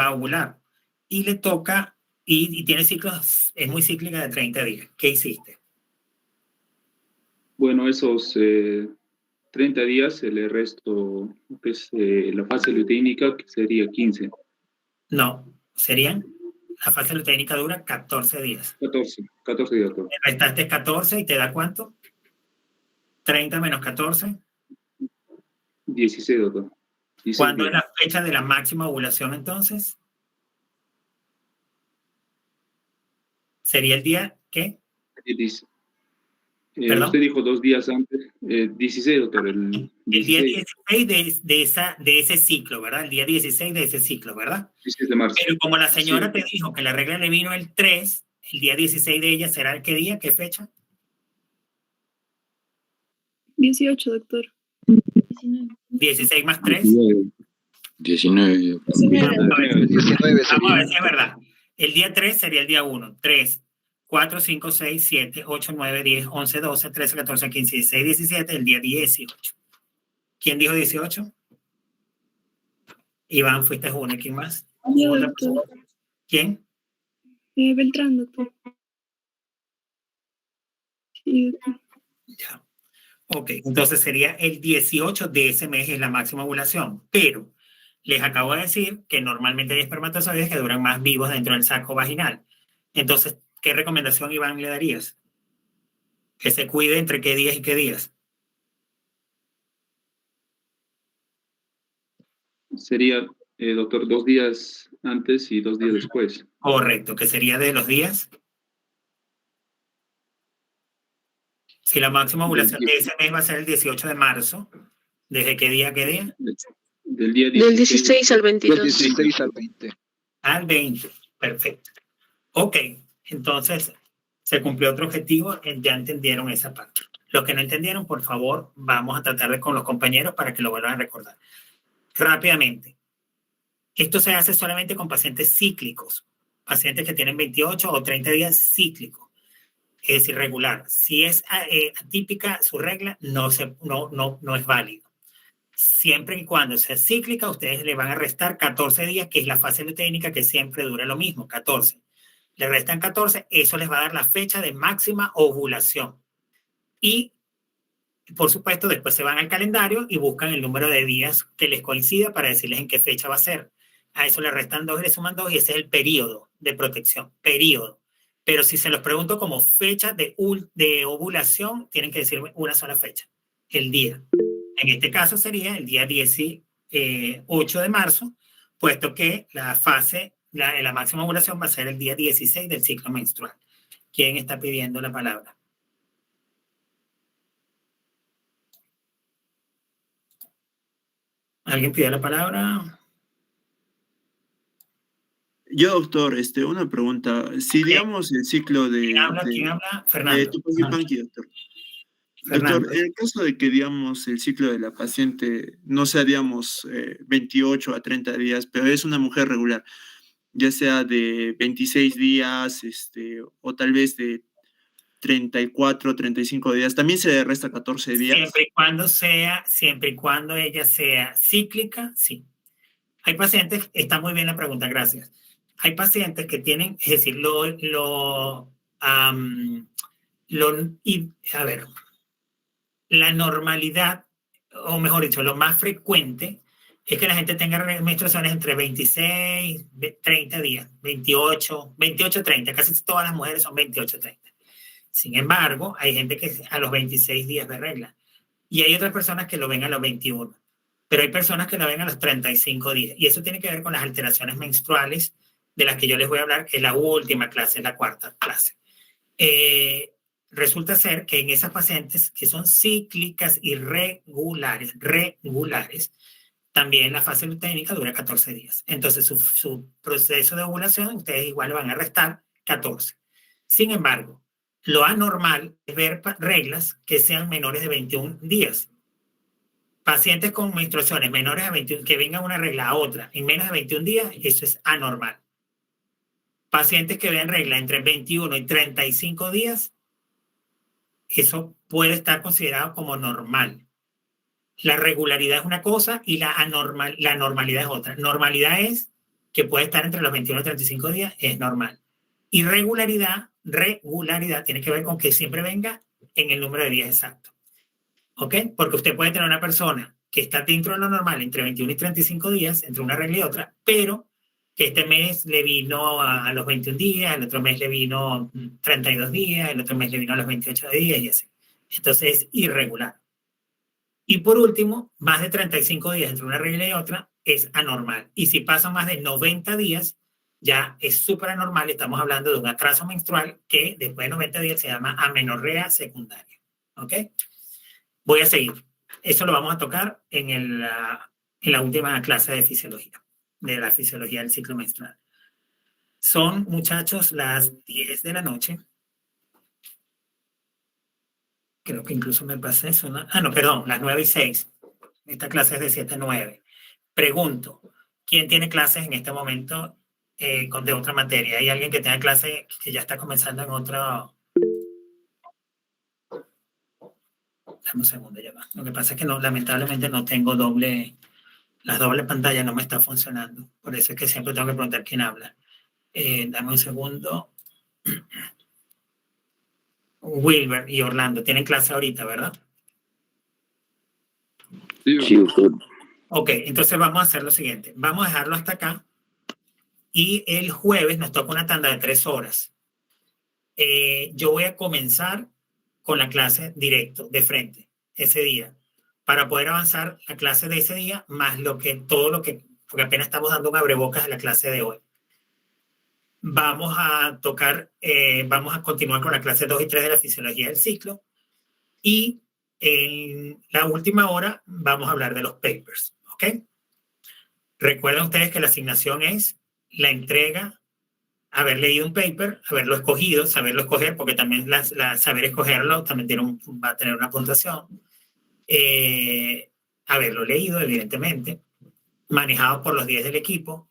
A: a ovular. Y le toca, y tiene ciclos, es muy cíclica de 30 días. ¿Qué hiciste?
E: bueno, esos 30 días se le resto que es, la fase luteínica, que sería 15.
A: No, serían, la fase luteínica dura 14 días.
E: 14 días, doctor.
A: Le restaste 14 y te da ¿cuánto? 30 menos 14.
E: 16, doctor. 16
A: ¿Cuándo es
E: días.
A: la fecha de la máxima ovulación entonces? ¿Sería el día qué? ¿Perdón?
E: Usted dijo 2 días antes. 16, doctor. El
A: El día
E: 16
A: de ese ciclo, ¿verdad? El día 16 de ese ciclo, ¿verdad?
E: de marzo.
A: Pero como la señora
E: Sí.
A: te dijo que la regla le vino el 3, el día 16 de ella será el qué día, qué fecha?
C: 18, doctor.
A: 16 más 3.
B: 19.
H: 19.
D: 19
A: Vamos a
D: sería.
A: ver si es verdad. El día 3 sería el día 1. 3, 4, 5, 6, 7, 8, 9, 10, 11, 12, 13, 14, 15, 16, 17, el día 18. ¿Quién dijo 18? Iván, fuiste uno. ¿Y quién más?
C: Yo,
A: ¿Otra
C: doctor.
A: persona? ¿Quién?
C: Beltrán, doctor. Sí, doctor.
A: Ya. Ok, entonces sería el 18 de ese mes es la máxima ovulación, pero les acabo de decir que normalmente hay espermatozoides que duran más vivos dentro del saco vaginal. Entonces, ¿qué recomendación, Iván, le darías? Que se cuide entre qué días y qué días.
E: Sería, doctor, 2 días antes y 2 días después.
A: Correcto, que sería de los días. Si la máxima ovulación de ese mes va a ser el 18 de marzo, ¿desde qué día a qué día?
E: Del día
G: Del
E: 16.
G: 16 al
D: Del
G: 22.
D: 16 al 20.
A: Al 20. Perfecto. Ok, entonces se cumplió otro objetivo, ya entendieron esa parte. Los que no entendieron, por favor, vamos a tratar de con los compañeros para que lo vuelvan a recordar. Rápidamente. Esto se hace solamente con pacientes cíclicos, pacientes que tienen 28 o 30 días cíclicos, es irregular. Si es atípica su regla, no es válido. Siempre y cuando sea cíclica, ustedes le van a restar 14 días, que es la fase luteínica, que siempre dura lo mismo, 14. Le restan 14, eso les va a dar la fecha de máxima ovulación. Y Por supuesto, después se van al calendario y buscan el número de días que les coincida para decirles en qué fecha va a ser. A eso le restan 2 y le suman 2 y ese es el periodo de protección, periodo. Pero si se los pregunto como fecha de ovulación, tienen que decirme una sola fecha, el día. En este caso sería el día 18 de marzo, puesto que la máxima ovulación va a ser el día 16 del ciclo menstrual. ¿Quién está pidiendo la palabra? ¿Alguien pide la palabra?
H: Yo, doctor, una pregunta. Si digamos el ciclo de...
A: ¿Quién habla? Fernando.
H: Tupac-Yupanqui, doctor.
A: Fernando.
H: Doctor, en el caso de que, digamos, el ciclo de la paciente no sea, digamos, 28 a 30 días, pero es una mujer regular, ya sea de 26 días, o tal vez de 34, 35 días, también se le resta 14 días.
A: Siempre y cuando ella sea cíclica, sí. Hay pacientes, está muy bien la pregunta, gracias. Hay pacientes que tienen, es decir, la normalidad, o mejor dicho, lo más frecuente es que la gente tenga menstruaciones entre 26, 30 días, 28, 30, casi todas las mujeres son 28, 30. Sin embargo, hay gente que a los 26 días de regla y hay otras personas que lo ven a los 21, pero hay personas que lo ven a los 35 días y eso tiene que ver con las alteraciones menstruales de las que yo les voy a hablar, que es la última clase, es la cuarta clase. Resulta ser que en esas pacientes que son cíclicas y regulares, también la fase luteínica dura 14 días. Entonces, su proceso de ovulación, ustedes igual le van a restar 14. Sin embargo, lo anormal es ver reglas que sean menores de 21 días. Pacientes con menstruaciones menores de 21, que venga una regla a otra en menos de 21 días, eso es anormal. Pacientes que vean regla entre 21 y 35 días, eso puede estar considerado como normal. La regularidad es una cosa y la normalidad es otra. Normalidad es que puede estar entre los 21 y 35 días, es normal. Y regularidad tiene que ver con que siempre venga en el número de días exacto. ¿Ok? Porque usted puede tener una persona que está dentro de lo normal entre 21 y 35 días, entre una regla y otra, pero que este mes le vino a los 21 días, el otro mes le vino 32 días, el otro mes le vino a los 28 días y así. Entonces es irregular. Y por último, más de 35 días entre una regla y otra es anormal. Y si pasan más de 90 días, ya es súper anormal. Estamos hablando de un atraso menstrual que después de 90 días se llama amenorrea secundaria. ¿Ok? Voy a seguir. Eso lo vamos a tocar en la última clase de fisiología, de la fisiología del ciclo menstrual. Son, muchachos, las 10 de la noche. Creo que incluso me pasé eso, ¿no? No, perdón, las 9:06. Esta clase es de 7 a 9. Pregunto, ¿quién tiene clases en este momento de otra materia? ¿Hay alguien que tenga clase que ya está comenzando en otro? Dame un segundo, ya va. Lo que pasa es que no, lamentablemente no tengo las dobles pantallas no me está funcionando. Por eso es que siempre tengo que preguntar quién habla. Dame un segundo. Wilber y Orlando tienen clase ahorita, ¿verdad?
E: Sí, doctor.
A: Ok, entonces vamos a hacer lo siguiente. Vamos a dejarlo hasta acá y el jueves nos toca una tanda de 3 horas. Yo voy a comenzar con la clase directo, de frente, ese día, para poder avanzar la clase de ese día, más porque apenas estamos dando un abrebocas a la clase de hoy. Vamos a continuar con la clase 2 y 3 de la fisiología del ciclo y en la última hora vamos a hablar de los papers, ¿ok? Recuerden ustedes que la asignación es la entrega, haber leído un paper, haberlo escogido, saberlo escoger, porque también saber escogerlo también va a tener una puntuación. Haberlo leído, evidentemente, manejado por los 10 del equipo,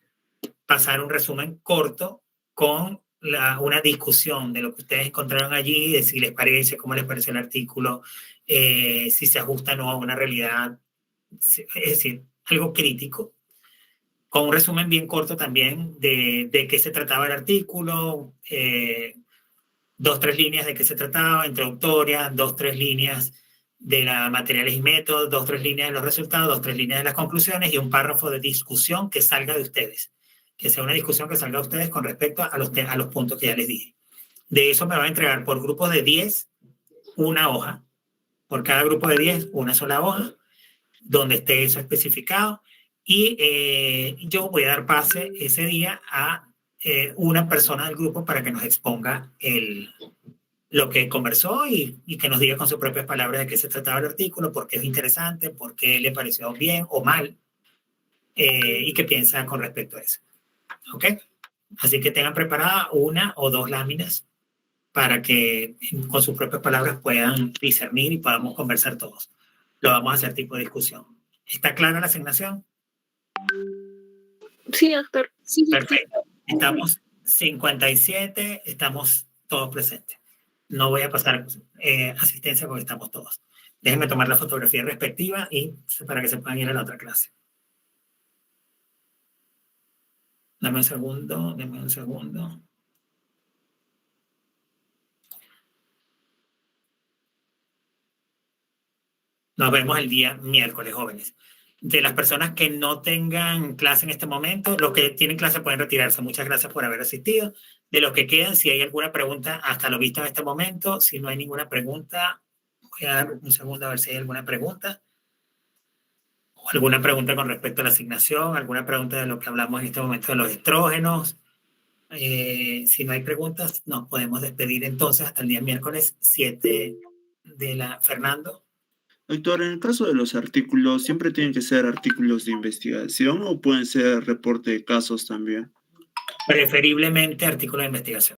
A: pasar un resumen corto con una discusión de lo que ustedes encontraron allí, de si les parece, cómo les parece el artículo, si se ajusta o no a una realidad, es decir, algo crítico, con un resumen bien corto también de qué se trataba el artículo, 2 o 3 líneas de qué se trataba, introductorias, 2 o 3 líneas de los materiales y métodos, 2 o 3 líneas de los resultados, 2 o 3 líneas de las conclusiones y un párrafo de discusión que salga de ustedes. Que sea una discusión que salga de ustedes con respecto a los puntos que ya les dije. De eso me van a entregar por grupos de 10 una hoja. Por cada grupo de 10, una sola hoja, donde esté eso especificado. Y yo voy a dar pase ese día a una persona del grupo para que nos exponga lo que conversó y que nos diga con sus propias palabras de qué se trataba el artículo, por qué es interesante, por qué le pareció bien o mal, y qué piensa con respecto a eso. ¿Ok? Así que tengan preparada 1 o 2 láminas para que con sus propias palabras puedan discernir y podamos conversar todos. Lo vamos a hacer tipo de discusión. ¿Está clara la asignación?
C: Sí, doctor.
B: Sí,
A: Perfecto. Estamos 57, estamos todos presentes. No voy a pasar asistencia porque estamos todos. Déjenme tomar la fotografía respectiva y para que se puedan ir a la otra clase. Dame un segundo. Nos vemos el día miércoles, jóvenes. De las personas que no tengan clase en este momento, los que tienen clase pueden retirarse. Muchas gracias por haber asistido. De los que quedan, si hay alguna pregunta hasta lo visto en este momento, si no hay ninguna pregunta, voy a dar un segundo a ver si hay alguna pregunta. O alguna pregunta con respecto a la asignación, alguna pregunta de lo que hablamos en este momento de los estrógenos. Si no hay preguntas, nos podemos despedir entonces hasta el día miércoles 7 de la... Fernando.
H: Doctor, en el caso de los artículos, ¿siempre tienen que ser artículos de investigación o pueden ser reporte de casos también?
A: Preferiblemente artículos de investigación.